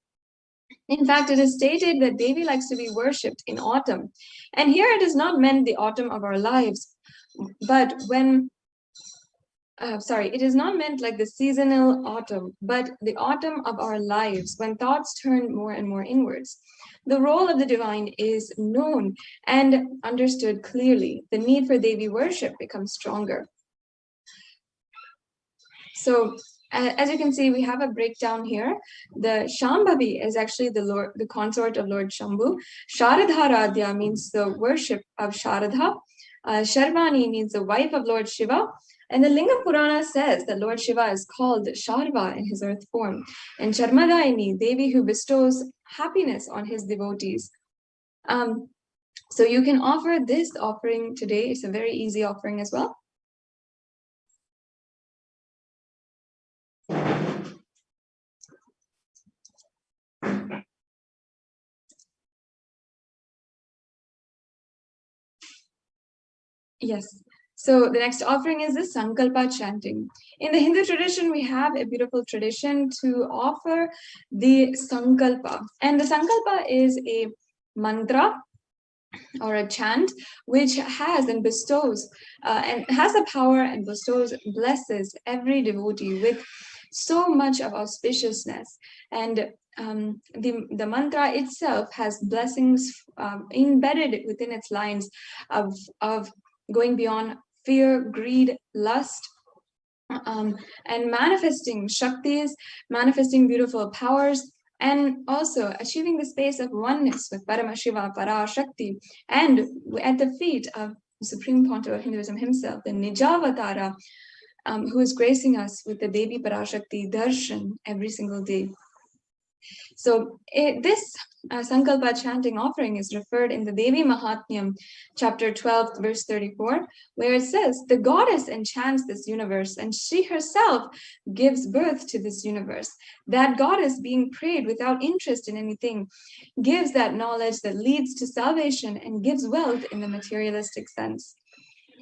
In fact, it is stated that Devi likes to be worshipped in autumn. And here it is not meant the autumn of our lives, but when, it is not meant like the seasonal autumn, but the autumn of our lives when thoughts turn more and more inwards. The role of the divine is known and understood clearly. The need for Devi worship becomes stronger. So, as you can see, we have a breakdown here. The Shambhavi is actually the consort of Lord Shambhu. Sharadharadhya means the worship of Sharadha. Sharvani means the wife of Lord Shiva. And the Linga Purana says that Lord Shiva is called Sharva in his earth form. And Sharmadayini, Devi who bestows happiness on his devotees. So you can offer this offering today. It's a very easy offering as well. Yes. So the next offering is the Sankalpa chanting. In the Hindu tradition, we have a beautiful tradition to offer the Sankalpa. And the Sankalpa is a mantra or a chant which has and bestows and has the power and bestows, blesses every devotee with so much of auspiciousness. And the mantra itself has blessings embedded within its lines of going beyond fear, greed, lust, and manifesting Shaktis, manifesting beautiful powers, and also achieving the space of oneness with Paramashiva, Parashakti, and at the feet of the Supreme Pontiff of Hinduism himself, the Nijavatara, who is gracing us with the Devi Parashakti darshan every single day. So this Sankalpa chanting offering is referred in the Devi Mahatmyam, chapter 12, verse 34, where it says, the goddess enchants this universe and she herself gives birth to this universe. That goddess, being prayed without interest in anything, gives that knowledge that leads to salvation and gives wealth in the materialistic sense.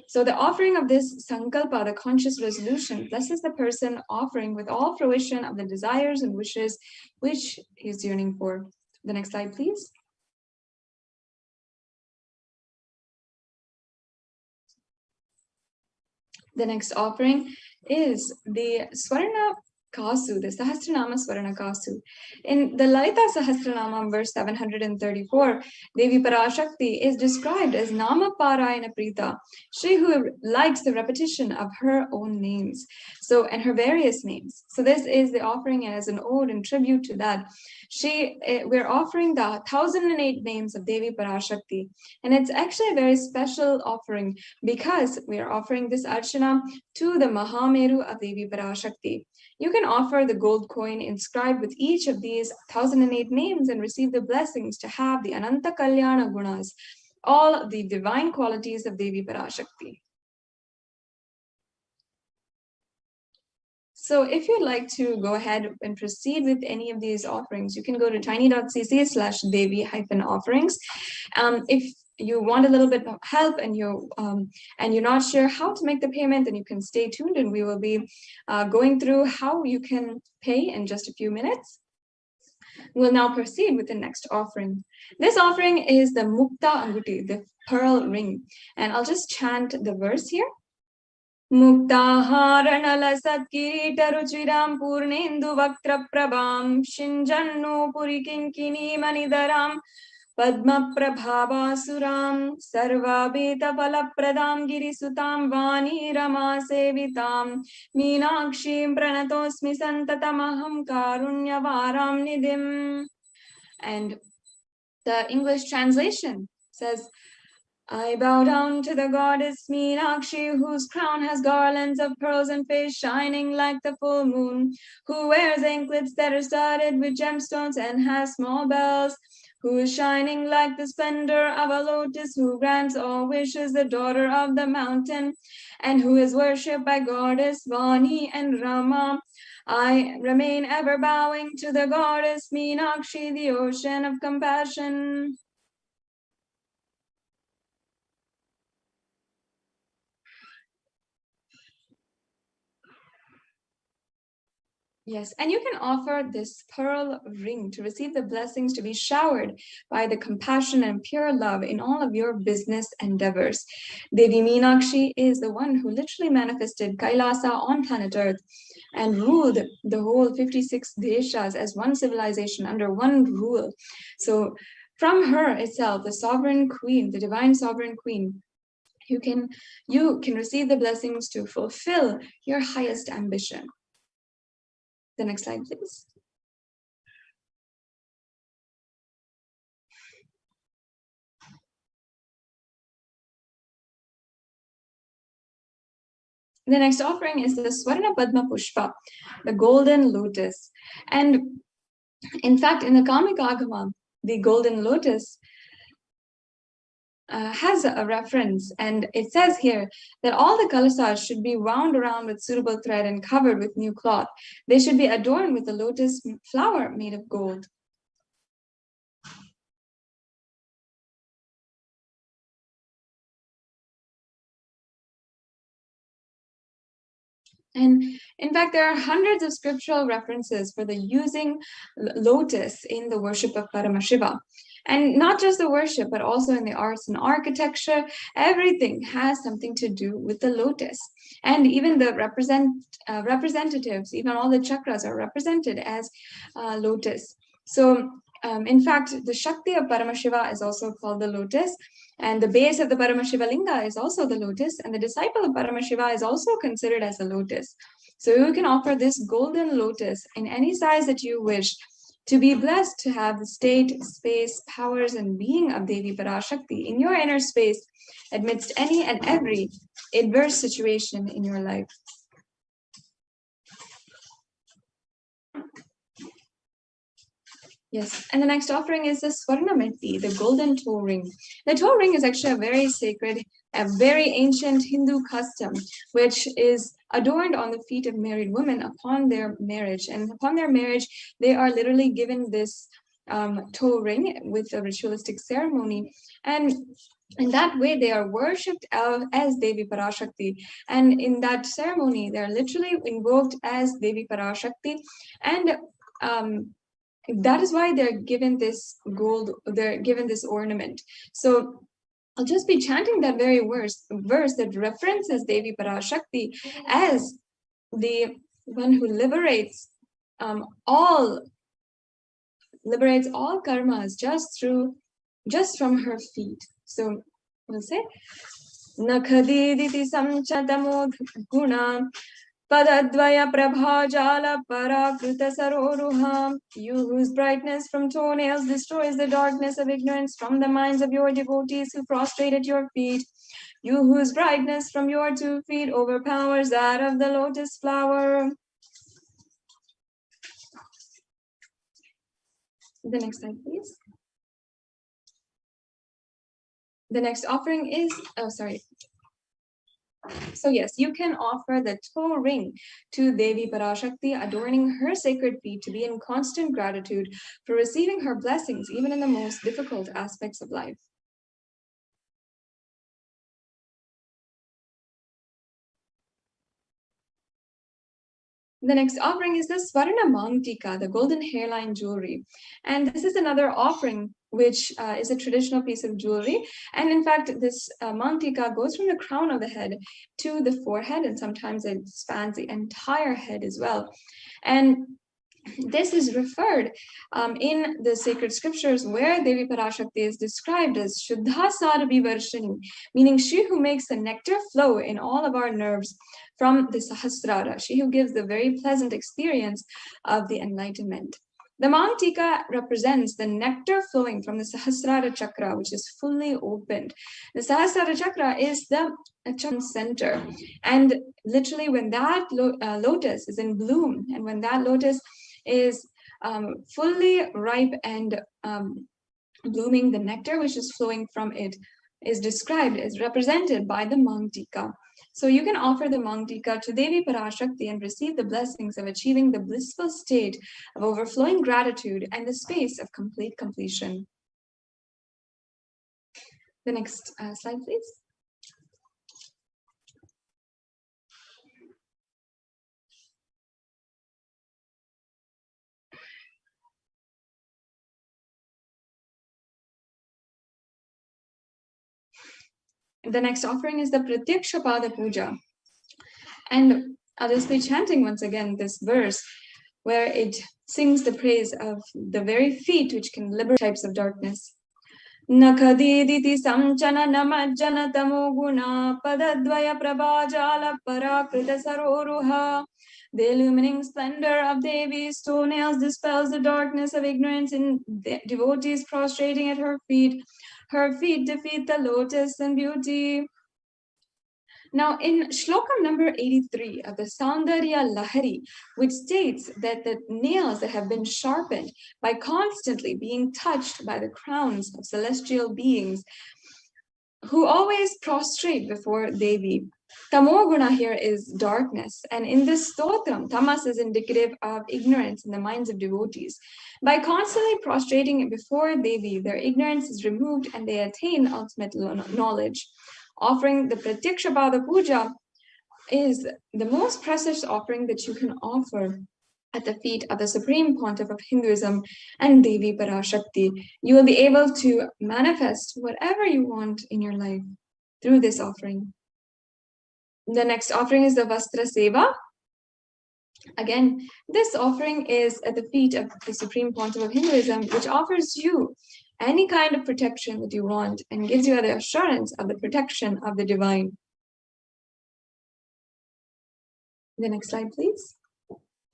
So the offering of this Sankalpa, the conscious resolution, blesses the person offering with all fruition of the desires and wishes which he is yearning for. The next slide, please. The next offering is the Swarna Kasu, the Sahasranama Swarna Kasu. In the Lalita Sahasranama, verse 734, Devi Parashakti is described as Nama Parayana Prita, she who likes the repetition of her own names, so and her various names. So this is the offering as an ode and tribute to that. We're offering the 1008 names of Devi Parashakti, and it's actually a very special offering because we are offering this Archana to the Mahameru of Devi Parashakti. You can offer the gold coin inscribed with each of these 1008 names and receive the blessings to have the Ananta Kalyana Gunas, all the divine qualities of Devi Parashakti. So if you'd like to go ahead and proceed with any of these offerings, you can go to tiny.cc/Devi-offerings. If you want a little bit of help and you're not sure how to make the payment, then you can stay tuned and we will be going through how you can pay in just a few minutes. We'll now proceed with the next offering. This offering is the Mukta Anguti, the pearl ring. And I'll just chant the verse here. Muktaharanala satkirita ruchiram purnendu vaktra prabham shinjannu purikinkini manidaram Padma Prabhavasuram Sarvabeta Palapradam Girisutam Vani Rama Sevitam Meenakshim Pranatosmi Santatamaham Karunyavaram Nidim. And the English translation says, I bow down to the goddess Meenakshi, whose crown has garlands of pearls and face shining like the full moon, who wears anklets that are studded with gemstones and has small bells, who is shining like the splendor of a lotus, who grants all wishes, the daughter of the mountain, and who is worshipped by goddess Vani and Rama. I remain ever bowing to the goddess Meenakshi, the ocean of compassion. Yes, and you can offer this pearl ring to receive the blessings to be showered by the compassion and pure love in all of your business endeavors. Devi Meenakshi is the one who literally manifested Kailasa on planet Earth and ruled the whole 56 deshas as one civilization under one rule. So from her itself, the sovereign queen, the divine sovereign queen, you can receive the blessings to fulfill your highest ambition. The next slide, please. The next offering is the Swarna Padma Pushpa, the golden lotus. And in fact, in the Kamika Agama, the golden lotus has a reference, and it says here that all the kalasas should be wound around with suitable thread and covered with new cloth. They should be adorned with a lotus flower made of gold. And in fact, there are hundreds of scriptural references for the using lotus in the worship of Paramashiva. And not just the worship, but also in the arts and architecture, everything has something to do with the lotus. And even the representatives, even all the chakras are represented as lotus. So in fact, the Shakti of Paramashiva is also called the lotus. And the base of the Paramashiva Linga is also the lotus, and the disciple of Paramashiva is also considered as a lotus. So you can offer this golden lotus in any size that you wish to be blessed to have the state, space, powers, and being of Devi Parashakti in your inner space amidst any and every adverse situation in your life. Yes, and the next offering is the Swarnameti, the golden toe ring. The toe ring is actually a very sacred, a very ancient Hindu custom, which is adorned on the feet of married women upon their marriage. And upon their marriage, they are literally given this toe ring with a ritualistic ceremony. And in that way, they are worshipped as Devi Parashakti. And in that ceremony, they are literally invoked as Devi Parashakti. And that is why they're given this gold, they're given this ornament. So I'll just be chanting that very verse that references Devi Parashakti as the one who liberates all karmas just from her feet. So we'll say Nakhadiditi samchatamod guna Padadvaya prabhajala parakruta saroruham. You whose brightness from toenails destroys the darkness of ignorance from the minds of your devotees who prostrate at your feet. You whose brightness from your 2 feet overpowers that of the lotus flower. The next slide, please. The next offering is, So yes, you can offer the toe ring to Devi Parashakti, adorning her sacred feet to be in constant gratitude for receiving her blessings, even in the most difficult aspects of life. The next offering is the Swarna Mangtika, the golden hairline jewelry. And this is another offering which is a traditional piece of jewelry. And in fact, this Mangtika goes from the crown of the head to the forehead, and sometimes it spans the entire head as well. And this is referred in the sacred scriptures where Devi Parashakti is described as Shuddha Sarabhi Varshini, meaning she who makes the nectar flow in all of our nerves from the Sahasrara, she who gives the very pleasant experience of the enlightenment. The Mangtika represents the nectar flowing from the Sahasrara chakra, which is fully opened. The Sahasrara chakra is the chakra center. And literally when that lotus is in bloom, and when that lotus is fully ripe and blooming, the nectar which is flowing from it is described as represented by the Mangtika. So you can offer the Mangtika to Devi Parashakti and receive the blessings of achieving the blissful state of overflowing gratitude and the space of complete completion. The next slide, please. The next offering is the Pratyaksha Pada Puja. And I'll just be chanting once again this verse where it sings the praise of the very feet which can liberate types of darkness. Nakhadiditi samchana namajjana tamoguna padadvaya prabhajala parakrita saroruha. The illumining splendor of Devi's toenails dispels the darkness of ignorance in devotees prostrating at her feet. Her feet defeat the lotus and beauty. Now, in Shlokam number 83 of the Saundarya Lahari, which states that the nails that have been sharpened by constantly being touched by the crowns of celestial beings who always prostrate before Devi. Tamoguna here is darkness, and in this stotram, tamas is indicative of ignorance in the minds of devotees. By constantly prostrating before Devi, their ignorance is removed and they attain ultimate knowledge. Offering the Pratyakshapada Puja is the most precious offering that you can offer at the feet of the Supreme Pontiff of Hinduism and Devi Parashakti. You will be able to manifest whatever you want in your life through this offering. The next offering is the Vastra Seva. Again, this offering is at the feet of the Supreme Pontiff of Hinduism, which offers you any kind of protection that you want and gives you the assurance of the protection of the divine. The next slide, please.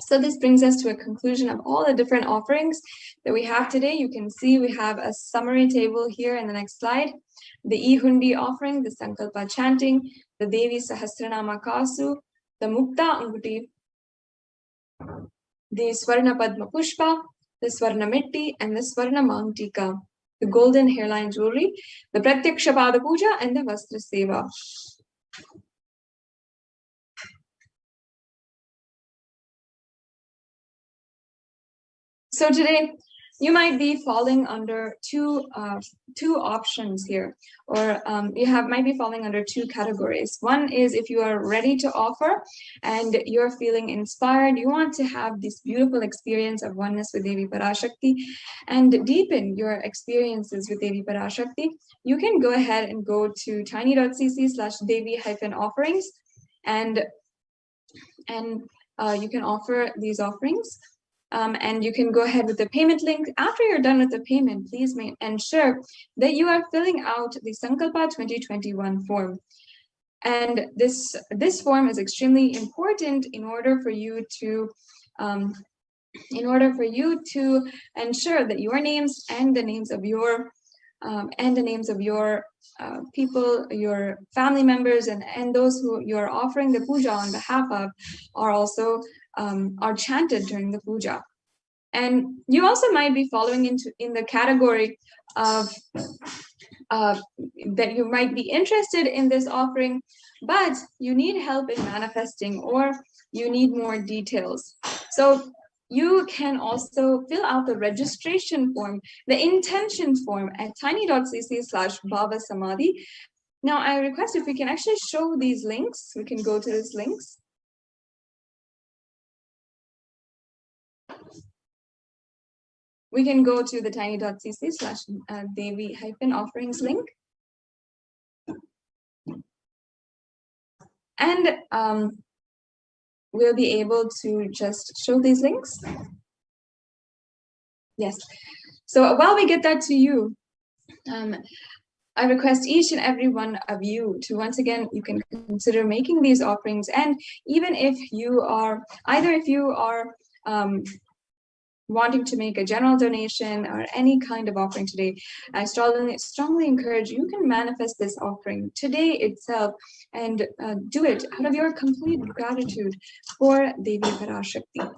So this brings us to a conclusion of all the different offerings that we have today. You can see we have a summary table here in the next slide. The E-Hundi offering, the Sankalpa chanting, the Devi Sahasranama Kasu, the Mukta Anguti, the Swarna Padma Pushpa, the Swarna Mitti, and the Swarna Mantika, the golden hairline jewelry, the Pratyakshapada Puja, and the Vastra Seva. So today, you might be falling under two options here, or might be falling under two categories. One is if you are ready to offer and you're feeling inspired, you want to have this beautiful experience of oneness with Devi Parashakti and deepen your experiences with Devi Parashakti, you can go ahead and go to tiny.cc/Devi-offerings and you can offer these offerings. And you can go ahead with the payment link. After you're done with the payment, please ensure that you are filling out the Sankalpa 2021 form. And this form is extremely important in order for you to ensure that your names and the names of your people, your family members, and those who you're offering the puja on behalf of are also are chanted during the puja. And you also might be falling in the category of that you might be interested in this offering, but you need help in manifesting, or you need more details. So you can also fill out the registration form, the intention form at tiny.cc/Bhava Now I request if we can actually show these links, we can go to these links. We can go to the tiny.cc/Devi-offerings link. And we'll be able to just show these links. Yes. So while we get that to you, I request each and every one of you to, once again, you can consider making these offerings. And even if you are, wanting to make a general donation or any kind of offering today, I strongly encourage you can manifest this offering today itself and do it out of your complete gratitude for Devi Parashakti.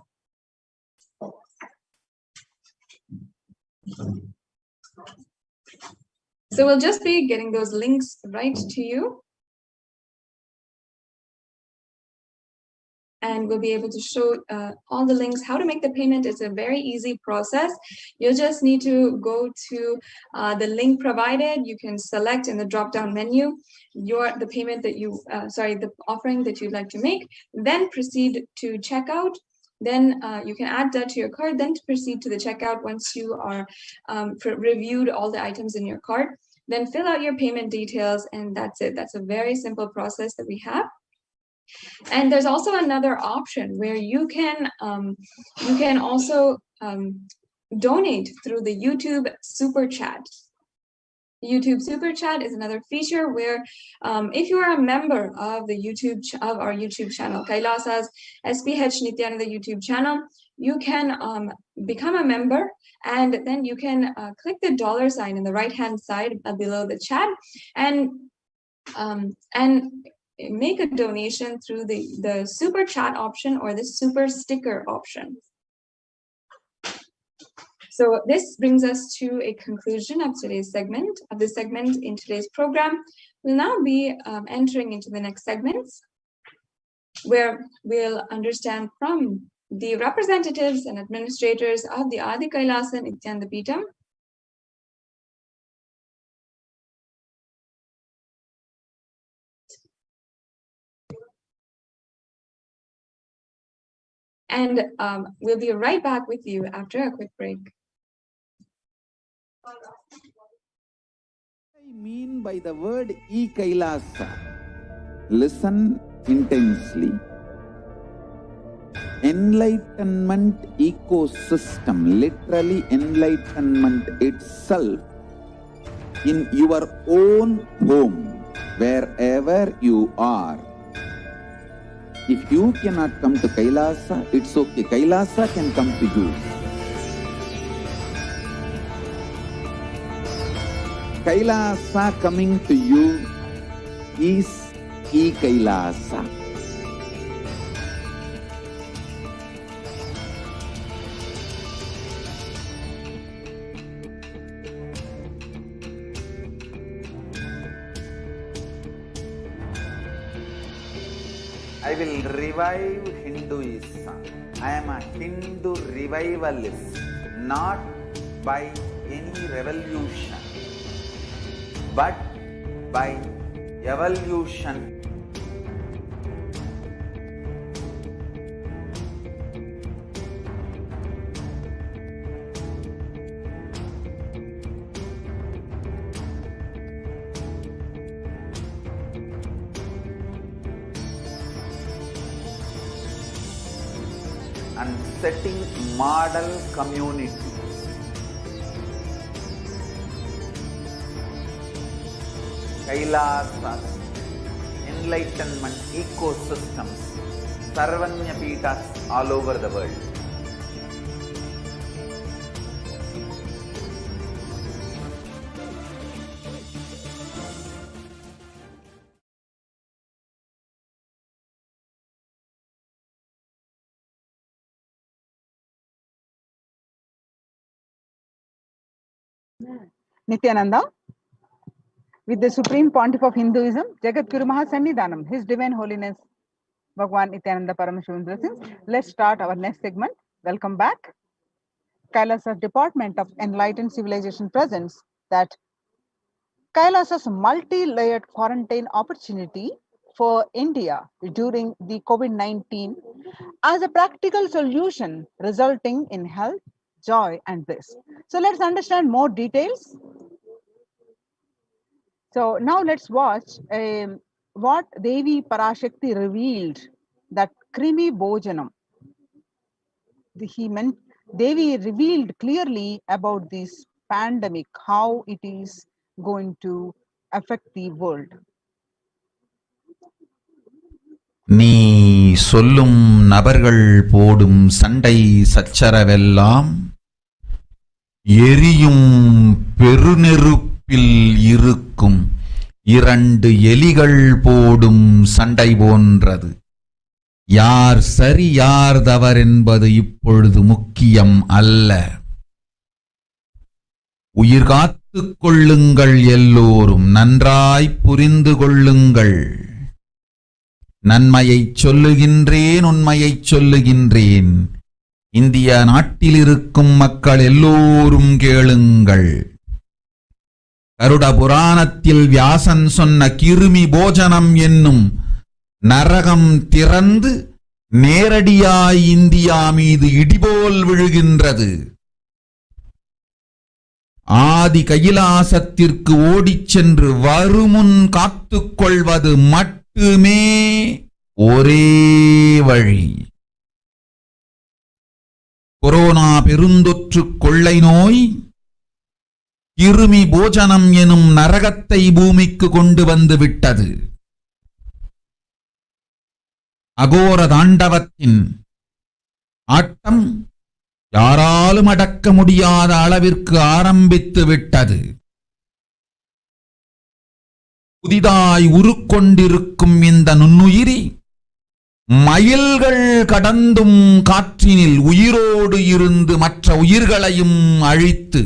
So we'll just be getting those links right to you. And we'll be able to show all the links, how to make the payment. It's a very easy process. You'll just need to go to the link provided. You can select in the drop-down menu the payment that the offering that you'd like to make, then proceed to checkout. Then you can add that to your cart, then to proceed to the checkout once you are reviewed all the items in your cart. Then fill out your payment details, and that's it. That's a very simple process that we have. And there's also another option where you can also donate through the YouTube Super Chat. YouTube Super Chat is another feature where if you are a member of our YouTube channel, Kailasa's HDH Nithyananda YouTube channel, you can become a member, and then you can click the $sign in the right-hand side below the chat and make a donation through the super chat option or the super sticker option. So this brings us to a conclusion of today's segment, in today's program. We'll now be entering into the next segments, where we'll understand from the representatives and administrators of the Adi Kailasa Nithyananda Peetham and we'll be right back with you after a quick break. What I mean by the word e-Kailasa, listen intensely. Enlightenment ecosystem, literally enlightenment itself, in your own home, wherever you are. If you cannot come to Kailasa, it's okay. Kailasa can come to you. Kailasa coming to you is e-Kailasa. I will revive Hinduism. I am a Hindu revivalist, not by any revolution, but by evolution. And setting model communities. Kailasas, enlightenment ecosystems, Sarvanya Peethas all over the world. Nithyananda, with the Supreme Pontiff of Hinduism, Jagat Guru Mahasannidhanam, His Divine Holiness Bhagwan Nithyananda Paramashivam blessings. Let's start our next segment. Welcome back. Kailasa's Department of Enlightened Civilization presents that Kailasa's multi-layered quarantine opportunity for India during the COVID-19 as a practical solution resulting in health, joy, and bliss. So let's understand more details. So now let's watch what Devi Parashakti revealed, that Krimi Bhojanam. Devi revealed clearly about this pandemic, how it is going to affect the world. நீ சொல்லும் நபர்கள் போடும் சண்டை சச்சரவெல்லாம் எரியும் பெருநெருப்பில் இருக்கும் இரண்டு எலிகள் போடும் சண்டை போன்றது. யார் சரி யார் தவறென்பது இப்பொழுது முக்கியம் அல்ல. உயிர் காத்துக் கொள்ளுங்கள், எல்லோரும் நன்றாய் புரிந்து கொள்ளுங்கள். நன்மையைச் சொல்லுகின்றேன், உண்மையைச் சொல்லுகின்றேன். இந்திய நாட்டில் இருக்கும் மக்கள் எல்லோரும் கேளுங்கள். கருட புராணத்தில் வியாசன் சொன்ன கிருமி போஜனம் என்னும் நரகம் திறந்து நேரடியாய் இந்தியா மீது இடிபோல் விழுகின்றது. ஆதி கைலாசத்திற்கு ஓடிச் சென்று வருமுன் காத்துக்கொள்வது மட்டுமே ஒரே வழி. கொரோனா பெருந்தொற்று கொள்ளை நோய் கிருமி போஜனம் எனும் நரகத்தை பூமிக்கு கொண்டு வந்து விட்டது. அகோர தாண்டவத்தின் ஆட்டம் யாராலும் அடக்க முடியாத அளவிற்கு ஆரம்பித்து விட்டது. புதிதாய் உருக்கொண்டிருக்கும் இந்த நுண்ணுயிரி மயில்கள் கடந்தும் காற்றினில் உயிரோடு இருந்து மற்ற உயிர்களையும் அழித்து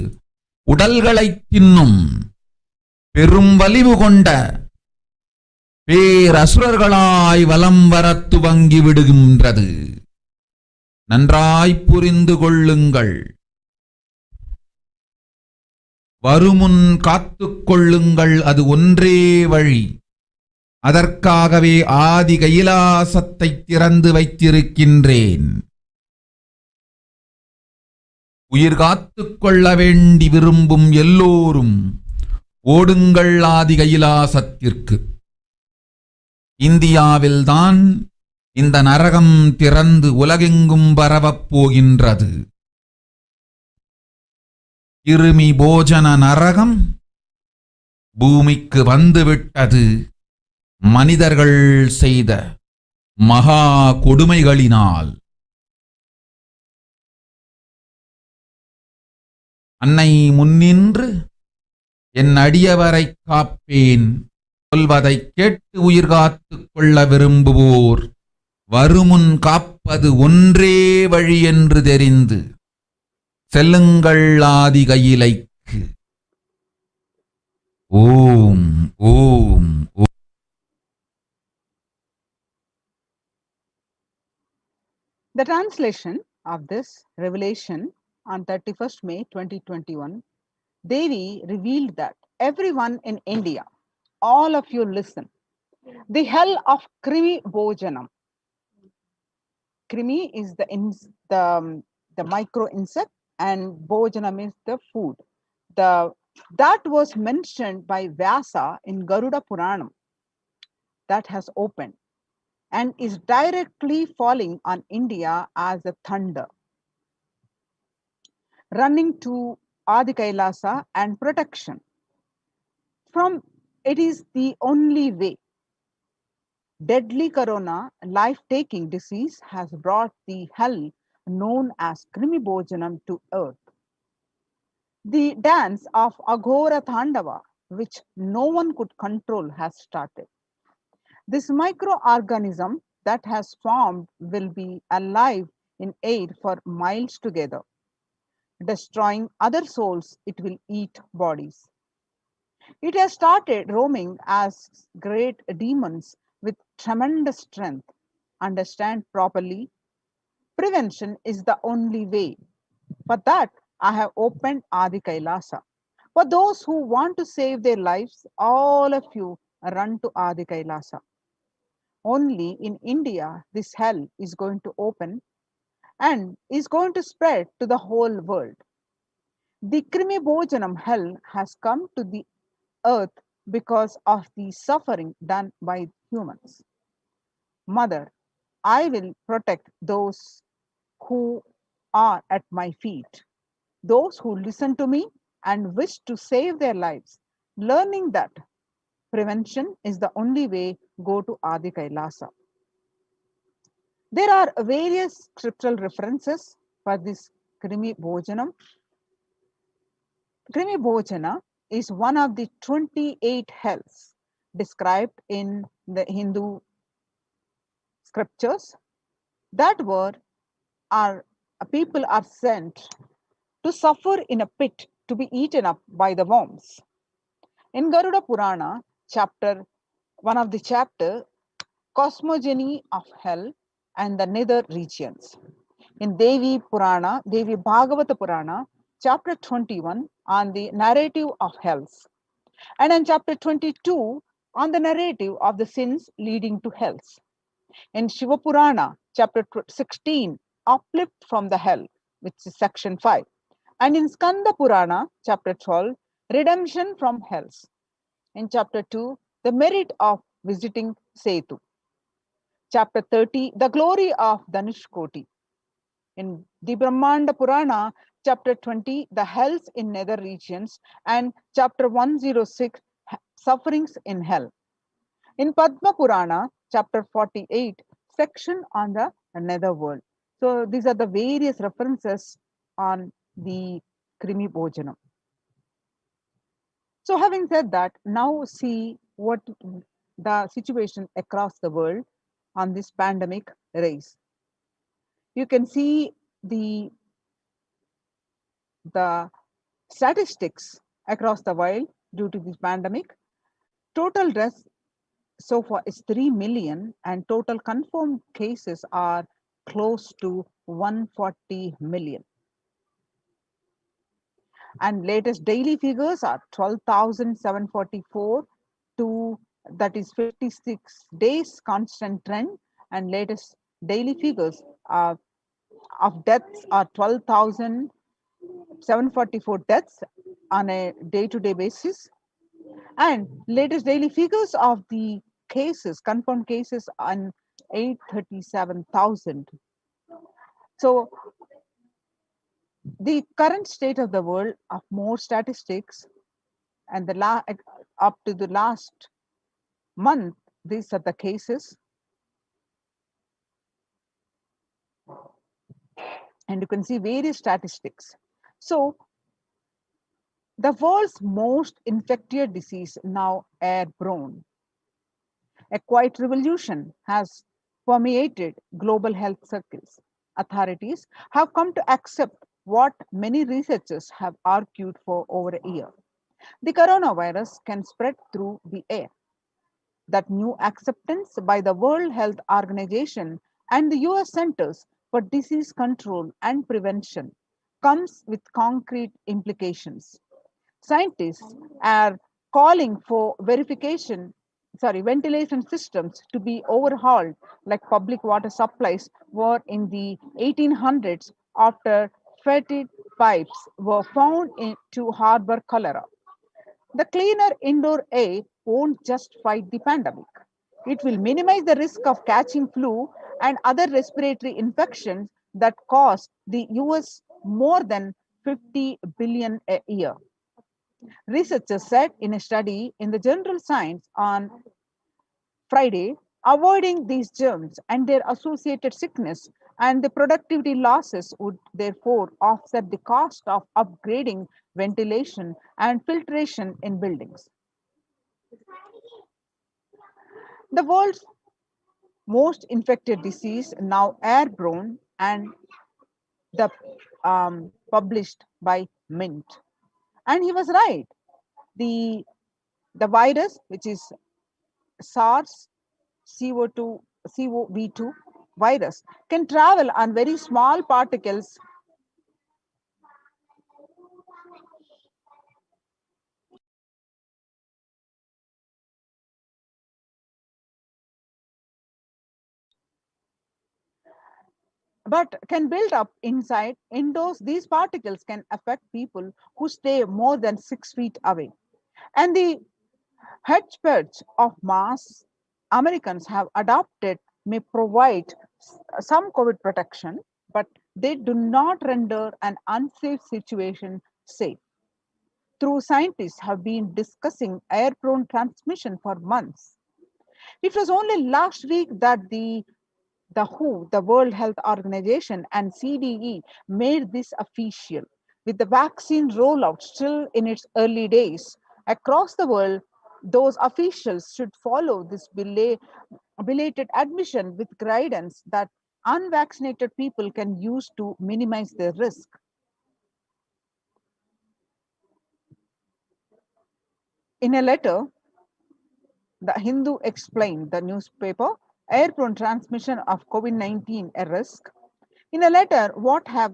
உடல்களை தின்னும் பெரும் வலிவு கொண்ட பேரசுரர்களாய் வலம் வரத் துவங்கி விடுகின்றது. நன்றாய் புரிந்து கொள்ளுங்கள். வருமுன் காத்துக் கொள்ளுங்கள், அது ஒன்றே வழி. அதற்காகவே ஆதி கைலாசத்தை திறந்து வைத்திருக்கின்றேன். உயிர் காத்துக் கொள்ள வேண்டி விரும்பும் எல்லோரும் ஓடுங்கள் ஆதி கைலாசத்திற்கு. இந்தியாவில்தான் இந்த நரகம் திறந்து உலகெங்கும் பரவப் போகின்றது. கிருமி போஜன நரகம் பூமிக்கு வந்துவிட்டது. மனிதர்கள் செய்த மகா கொடுமைகளினால். அன்னை முன்னின்று என் அடியவரை காப்பேன் சொல்வதை கேட்டு உயிர் காத்துக் கொள்ள விரும்புவோர் வருமுன் காப்பது ஒன்றே வழி என்று தெரிந்து செல்லுங்கள் ஆதி கையிலைக்கு. ஓம் ஓம் ஓம். The translation of this revelation on 31st May 2021, Devi revealed that everyone in India, all of you listen, the hell of Krimi Bhojanam. Krimi is the micro insect and Bhojanam is the food. That was mentioned by Vyasa in Garuda Puranam that has opened and is directly falling on India as a thunder, running to Adi Kailasa and protection. From it is the only way. Deadly corona, life-taking disease has brought the hell known as Krimi Bhojanam to earth. The dance of Aghora Thandava, which no one could control, has started. This microorganism that has formed will be alive in air for miles together. Destroying other souls, it will eat bodies. It has started roaming as great demons with tremendous strength. Understand properly. Prevention is the only way. For that, I have opened Adi Kailasa. For those who want to save their lives, all of you run to Adi Kailasa. Only in India, this hell is going to open and is going to spread to the whole world. The Krimi Bhojanam hell has come to the earth because of the suffering done by humans. Mother, I will protect those who are at my feet, those who listen to me and wish to save their lives, learning that prevention is the only way. Go to Adi Kailasa. There are various scriptural references for this Krimi Bhojanam. Krimi Bhojana is one of the 28 hells described in the Hindu scriptures that people are sent to suffer in a pit to be eaten up by the worms. In Garuda Purana, one of the chapter, Cosmogony of Hell and the Nether Regions. In Devi Bhagavata Purana, chapter 21 on the narrative of hells. And in chapter 22 on the narrative of the sins leading to hells. In Shiva Purana, chapter 16, uplift from the hell, which is section 5. And in Skanda Purana, chapter 12, redemption from hells. In chapter 2, the merit of visiting Setu. Chapter 30, the glory of Dhanushkoti. In the Brahmanda Purana, chapter 20, the hells in nether regions, and chapter 106, sufferings in hell. In Padma Purana, chapter 48, section on the nether world. So these are the various references on the Krimi Bhojanam. So having said that, now see what the situation across the world on this pandemic race. You can see the statistics across the world due to this pandemic. Total deaths so far is 3 million, and total confirmed cases are close to 140 million. And latest daily figures are 12,744 to, that is 56 days constant trend, and latest daily figures of deaths are 12,744 deaths on a day-to-day basis, and latest daily figures of the cases, confirmed cases, on 837,000. So the current state of the world of more statistics, and up to the last month, these are the cases. And you can see various statistics. So the world's most infectious disease now airborne. A quiet revolution has permeated global health circles. Authorities have come to accept what many researchers have argued for over a year. The coronavirus can spread through the air. That new acceptance by the World Health Organization and the US Centers for Disease Control and Prevention comes with concrete implications. Scientists are calling for ventilation systems to be overhauled, like public water supplies were in the 1800s after fetid pipes were found to harbor cholera. The cleaner indoor air won't just fight the pandemic. It will minimize the risk of catching flu and other respiratory infections that cost the US more than 50 billion a year. Researchers said in a study in the Journal Science on Friday, avoiding these germs and their associated sickness and the productivity losses would therefore offset the cost of upgrading ventilation and filtration in buildings. The world's most infected disease, now airborne, and the published by Mint. And he was right. The virus, which is SARS CoV2 virus, can travel on very small particles but can build up inside indoors. These particles can affect people who stay more than 6 feet away. And the hedgepatch of mass Americans have adopted may provide some COVID protection, but they do not render an unsafe situation safe. Through scientists have been discussing airborne transmission for months. It was only last week that the WHO, the World Health Organization, and CDE made this official. With the vaccine rollout still in its early days across the world, those officials should follow this belated admission with guidance that unvaccinated people can use to minimize their risk. In a letter, the Hindu explained, the newspaper, airborne transmission of COVID-19 a risk. In a letter, what have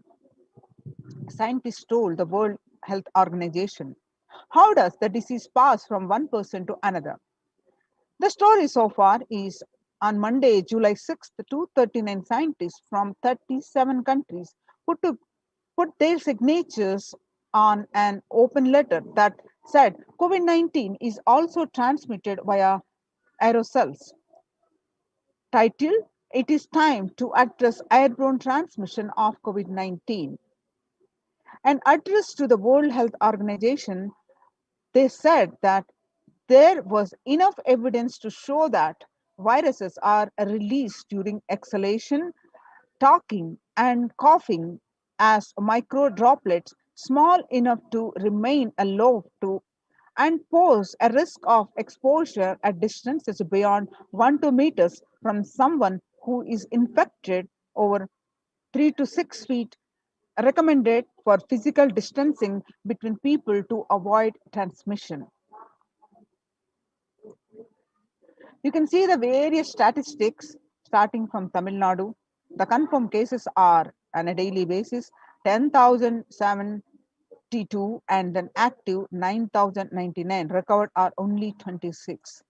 scientists told the World Health Organization? How does the disease pass from one person to another? The story so far is on Monday, July 6th, 239 scientists from 37 countries put their signatures on an open letter that said COVID-19 is also transmitted via aerosols. Titled, "It is time to address airborne transmission of COVID-19." An address to the World Health Organization, they said that there was enough evidence to show that viruses are released during exhalation, talking, and coughing as micro droplets small enough to remain aloft to and pose a risk of exposure at distances beyond 1 to 2 meters from someone who is infected over 3 to 6 feet recommended for physical distancing between people to avoid transmission. You can see the various statistics starting from Tamil Nadu. The confirmed cases are on a daily basis 10,072 and an active 9,099. Recovered are only 26.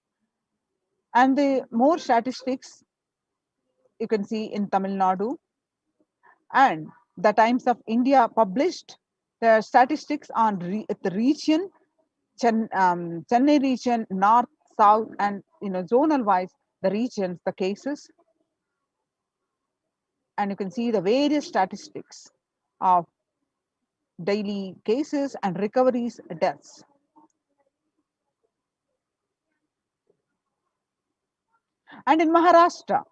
And the more statistics you can see in Tamil Nadu, and the Times of India published the statistics on the region, Chennai region, north, south, and zonal wise, the regions, the cases, and you can see the various statistics of daily cases and recoveries, deaths. And in Maharashtra,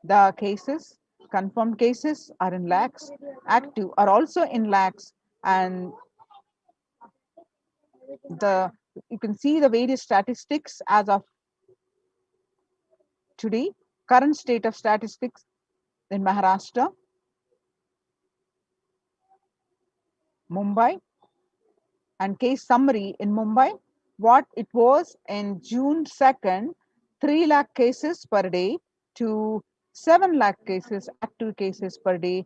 the cases, confirmed cases are in lakhs, active are also in lakhs, and you can see the various statistics as of today. Current state of statistics in Maharashtra, Mumbai, and case summary in Mumbai, what it was in June 2nd, 3 lakh cases per day to 7 lakh cases, active cases per day.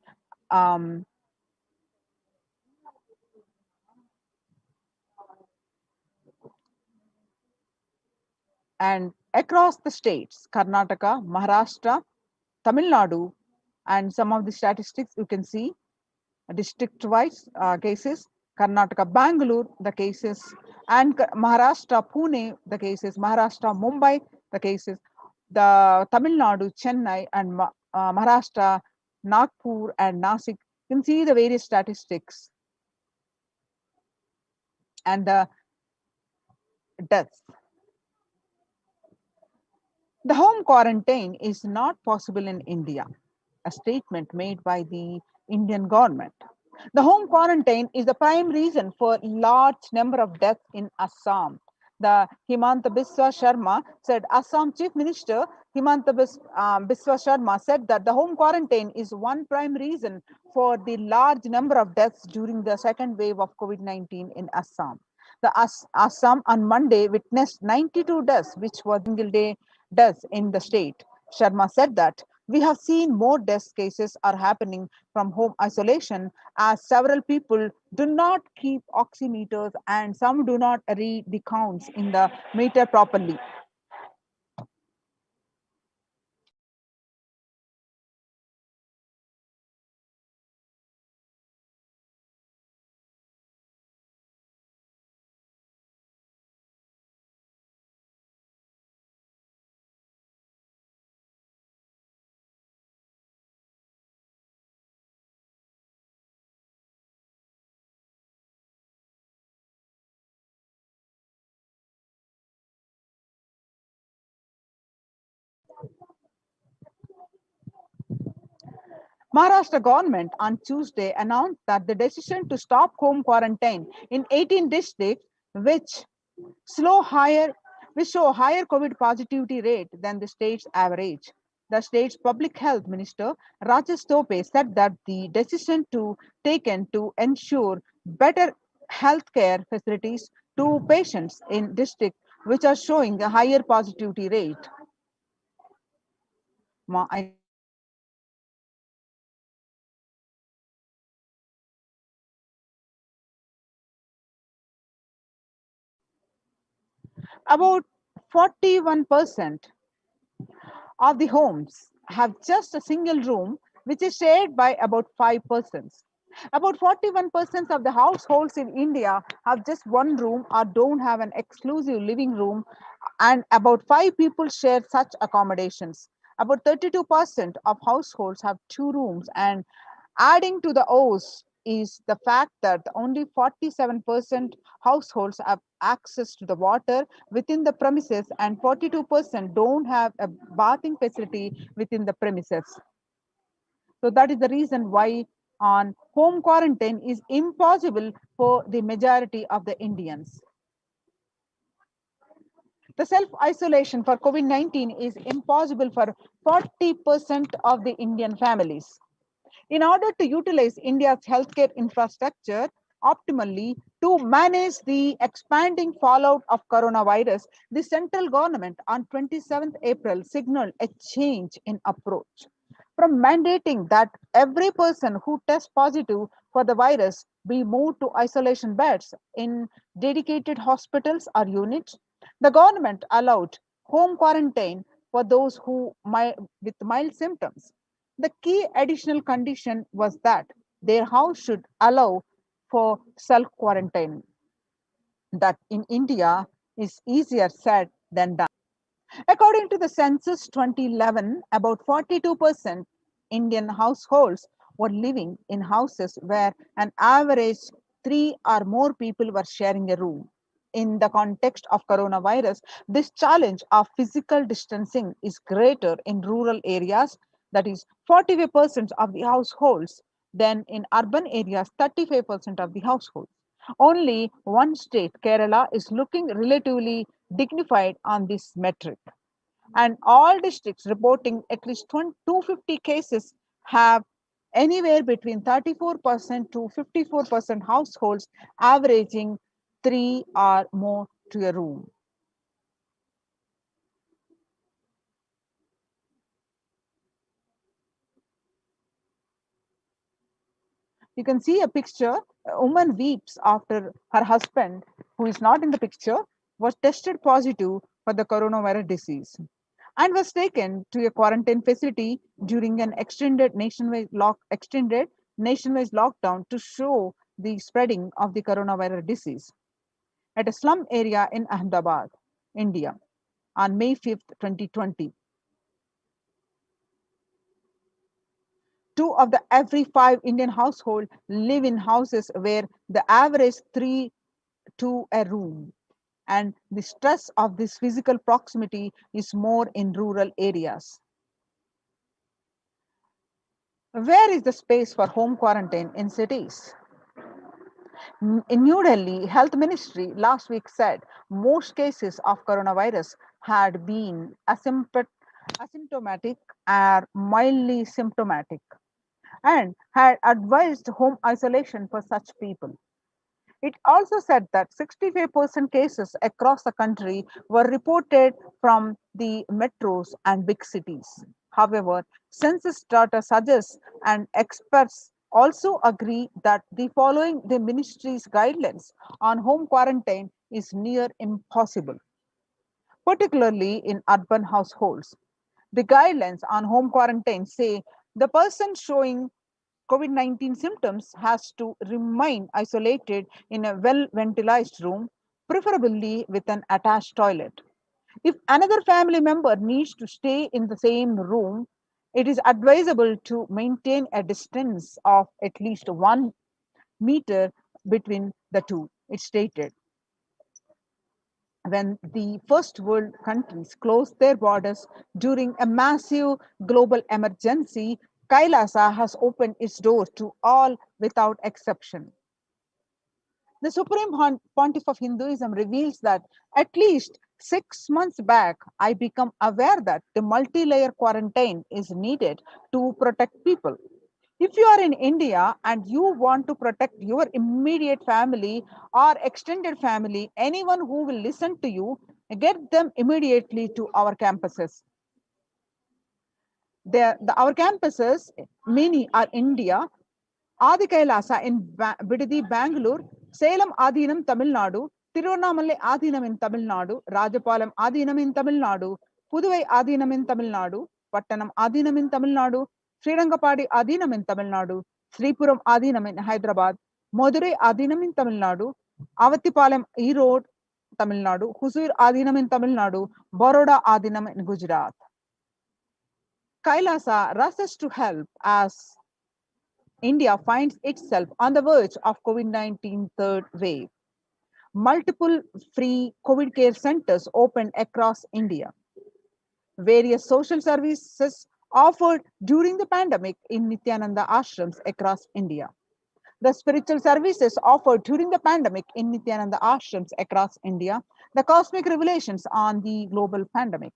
And across the states, Karnataka, Maharashtra, Tamil Nadu, and some of the statistics you can see district-wise cases, Karnataka, Bangalore, the cases, and Maharashtra, Pune, the cases, Maharashtra, Mumbai, the cases, the Tamil Nadu, Chennai, and Maharashtra, Nagpur, and Nasik. You can see the various statistics and the deaths. The home quarantine is not possible in India, a statement made by the Indian government. The home quarantine is the prime reason for large number of deaths in Assam. The Himanta Biswa Sharma said, Assam Chief Minister Himanta Biswa Sharma said that the home quarantine is one prime reason for the large number of deaths during the second wave of COVID-19 in Assam. The Assam on Monday witnessed 92 deaths, which were single day deaths in the state. Sharma said that we have seen more death cases are happening from home isolation as several people do not keep oximeters and some do not read the counts in the meter properly. Maharashtra government on Tuesday announced that the decision to stop home quarantine in 18 districts, which show higher COVID positivity rate than the state's average. The state's public health minister, Rajesh Tope, said that the decision taken to ensure better healthcare facilities to patients in districts which are showing a higher positivity rate. About 41% of the homes have just a single room, which is shared by about 5 persons. About 41% of the households in India have just one room or don't have an exclusive living room, and about 5 people share such accommodations. About 32% of households have 2 rooms, and adding to the O's is the fact that only 47% households have access to the water within the premises and 42% don't have a bathing facility within the premises. So that is the reason why on home quarantine is impossible for the majority of the Indians. The self-isolation for COVID-19 is impossible for 40% of the Indian families. In order to utilize India's healthcare infrastructure optimally to manage the expanding fallout of coronavirus, the central government on 27th April signaled a change in approach from mandating that every person who tests positive for the virus be moved to isolation beds in dedicated hospitals or units. The government allowed home quarantine for those with mild symptoms. The key additional condition was that their house should allow for self quarantine. That in India is easier said than done. According to the census 2011, about 42% Indian households were living in houses where an average three or more people were sharing a room. In the context of coronavirus, this challenge of physical distancing is greater in rural areas, that is 45% of the households, than in urban areas, 35% of the households. Only one state, Kerala, is looking relatively dignified on this metric. And all districts reporting at least 250 cases have anywhere between 34% to 54% households averaging three or more to a room. You can see a picture. A woman weeps after her husband, who is not in the picture, was tested positive for the coronavirus disease and was taken to a quarantine facility during an extended nationwide lockdown to show the spreading of the coronavirus disease at a slum area in Ahmedabad, India, on May 5th, 2020. Two of the every five Indian households live in houses where the average three to a room, and the stress of this physical proximity is more in rural areas. Where is the space for home quarantine in cities? In New Delhi, Health Ministry last week said most cases of coronavirus had been asymptomatic or mildly symptomatic and had advised home isolation for such people. It also said that 65% cases across the country were reported from the metros and big cities. However, census data suggests and experts also agree that the following the ministry's guidelines on home quarantine is near impossible, particularly in urban households. The guidelines on home quarantine say the person showing COVID-19 symptoms has to remain isolated in a well ventilated room, preferably with an attached toilet. If another family member needs to stay in the same room, it is advisable to maintain a distance of at least 1 meter between the two, it stated. When the first world countries closed their borders during a massive global emergency, Kailasa has opened its doors to all without exception. The Supreme Pontiff of Hinduism reveals that at least 6 months back, I become aware that the multi-layer quarantine is needed to protect people. If you are in India and you want to protect your immediate family or extended family, anyone who will listen to you, get them immediately to our campuses. Our campuses, many are India, Adi Kailasa in Bidadi, Bangalore, Salem Adinam, Tamil Nadu, Tirunamale Adinam in Tamil Nadu, Rajapalam Adinam in Tamil Nadu, Puduvai Adinam in Tamil Nadu, Pattanam Adinam in Tamil Nadu, Srirangapadi Adinam in Tamil Nadu, Sripuram Adinam in Hyderabad, Madurai Adinam in Tamil Nadu, Avatipalam Erode, Tamil Nadu, Husur Adinam in Tamil Nadu, Baroda Adinam in Gujarat. Kailasa rushes to help as India finds itself on the verge of COVID-19 third wave. Multiple free COVID care centers opened across India. Various social services offered during the pandemic in Nithyananda ashrams across India. The spiritual services offered during the pandemic in Nithyananda ashrams across India, the cosmic revelations on the global pandemic.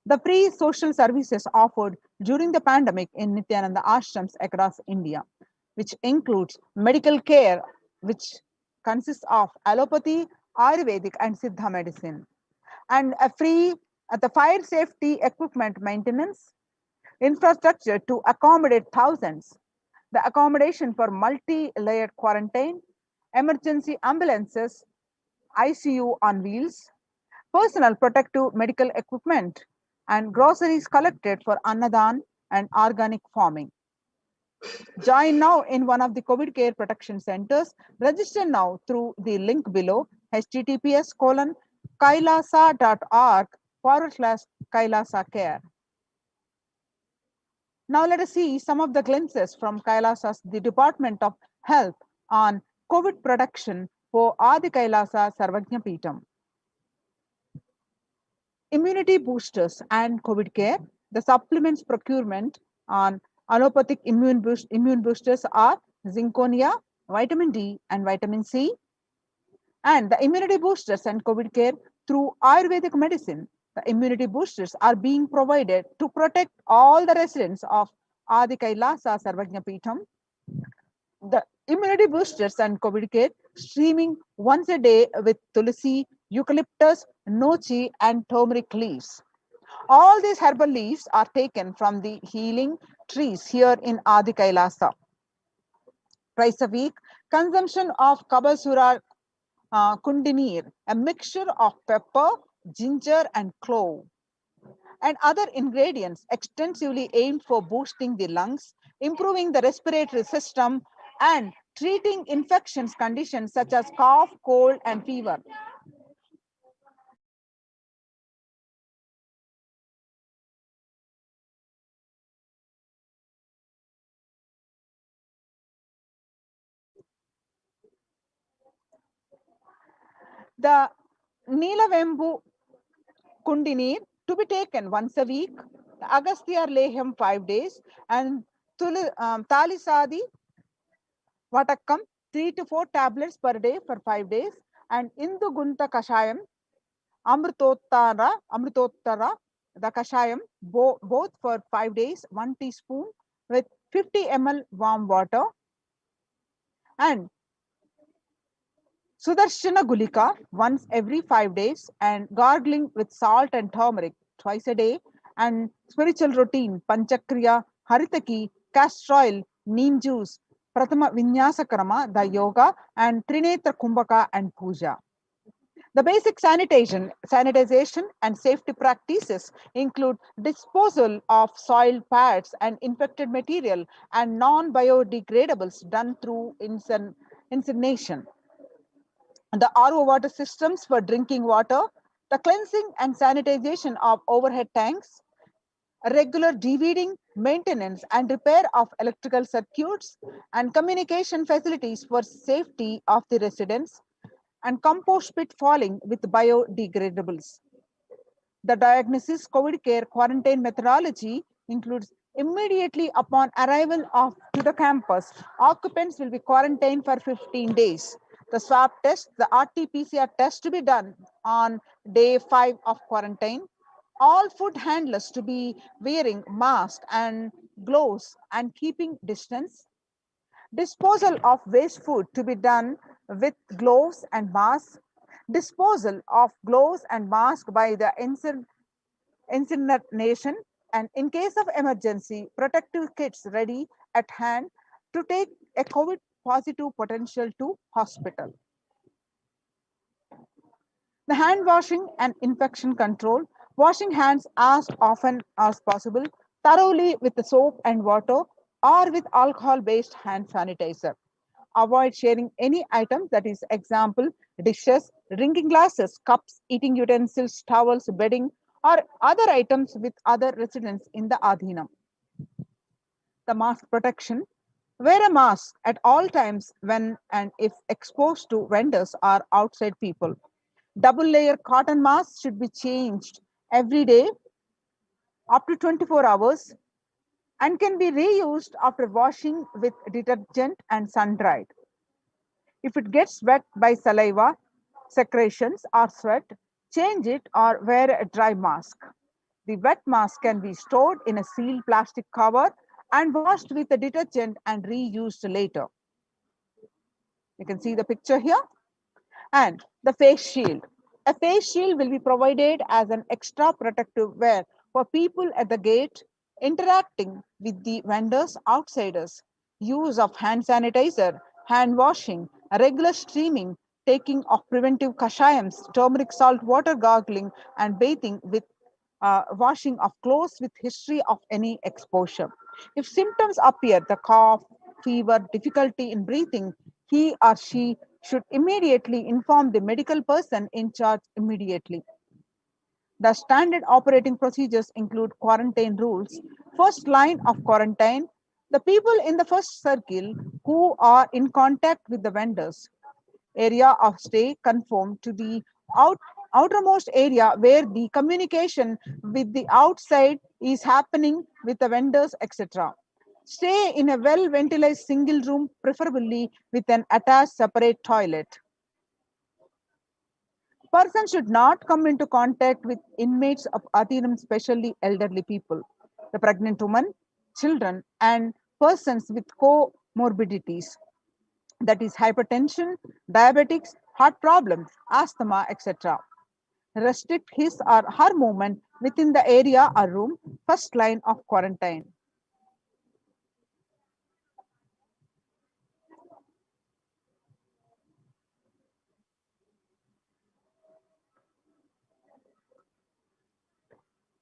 The free social services offered during the pandemic in Nithyananda ashrams across India, which includes medical care, which consists of allopathy, Ayurvedic, and Siddha medicine, and a free the fire safety equipment maintenance, infrastructure to accommodate thousands, the accommodation for multi-layered quarantine, emergency ambulances, ICU on wheels, personal protective medical equipment, and groceries collected for Annadan and organic farming. Join now in one of the COVID care protection centers. Register now through the link below, https://kailasa.org/Kailasa care. Now let us see some of the glimpses from Kailasa's the Department of Health on COVID protection for Adi Kailasa Sarvajna Peetham. Immunity boosters and COVID care. The supplements procurement on allopathic immune boosters are zinconia, vitamin D, and vitamin C. And the immunity boosters and COVID care through Ayurvedic medicine. The immunity boosters are being provided to protect all the residents of Adi Kailasa Sarvajna Peetham. The immunity boosters and COVID care streaming once a day with tulsi, eucalyptus, nochi, and turmeric leaves. All these herbal leaves are taken from the healing trees here in Adi Kailasa. Twice a week, consumption of Kabasura Kundinir, a mixture of pepper, ginger, and clove, and other ingredients extensively aimed for boosting the lungs, improving the respiratory system, and treating infections conditions such as cough, cold, and fever. The Neelavembu Kundinir to be taken once a week, the Agastya Leham 5 days, and Talisadi Vatakam 3 to 4 tablets per day for 5 days, and Indu Gunta Kashayam Amritottara, the Kashayam, both for 5 days, 1 teaspoon with 50 ml warm water, and Sudarshana Gulika once every 5 days, and gargling with salt and turmeric twice a day, and spiritual routine Panchakriya, Haritaki, castor oil, neem juice, Prathama Vinyasa Krama, the yoga, and Trinetra Kumbhaka and Puja. The basic sanitization and safety practices include disposal of soil pads and infected material and non-biodegradables done through incineration. The RO water systems for drinking water, the cleansing and sanitization of overhead tanks, regular deweeding, maintenance and repair of electrical circuits, and communication facilities for safety of the residents, and compost pit falling with biodegradables. The diagnosis COVID care quarantine methodology includes immediately upon arrival to the campus, occupants will be quarantined for 15 days. The swab test, the RT-PCR test to be done on day 5 of quarantine. All food handlers to be wearing masks and gloves and keeping distance. Disposal of waste food to be done with gloves and masks. Disposal of gloves and masks by the incineration, and in case of emergency, protective kits ready at hand to take a COVID positive potential to hospital. The hand washing and infection control, washing hands as often as possible, thoroughly with the soap and water or with alcohol-based hand sanitizer. Avoid sharing any items, that is example, dishes, drinking glasses, cups, eating utensils, towels, bedding, or other items with other residents in the Adhinam. The mask protection. Wear a mask at all times when and if exposed to vendors or outside people. Double layer cotton masks should be changed every day up to 24 hours. and can be reused after washing with detergent and sun-dried. If it gets wet by saliva, secretions, or sweat, change it or wear a dry mask. The wet mask can be stored in a sealed plastic cover and washed with a detergent and reused later. You can see the picture here. And the face shield. A face shield will be provided as an extra protective wear for people at the gate, interacting with the vendors, outsiders. Use of hand sanitizer, hand washing, regular steaming, taking of preventive kashayams, turmeric salt water gargling, and bathing with washing of clothes with history of any exposure. If symptoms appear, the cough, fever, difficulty in breathing, he or she should immediately inform the medical person in charge immediately. The standard operating procedures include quarantine rules. First line of quarantine, the people in the first circle who are in contact with the vendors. Area of stay conform to the outermost area where the communication with the outside is happening with the vendors, etc. Stay in a well ventilated single room, preferably with an attached separate toilet. Person should not come into contact with inmates of Adhinam, especially elderly people, the pregnant woman, children, and persons with comorbidities, that is hypertension, diabetics, heart problems, asthma, etc. Restrict his or her movement within the area or room, first line of quarantine.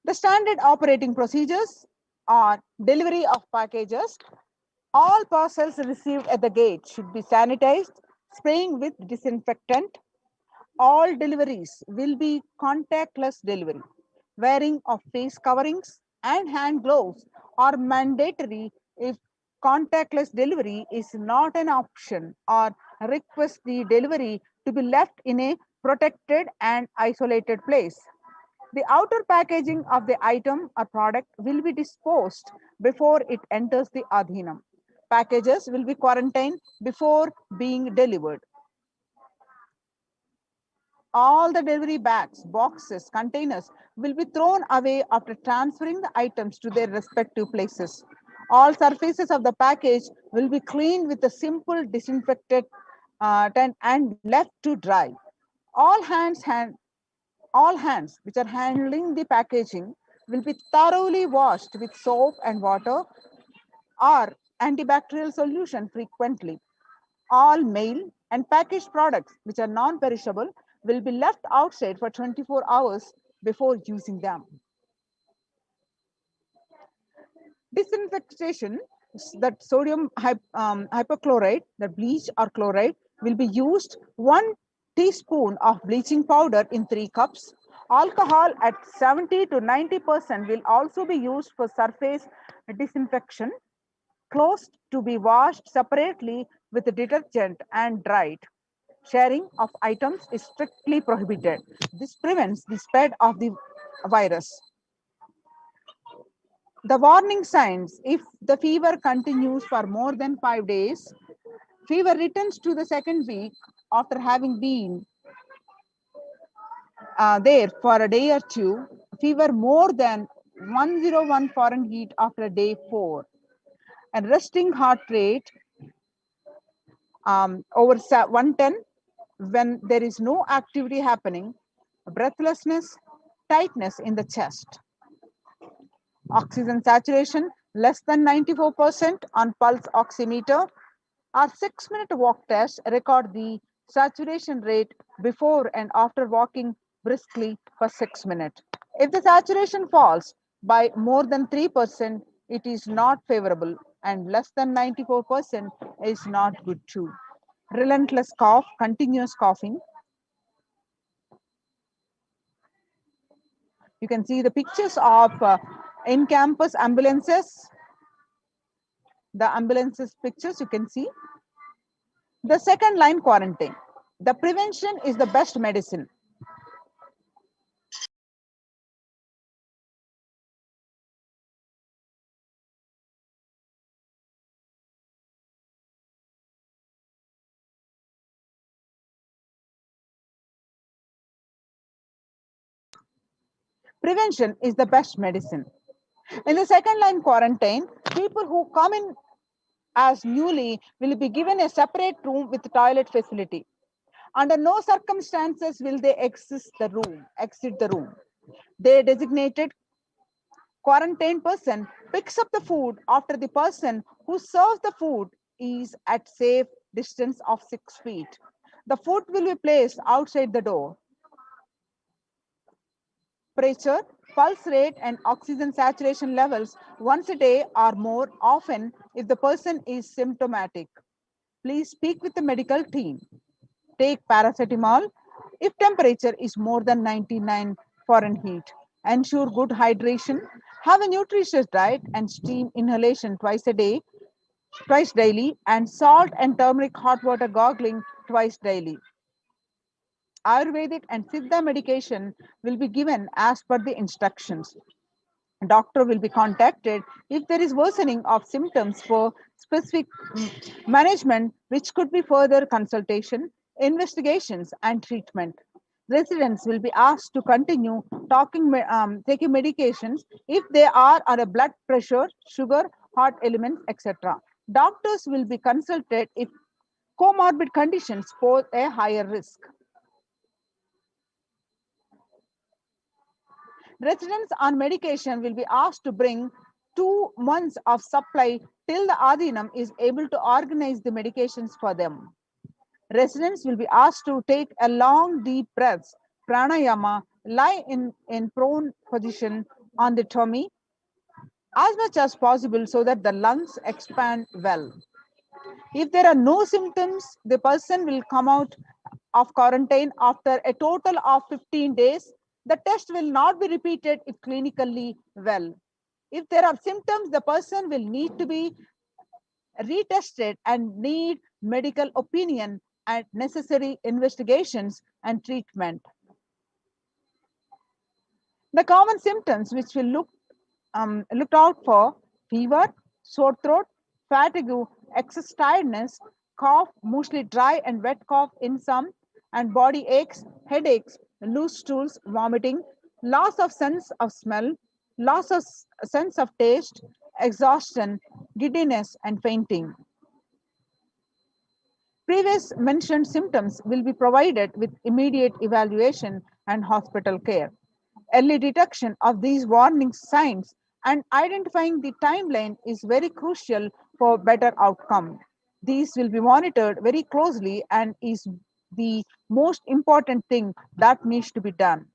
The standard operating procedures are delivery of packages. All parcels received at the gate should be sanitized, spraying with disinfectant. All deliveries will be contactless delivery. Wearing of face coverings and hand gloves are mandatory if contactless delivery is not an option, or request the delivery to be left in a protected and isolated place. The outer packaging of the item or product will be disposed before it enters the Adhinam. Packages will be quarantined before being delivered. All the delivery bags, boxes, containers will be thrown away after transferring the items to their respective places. All surfaces of the package will be cleaned with a simple disinfectant and left to dry. All hands which are handling the packaging will be thoroughly washed with soap and water or antibacterial solution frequently. All mail and packaged products which are non-perishable will be left outside for 24 hours before using them. Disinfection, that sodium hypochlorite, the bleach or chloride, will be used 1 teaspoon of bleaching powder in 3 cups. Alcohol at 70 to 90% will also be used for surface disinfection. Clothes to be washed separately with detergent and dried. Sharing of items is strictly prohibited. This prevents the spread of the virus. The warning signs: if the fever continues for more than 5 days, fever returns to the second week after having been there for a day or two, fever more than 101 Fahrenheit after day 4, and resting heart rate over 110 when there is no activity happening, breathlessness, tightness in the chest. Oxygen saturation less than 94% on pulse oximeter. Our 6-minute walk test record the saturation rate before and after walking briskly for 6 minutes. If the saturation falls by more than 3%, it is not favorable, and less than 94% is not good too. Relentless cough, continuous coughing. You can see the pictures of in-campus ambulances. The ambulances pictures you can see. The second line quarantine. The prevention is the best medicine. Prevention is the best medicine. In the second line quarantine, people who come in as newly will be given a separate room with toilet facility. Under no circumstances will they exit the room. Their designated quarantine person picks up the food after the person who serves the food is at safe distance of 6 feet. The food will be placed outside the door. Pressure, pulse rate, and oxygen saturation levels once a day or more often if the person is symptomatic. Please speak with the medical team. Take paracetamol if temperature is more than 99 Fahrenheit. Ensure good hydration. Have a nutritious diet and steam inhalation twice daily, and salt and turmeric hot water gargling twice daily. Ayurvedic and Siddha medication will be given as per the instructions. Doctor will be contacted if there is worsening of symptoms for specific management, which could be further consultation, investigations, and treatment. Residents will be asked to continue taking medications if they are on a blood pressure, sugar, heart elements, etc. Doctors will be consulted if comorbid conditions pose a higher risk. Residents on medication will be asked to bring 2 months of supply till the Adhinam is able to organize the medications for them. Residents will be asked to take a long deep breaths, pranayama, lie in prone position on the tummy as much as possible so that the lungs expand well. If there are no symptoms, the person will come out of quarantine after a total of 15 days. The test will not be repeated if clinically well. If there are symptoms, the person will need to be retested and need medical opinion and necessary investigations and treatment. The common symptoms which will looked out for: fever, sore throat, fatigue, excess tiredness, cough, mostly dry and wet cough in some, and body aches, headaches, loose stools, vomiting, loss of sense of smell, loss of sense of taste, exhaustion, giddiness, and fainting. Previous mentioned symptoms will be provided with immediate evaluation and hospital care. Early detection of these warning signs and identifying the timeline is very crucial for better outcome. These will be monitored very closely and is the most important thing that needs to be done.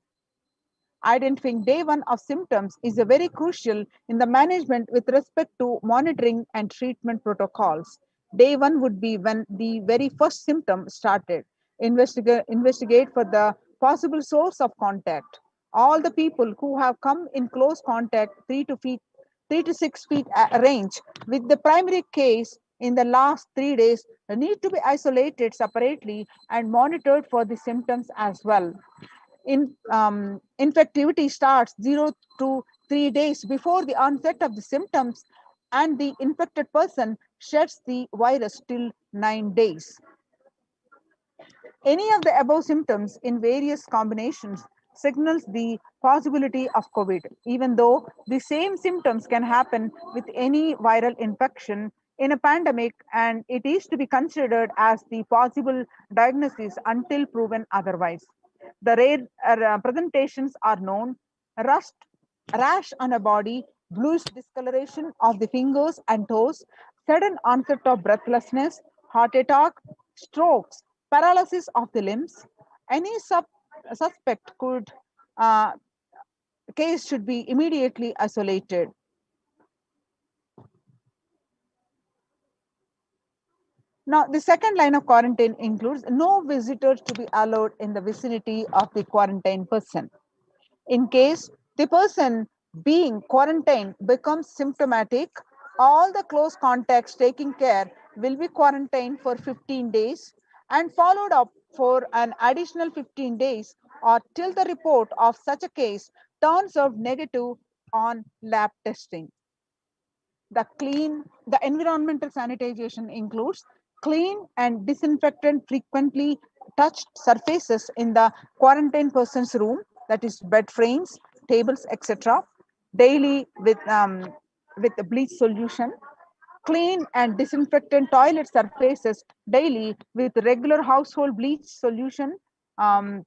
Identifying day one of symptoms is a very crucial in the management with respect to monitoring and treatment protocols. Day one would be when the very first symptom started. Investigate for the possible source of contact. All the people who have come in close contact 3 to 6 feet range with the primary case in the last 3 days need to be isolated separately and monitored for the symptoms as well. Infectivity starts 0 to 3 days before the onset of the symptoms, and the infected person sheds the virus till 9 days. Any of the above symptoms in various combinations signals the possibility of COVID, even though the same symptoms can happen with any viral infection in a pandemic, and it is to be considered as the possible diagnosis until proven otherwise. The rare presentations are known: rust, rash on a body, bluish discoloration of the fingers and toes, sudden onset of breathlessness, heart attack, strokes, paralysis of the limbs. Any suspect case should be immediately isolated. Now, the second line of quarantine includes no visitors to be allowed in the vicinity of the quarantined person. In case the person being quarantined becomes symptomatic, all the close contacts taking care will be quarantined for 15 days and followed up for an additional 15 days or till the report of such a case turns out negative on lab testing. The environmental sanitization includes clean and disinfectant frequently touched surfaces in the quarantine person's room, that is bed frames, tables, etc. Daily with the bleach solution. Clean and disinfectant toilet surfaces daily with regular household bleach solution um,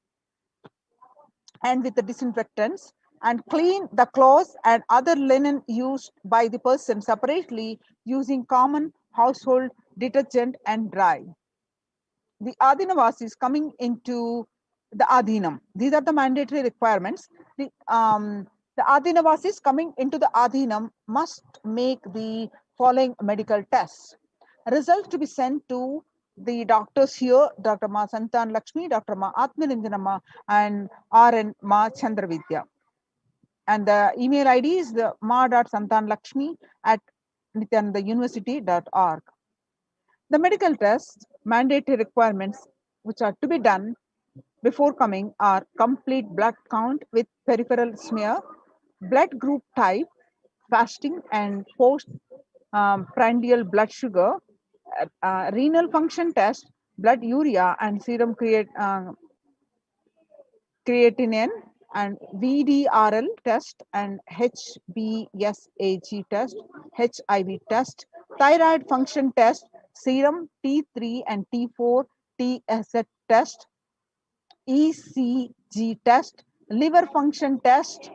and with the disinfectants, and clean the clothes and other linen used by the person separately using common household detergent and dry. The Adhinavasis coming into the Adhinam. These are the mandatory requirements. The Adhinavasis coming into the Adhinam must make the following medical tests. Results to be sent to the doctors here, Dr. Ma Santan Lakshmi, Dr. Ma Atmalinjanamma, and RN Ma Chandravidya. And the email ID is the ma.santanlakshmi at nithyanandauniversity.org. The medical tests, mandatory requirements which are to be done before coming are complete blood count with peripheral smear, blood group type, fasting and post prandial blood sugar, renal function test, blood urea and serum creatinine, and VDRL test and HBsAg test, HIV test, thyroid function test, serum T3 and T4 TSH test, ECG test, liver function test,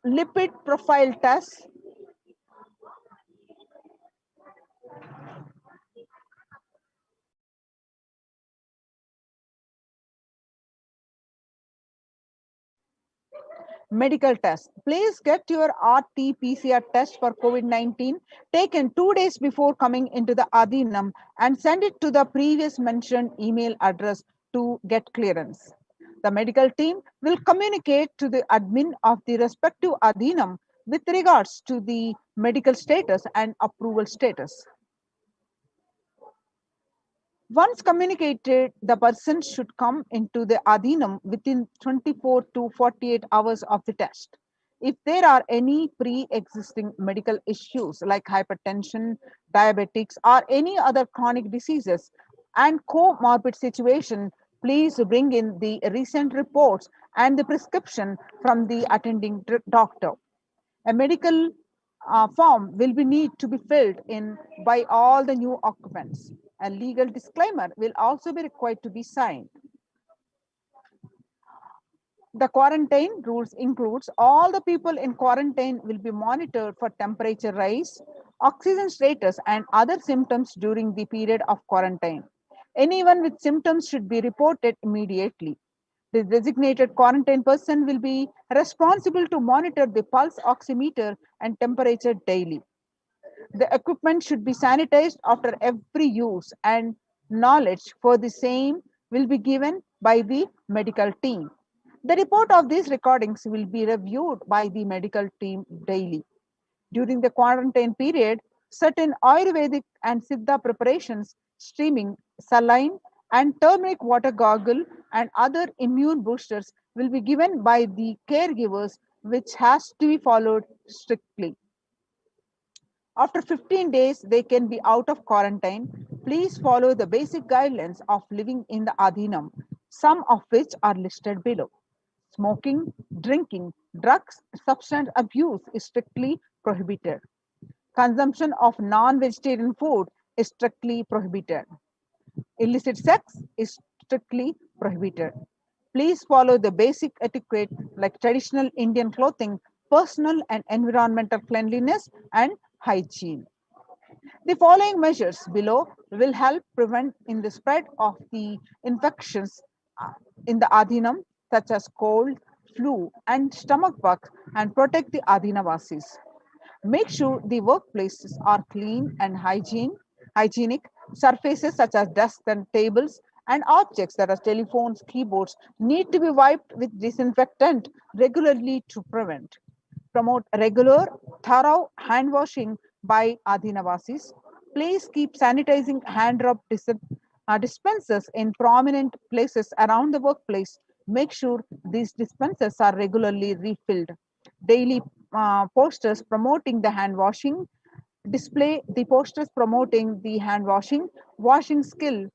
lipid profile test, medical test. Please get your RT-PCR test for COVID-19 taken 2 days before coming into the Adhinam and send it to the previous mentioned email address to get clearance. The medical team will communicate to the admin of the respective Adhinam with regards to the medical status and approval status. Once communicated, the person should come into the Adhinam within 24 to 48 hours of the test. If there are any pre-existing medical issues like hypertension, diabetics, or any other chronic diseases and comorbid situation, please bring in the recent reports and the prescription from the attending doctor. A medical form will be need to be filled in by all the new occupants. A legal disclaimer will also be required to be signed. The quarantine rules includes all the people in quarantine will be monitored for temperature rise, oxygen status, and other symptoms during the period of quarantine. Anyone with symptoms should be reported immediately. The designated quarantine person will be responsible to monitor the pulse oximeter and temperature daily. The equipment should be sanitized after every use, and knowledge for the same will be given by the medical team. The report of these recordings will be reviewed by the medical team daily. During the quarantine period, certain Ayurvedic and Siddha preparations, steaming, saline, and turmeric water gargle and other immune boosters will be given by the caregivers, which has to be followed strictly. After 15 days, they can be out of quarantine. Please follow the basic guidelines of living in the Adhinam, some of which are listed below. Smoking, drinking, drugs, substance abuse is strictly prohibited. Consumption of non-vegetarian food is strictly prohibited. Illicit sex is strictly prohibited. Please follow the basic etiquette like traditional Indian clothing, personal and environmental cleanliness, and hygiene. The following measures below will help prevent in the spread of the infections in the Adhinam, such as cold, flu, and stomach bug, and protect the Adhinavasis. Make sure the workplaces are clean and hygienic. Surfaces such as desks and tables and objects that are telephones, keyboards need to be wiped with disinfectant regularly to promote regular, thorough hand washing by Adhinavasis. Please keep sanitizing hand rub dispensers in prominent places around the workplace. Make sure these dispensers are regularly refilled. Daily posters promoting the hand washing. Display the posters promoting the hand washing skill,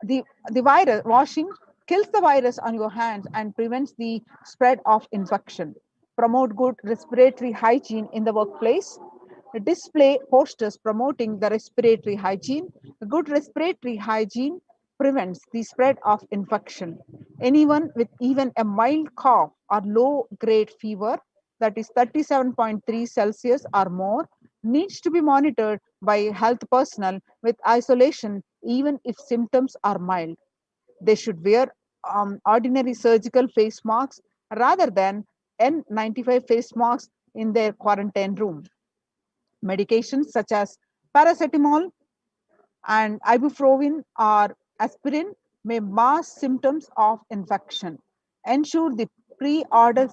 the virus washing kills the virus on your hands and prevents the spread of infection. Promote good respiratory hygiene in the workplace. Display posters promoting the respiratory hygiene. Good respiratory hygiene prevents the spread of infection. Anyone with even a mild cough or low grade fever, that is 37.3 Celsius or more, needs to be monitored by health personnel with isolation even if symptoms are mild. They should wear ordinary surgical face masks rather than N95 face masks in their quarantine room. Medications such as paracetamol and ibuprofen or aspirin may mask symptoms of infection. Ensure the pre-order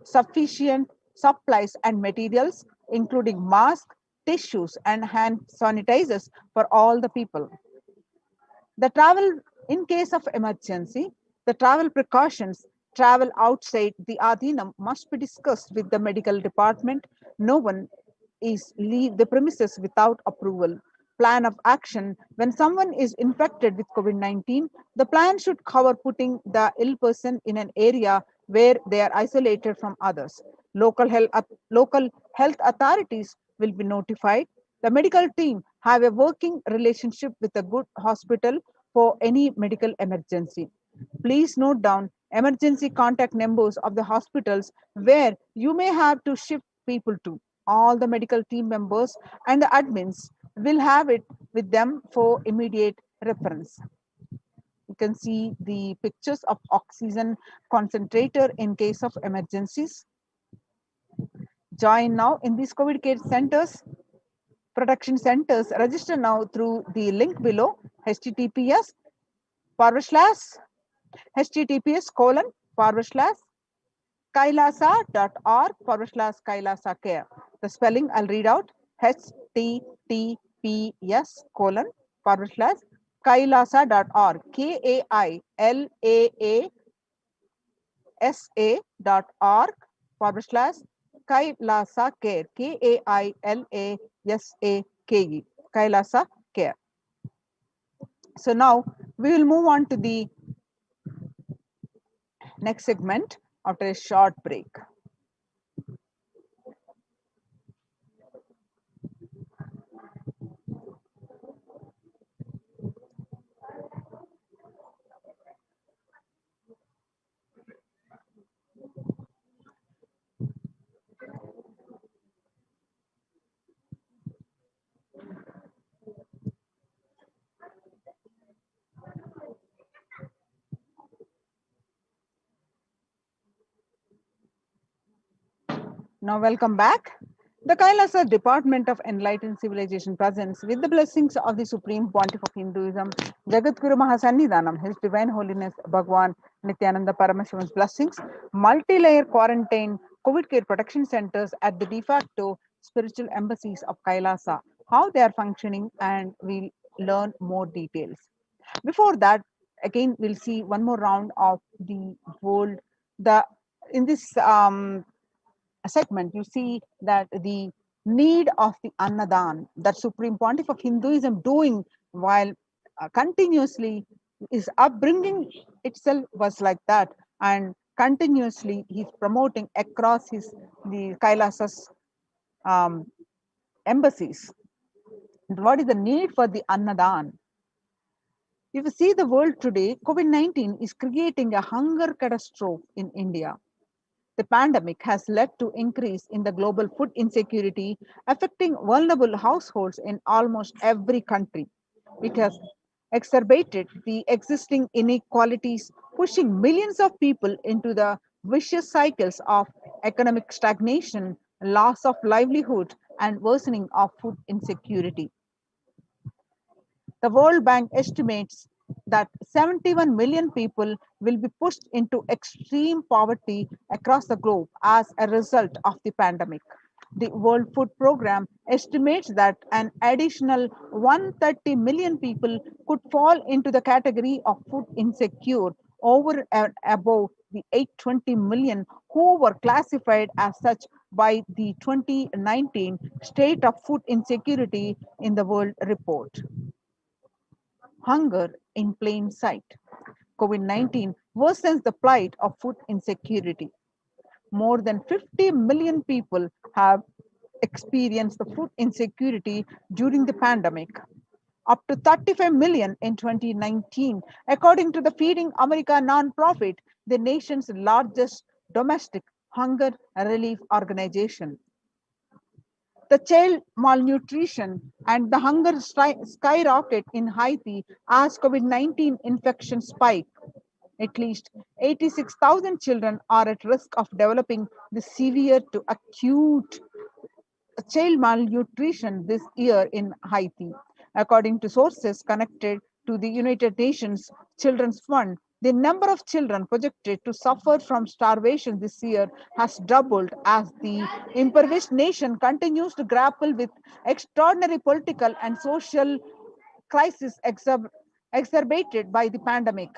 sufficient supplies and materials, including masks, tissues, and hand sanitizers for all the people. The travel in case of emergency, the travel precautions, travel outside the Adhinam must be discussed with the medical department. No one is leave the premises without approval. Plan of action: when someone is infected with COVID-19, the plan should cover putting the ill person in an area where they are isolated from others. Local health authorities will be notified. The medical team have a working relationship with a good hospital for any medical emergency. Please note down emergency contact numbers of the hospitals where you may have to shift people to. All the medical team members and the admins will have it with them for immediate reference. You can see the pictures of oxygen concentrator in case of emergencies. Join now in these COVID care centers, protection centers. Register now through the link below, https https://kailasa.org/kailasa care. The spelling I'll read out: https://kailasa.org, kailasa.org/kailasa care, KAILASAKE, Kailasa care. So now we will move on to the next segment after a short break. Now, welcome back. The Kailasa Department of Enlightened Civilization presents, with the blessings of the Supreme Pontiff of Hinduism, Jagadguru Mahasannidhanam, His Divine Holiness Bhagwan Nithyananda Paramashivan's blessings, multi-layer quarantine COVID care protection centers at the de facto spiritual embassies of Kailasa, how they are functioning, and we'll learn more details. Before that, again, we'll see one more round of the world. In this segment, you see that the need of the Annadan that Supreme Pontiff of Hinduism doing while continuously his upbringing itself was like that, and continuously he's promoting across the Kailasas embassies. What is the need for the Annadan? If you see the world today, COVID-19 is creating a hunger catastrophe in India. The pandemic has led to increase in the global food insecurity, affecting vulnerable households in almost every country. It has exacerbated the existing inequalities, pushing millions of people into the vicious cycles of economic stagnation, loss of livelihood, and worsening of food insecurity. The World Bank estimates that 71 million people will be pushed into extreme poverty across the globe as a result of the pandemic. The World Food Programme estimates that an additional 130 million people could fall into the category of food insecure, over and above the 820 million who were classified as such by the 2019 State of Food Insecurity in the World report. Hunger in plain sight. COVID-19 worsens the plight of food insecurity. More than 50 million people have experienced the food insecurity during the pandemic, up to 35 million in 2019, according to the Feeding America nonprofit, the nation's largest domestic hunger relief organization. The child malnutrition and the hunger skyrocket in Haiti as COVID-19 infection spike. At least 86,000 children are at risk of developing the severe to acute child malnutrition this year in Haiti. According to sources connected to the United Nations Children's Fund, the number of children projected to suffer from starvation this year has doubled as the impoverished nation continues to grapple with extraordinary political and social crisis exacerbated by the pandemic.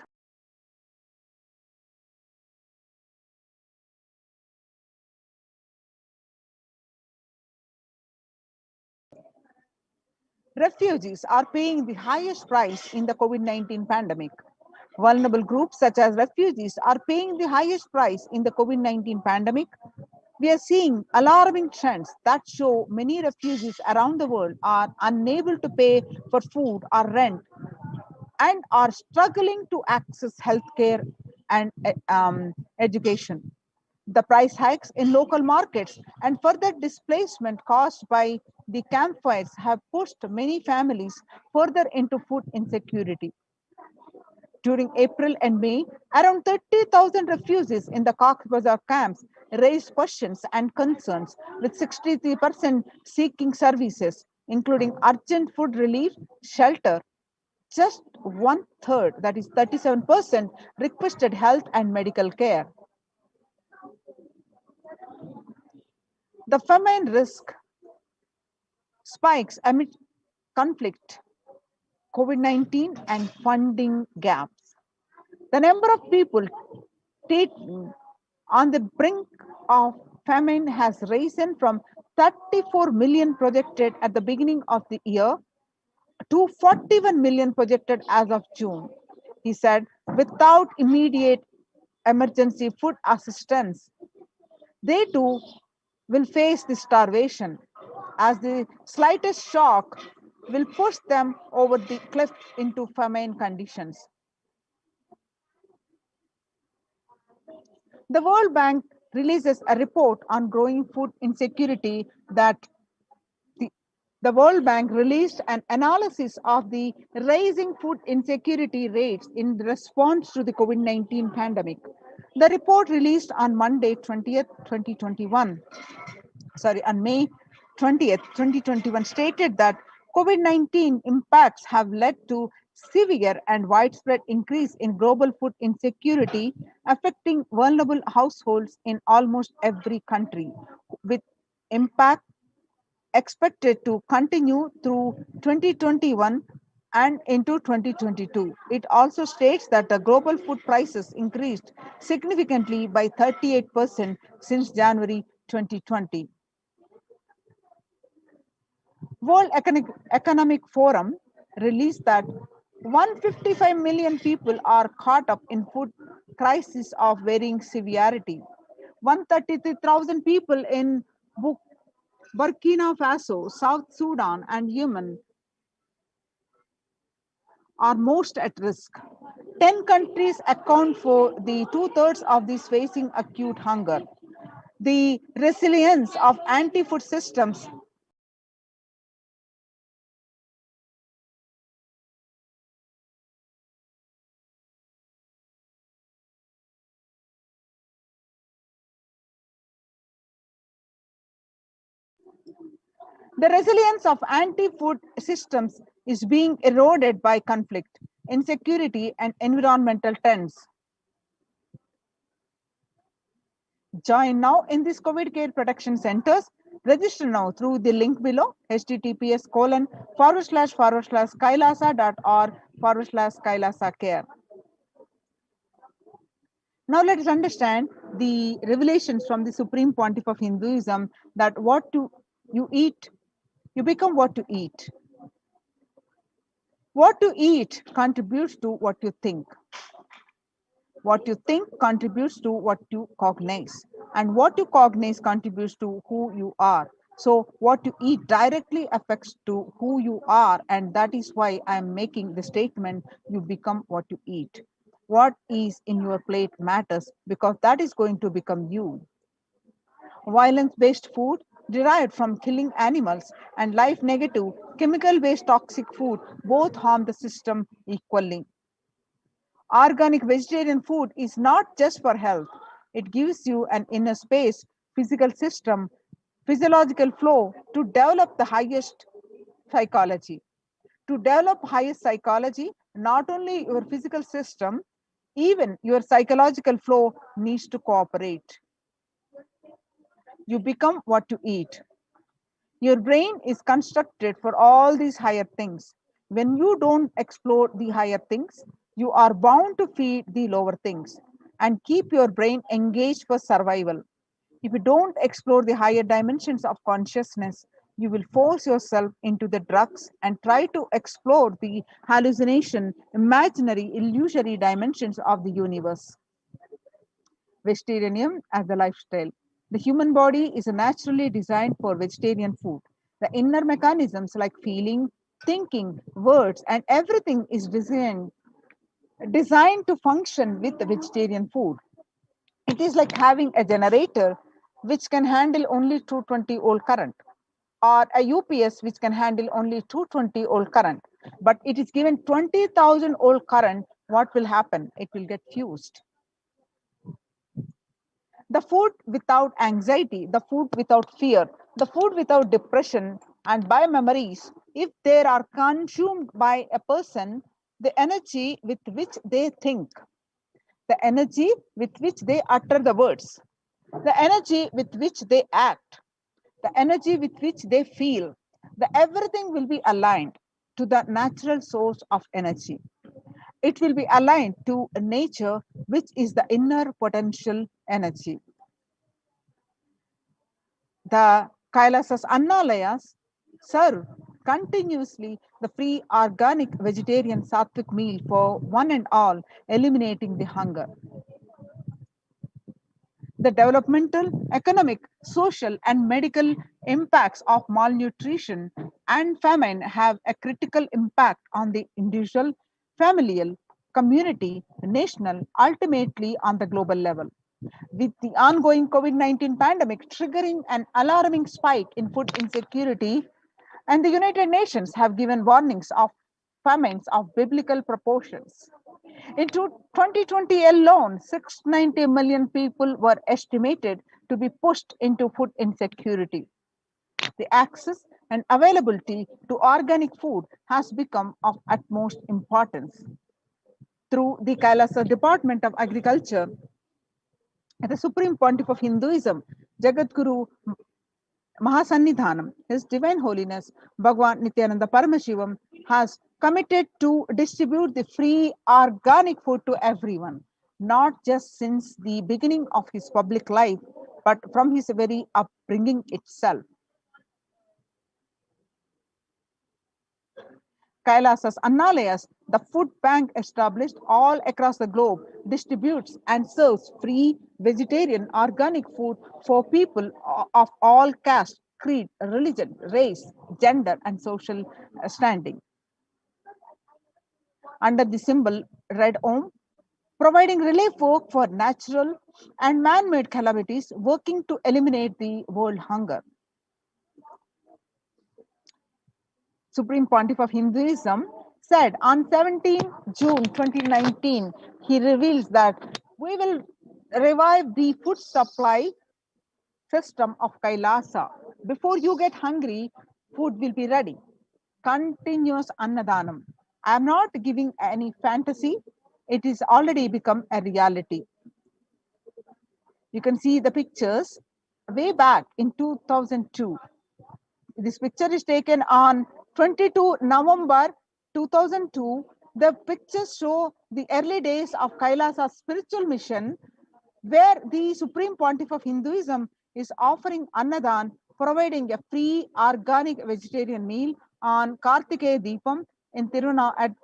Refugees are paying the highest price in the COVID-19 pandemic. Vulnerable groups such as refugees are paying the highest price in the COVID-19 pandemic. We are seeing alarming trends that show many refugees around the world are unable to pay for food or rent and are struggling to access healthcare and education. The price hikes in local markets and further displacement caused by the campfires have pushed many families further into food insecurity. During April and May, around 30,000 refugees in the Cox's Bazar camps raised questions and concerns, with 63% seeking services, including urgent food relief, shelter. Just one third, that is 37%, requested health and medical care. The famine risk spikes amid conflict, COVID-19, and funding gaps. The number of people on the brink of famine has risen from 34 million projected at the beginning of the year to 41 million projected as of June. He said, without immediate emergency food assistance, they too will face the starvation, as the slightest shock will push them over the cliff into famine conditions. The World Bank releases a report on growing food insecurity that the World Bank released an analysis of the rising food insecurity rates in response to the COVID-19 pandemic. The report released on Monday, 20th, 2021, on May 20th, 2021, stated that COVID-19 impacts have led to severe and widespread increase in global food insecurity, affecting vulnerable households in almost every country, with impact expected to continue through 2021 and into 2022. It also states that the global food prices increased significantly by 38% since January 2020. World Economic Forum released that 155 million people are caught up in food crisis of varying severity. 133,000 people in Burkina Faso, South Sudan, and Yemen are most at risk. 10 countries account for the 2/3 of these facing acute hunger. The resilience of anti-food systems The resilience of anti-food systems is being eroded by conflict, insecurity, and environmental trends. Join now in these COVID care protection centers. Register now through the link below, https://kailasa.org/kailasa care. Now let us understand the revelations from the Supreme Pontiff of Hinduism, that you eat, you become what you eat. What you eat contributes to what you think. What you think contributes to what you cognize, and what you cognize contributes to who you are. So what you eat directly affects to who you are, and that is why I am making the statement, you become what you eat. What is in your plate matters, because that is going to become you. Violence based food derived from killing animals and life negative chemical based toxic food both harm the system equally. Organic vegetarian food is not just for health, it gives you an inner space, physical system, physiological flow to develop the highest psychology. To develop highest psychology, not only your physical system, even your psychological flow needs to cooperate. You become what you eat. Your brain is constructed for all these higher things. When you don't explore the higher things, you are bound to feed the lower things and keep your brain engaged for survival. If you don't explore the higher dimensions of consciousness, you will force yourself into the drugs and try to explore the hallucination, imaginary, illusory dimensions of the universe. Vegetarianism as the lifestyle. The human body is naturally designed for vegetarian food. The inner mechanisms like feeling, thinking, words, and everything is designed to function with the vegetarian food. It is like having a generator which can handle only 220 volt current, or a UPS which can handle only 220 volt current. But it is given 20,000 volt current, what will happen? It will get fused. The food without anxiety, the food without fear, the food without depression and by memories, if they are consumed by a person, the energy with which they think, the energy with which they utter the words, the energy with which they act, the energy with which they feel, the everything will be aligned to the natural source of energy. It will be aligned to nature, which is the inner potential energy. The Kailasas Annalayas serve continuously the free organic vegetarian sattvic meal for one and all, eliminating the hunger. The developmental, economic, social, and medical impacts of malnutrition and famine have a critical impact on the individual, familial, community, national, ultimately on the global level. With the ongoing COVID-19 pandemic triggering an alarming spike in food insecurity, and the United Nations have given warnings of famines of biblical proportions. In 2020 alone, 690 million people were estimated to be pushed into food insecurity. The access and availability to organic food has become of utmost importance. Through the Kailasa Department of Agriculture, the Supreme Pontiff of Hinduism, Jagadguru Mahasannidhanam, His Divine Holiness Bhagwan Nithyananda Paramashivam, has committed to distribute the free organic food to everyone, not just since the beginning of his public life, but from his very upbringing itself. Kailasas Annalayas, the food bank established all across the globe, distributes and serves free vegetarian organic food for people of all caste, creed, religion, race, gender, and social standing. Under the symbol Red Om, providing relief work for natural and man-made calamities, working to eliminate the world hunger. Supreme Pontiff of Hinduism said on 17 June 2019, he reveals that we will revive the food supply system of Kailasa. Before you get hungry, food will be ready. Continuous Annadanam. I am not giving any fantasy. It is already become a reality. You can see the pictures way back in 2002. This picture is taken on 22 November 2002. The pictures show the early days of Kailasa's spiritual mission, where the Supreme Pontiff of Hinduism is offering Annadan, providing a free organic vegetarian meal on Kartikeya Deepam in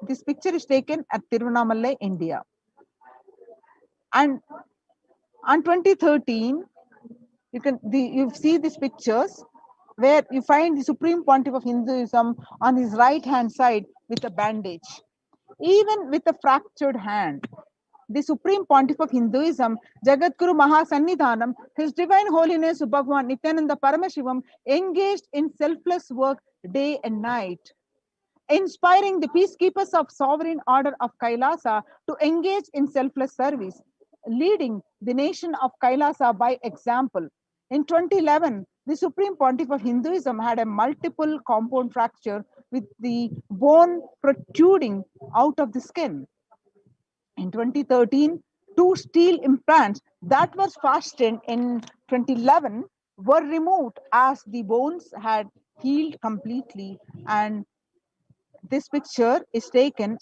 This picture is taken at Tiruvannamalai, India. And on 2013, you see these pictures where you find the Supreme Pontiff of Hinduism on his right hand side with a bandage, even with a fractured hand. The Supreme Pontiff of Hinduism, Jagadguru Mahasannidhanam, His Divine Holiness Bhagwan Nithyananda Paramashivam, engaged in selfless work day and night, inspiring the peacekeepers of Sovereign Order of Kailasa to engage in selfless service, leading the nation of Kailasa by example. In 2011, the Supreme Pontiff of Hinduism had a multiple compound fracture with the bone protruding out of the skin. In 2013, 2 steel implants that were fastened in 2011 were removed as the bones had healed completely, and this picture is taken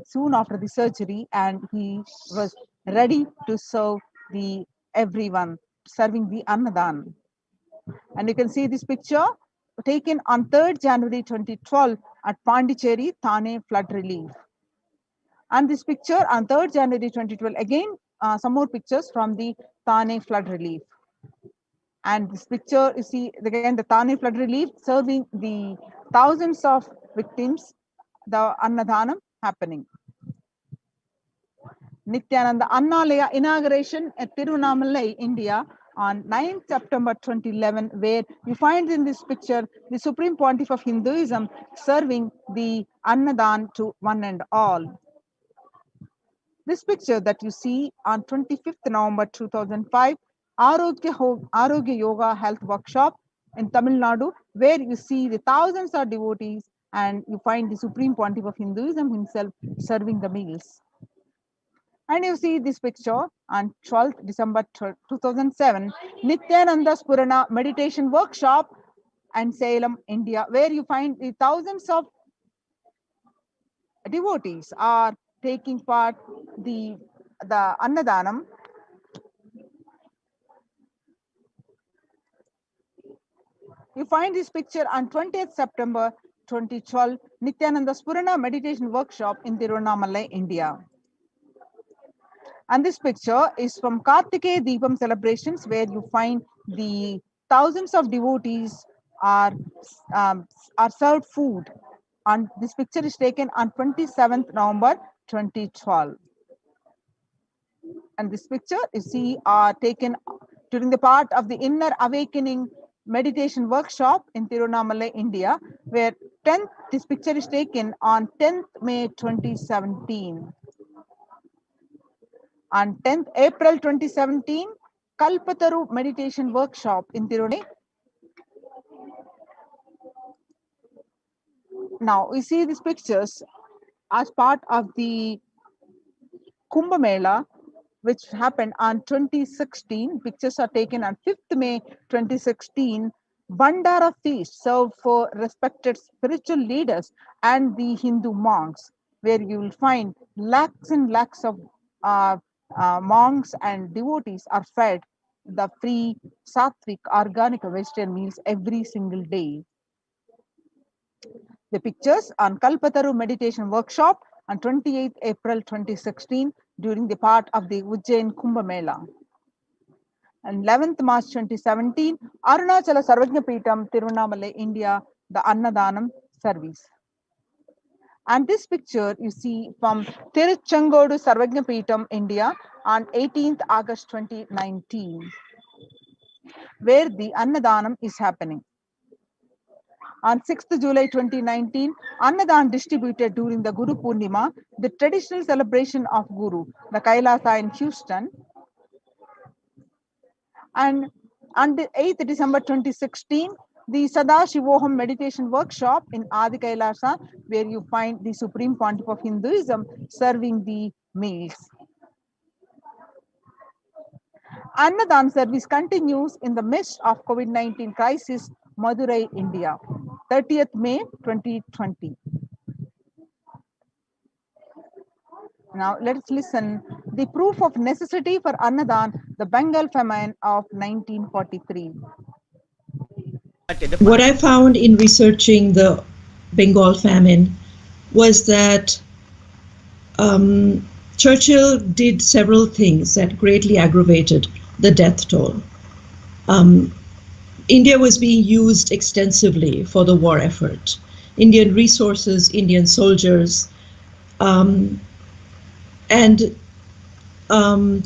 soon after the surgery, and he was ready to serve everyone, serving the Annadan. And you can see this picture taken on 3rd January 2012 at Pondicherry, Thane flood relief. And this picture on 3rd January 2012, again, some more pictures from the Thane flood relief. And this picture, you see, again, the Thane flood relief serving the thousands of victims, the Annadanam happening. Nithyananda Annalaya inauguration at Tiruvannamalai, India on 9th September 2011, where you find in this picture the Supreme Pontiff of Hinduism serving the Annadan to one and all. This picture that you see on 25th November 2005, Arogya Yoga Health Workshop in Tamil Nadu, where you see the thousands of devotees and you find the Supreme Pontiff of Hinduism himself serving the meals. And you see this picture on 12th December 2007, Nithyananda Purana Meditation Workshop and Salem, India, where you find the thousands of devotees are taking part the Annadanam. You find this picture on 20th September 2012, Nithyananda Purana Meditation Workshop in Tiruvannamalai, India. And this picture is from Kartikeya Deepam celebrations, where you find the thousands of devotees are served food. And this picture is taken on 27th November 2012. And this picture you see are taken during the part of the Inner Awakening Meditation Workshop in Tiruvannamalai, India, where this picture is taken on 10th May 2017. On 10th April 2017, Kalpataru Meditation Workshop in Tiruvannamalai. Now, we see these pictures as part of the Kumbh Mela, which happened on 2016. Pictures are taken on 5th May 2016. Bandara feast served for respected spiritual leaders and the Hindu monks, where you will find lakhs and lakhs of monks and devotees are fed the free sattvic organic vegetarian meals every single day. The pictures on Kalpataru Meditation Workshop on 28th April 2016 during the part of the Ujjain Kumbh Mela. And 11th March 2017, Arunachala Sarvajna Peetham, Tiruvannamalai, India, the Annadanam service. And this picture you see from Tiruchengodu Sarvajna Peetham, India on 18th August 2019, where the Annadanam is happening. On 6th July 2019, Annadan distributed during the Guru Purnima, the traditional celebration of Guru, the Kailasa in Houston. And on the 8th December 2016, the Sadashivoham Meditation Workshop in Adi Kailasa, where you find the Supreme Pontiff of Hinduism serving the meals. Annadan service continues in the midst of COVID-19 crisis, Madurai, India, 30th May 2020. Now let's listen the proof of necessity for Annadan, the Bengal famine of 1943. What I found in researching the Bengal famine was that Churchill did several things that greatly aggravated the death toll. India was being used extensively for the war effort. Indian resources, Indian soldiers, and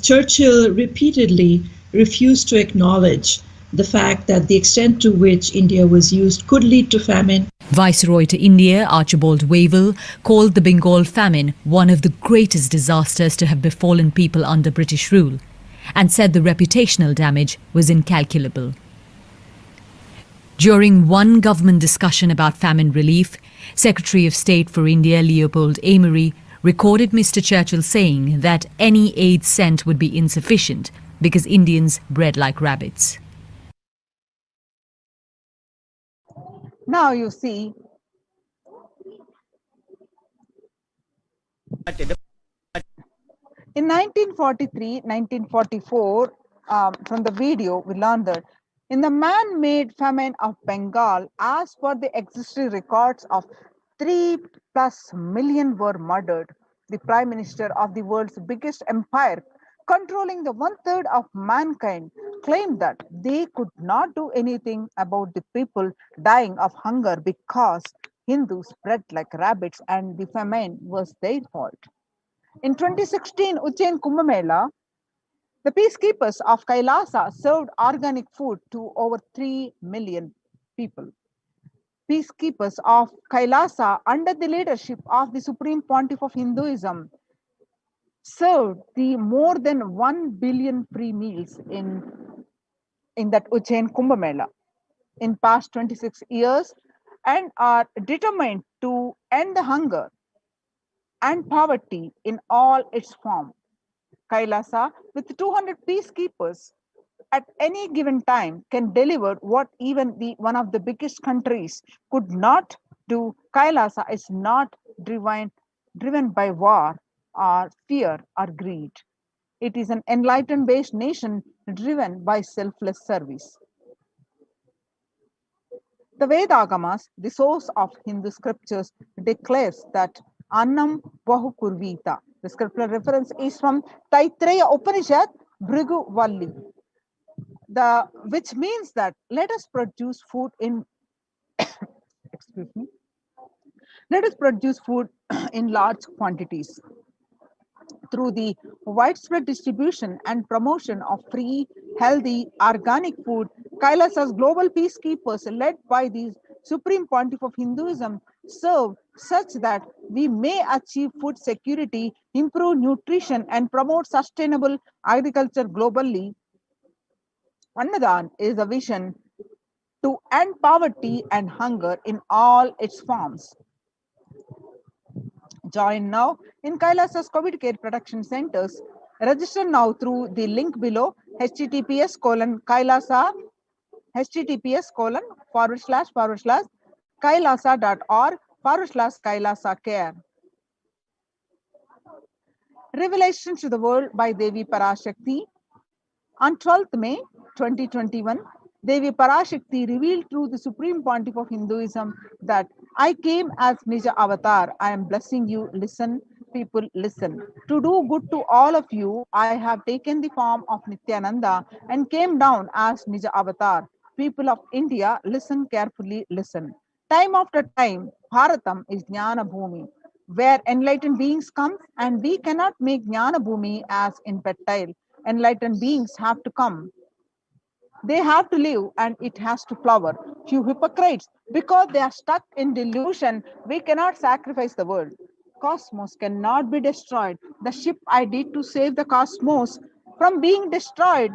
Churchill repeatedly refused to acknowledge the fact that the extent to which India was used could lead to famine. Viceroy to India, Archibald Wavell, called the Bengal famine one of the greatest disasters to have befallen people under British rule, and said the reputational damage was incalculable. During one government discussion about famine relief, Secretary of State for India Leopold Amery recorded Mr. Churchill saying that any aid sent would be insufficient because Indians bred like rabbits. Now you see, in 1943-1944, from the video, we learned that in the man-made famine of Bengal, as per the existing records of 3+ million were murdered. The Prime Minister of the world's biggest empire, controlling the 1/3 of mankind, claimed that they could not do anything about the people dying of hunger because Hindus bred like rabbits and the famine was their fault. In 2016 Ujjain Kumbh Mela, the peacekeepers of Kailasa served organic food to over 3 million people. Peacekeepers of Kailasa, under the leadership of the Supreme Pontiff of Hinduism, served the more than 1 billion free meals in that Ujjain Kumbh Mela in past 26 years, and are determined to end the hunger and poverty in all its forms. Kailasa, with 200 peacekeepers at any given time, can deliver what even one of the biggest countries could not do. Kailasa is not driven by war or fear or greed. It is an enlightened based nation driven by selfless service. The Vedagamas, the source of Hindu scriptures, declares that Annam Vahukurvita. The scriptural reference is from Taittiriya Upanishad, Bhrigu Valli, which means that let us produce food in excuse me, let us produce food in large quantities. Through the widespread distribution and promotion of free, healthy, organic food, Kailasa's global peacekeepers, led by the Supreme Pontiff of Hinduism, serve such that we may achieve food security, improve nutrition, and promote sustainable agriculture globally. Annadan is a vision to end poverty and hunger in all its forms. Join now in Kailasa's COVID care production centers. Register now through the link below, https://kailasa, https://kailasa.org/kailasa care. Revelation to the world by Devi Parashakti. On 12th May 2021, Devi Parashakti revealed through the Supreme Pontiff of Hinduism that I came as Nija Avatar. I am blessing you. Listen, people, listen. To do good to all of you, I have taken the form of Nithyananda and came down as Nija Avatar. People of India, listen carefully, listen. Time after time, Bharatam is Jnana Bhumi, where enlightened beings come, and we cannot make Jnana Bhumi as infantile. Enlightened beings have to come. They have to live and it has to flower. Few hypocrites, because they are stuck in delusion, we cannot sacrifice the world. Cosmos cannot be destroyed. The ship I did to save the cosmos from being destroyed,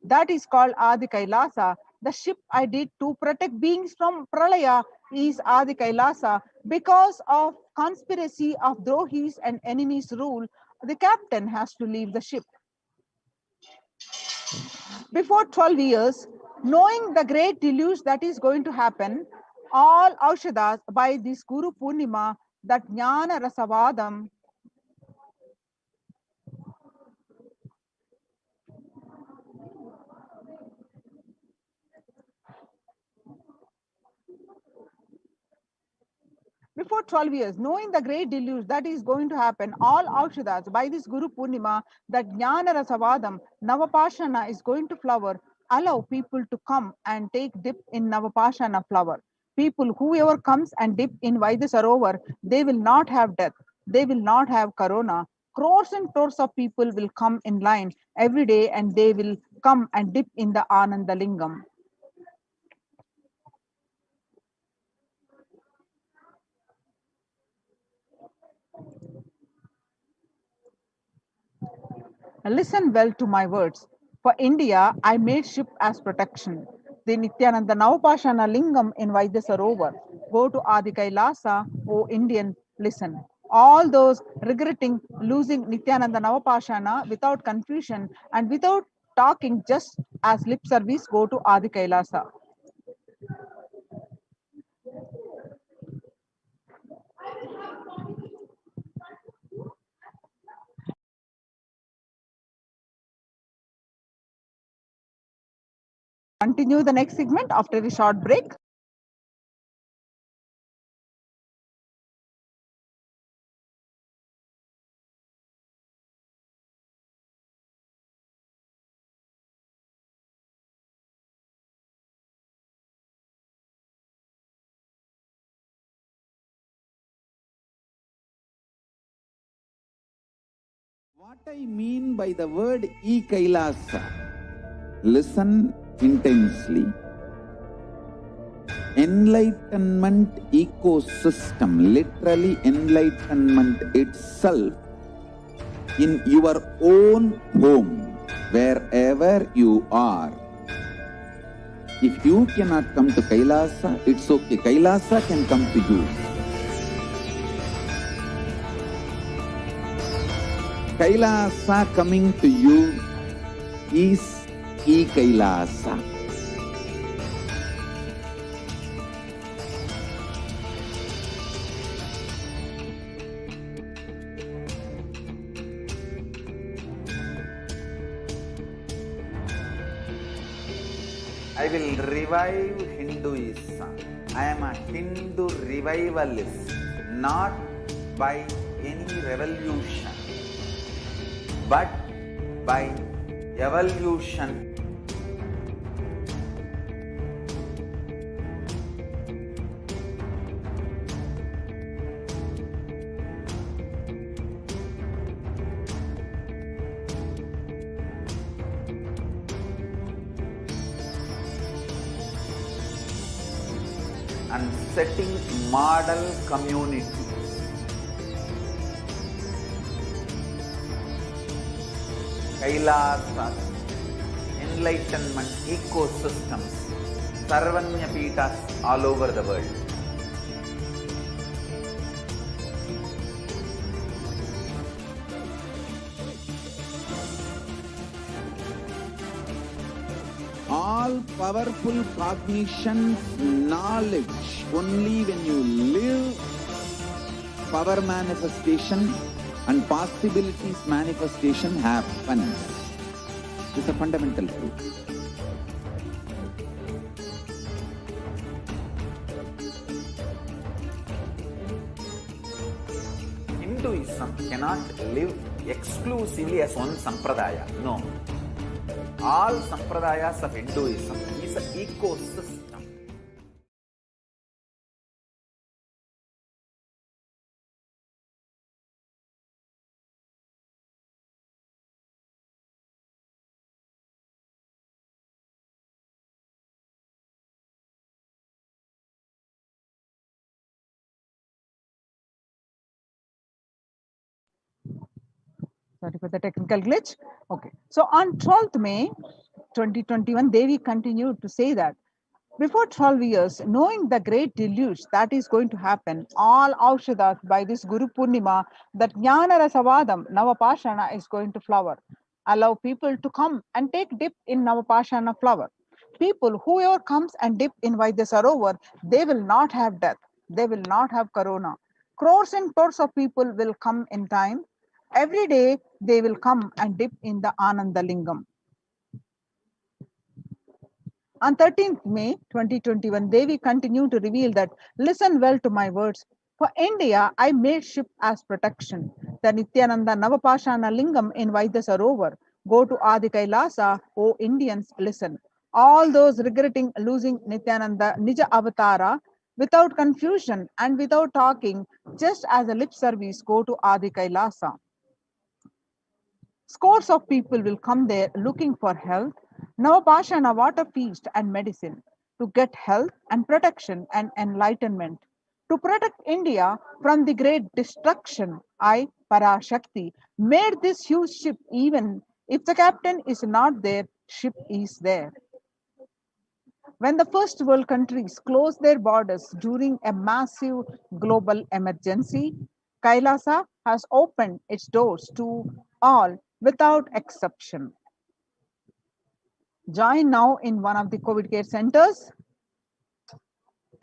that is called Adi Kailasa. The ship I did to protect beings from Pralaya is Adi Kailasa. Because of conspiracy of Drohis and enemies rule, the captain has to leave the ship. Before 12 years, knowing the great deluge that is going to happen, all Aushadas by this Guru Purnima, that Jnana Rasavadam, Before 12 years, knowing the great deluge that is going to happen, all Aukshadas, by this Guru Purnima, that Jnana Rasavadam, Navapashana is going to flower, allow people to come and take dip in Navapashana flower. People, whoever comes and dip in Vaidya Sarovar, they will not have death, they will not have corona. Crores and crores of people will come in line every day and they will come and dip in the Ananda Lingam. Listen well to my words. For India, I made ship as protection. The Nithyananda Navapashana Lingam in Vaidya Sarovar. Go to Adi Kailasa, O Indian, listen. All those regretting losing Nithyananda Navapashana without confusion and without talking just as lip service, go to Adi Kailasa. Continue the next segment after a short break. What I mean by the word e-Kailasa, listen intensely. Enlightenment ecosystem, literally enlightenment itself, in your own home, wherever you are. If you cannot come to Kailasa, it's okay. Kailasa can come to you. Kailasa coming to you is e-Kailasa. I will revive Hinduism. I am a Hindu revivalist, not by any revolution, but by evolution. And setting model communities. Kailasas, enlightenment ecosystems, Sarvanya Pitas all over the world. All powerful cognition, knowledge, only when you live, power manifestation and possibilities manifestation happens. This is a fundamental truth. Hinduism cannot live exclusively as one sampradaya. No. All sampradayas of Hinduism is an ecosystem. Sorry for the technical glitch. Okay. So on 12th May 2021, Devi continued to say that before 12 years, knowing the great deluge that is going to happen, all Aukshadas by this Guru Purnima, that Jnana Rasavadam, Navapashana is going to flower. Allow people to come and take dip in Navapashana flower. People, whoever comes and dip in Vaidya Sarovar, they will not have death. They will not have corona. Crores and crores of people will come in time. Every day, they will come and dip in the Ananda Lingam. On 13th May 2021, Devi continued to reveal that, listen well to my words. For India, I made ship as protection. The Nithyananda Navapashana Lingam in Vaidya Go to Adi Kailasa, O Indians, listen. All those regretting losing Nithyananda Nija Avatara, without confusion and without talking, just as a lip service, go to Adi Kailasa. Scores of people will come there looking for health, Navapashana water feast and medicine, to get health and protection and enlightenment. To protect India from the great destruction, I, Parashakti, made this huge ship. Even if the captain is not there, ship is there. When the first world countries closed their borders during a massive global emergency, Kailasa has opened its doors to all without exception. Join now in one of the COVID care centers.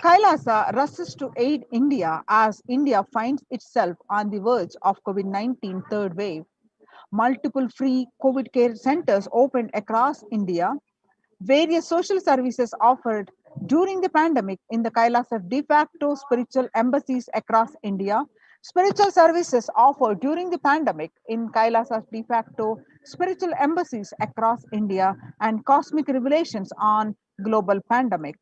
Kailasa rushes to aid India as India finds itself on the verge of COVID-19 third wave. Multiple free COVID care centers opened across India. Various social services offered during the pandemic in the Kailasa de facto spiritual embassies across India. Spiritual services offered during the pandemic in Kailasa's de facto spiritual embassies across India and cosmic revelations on global pandemic.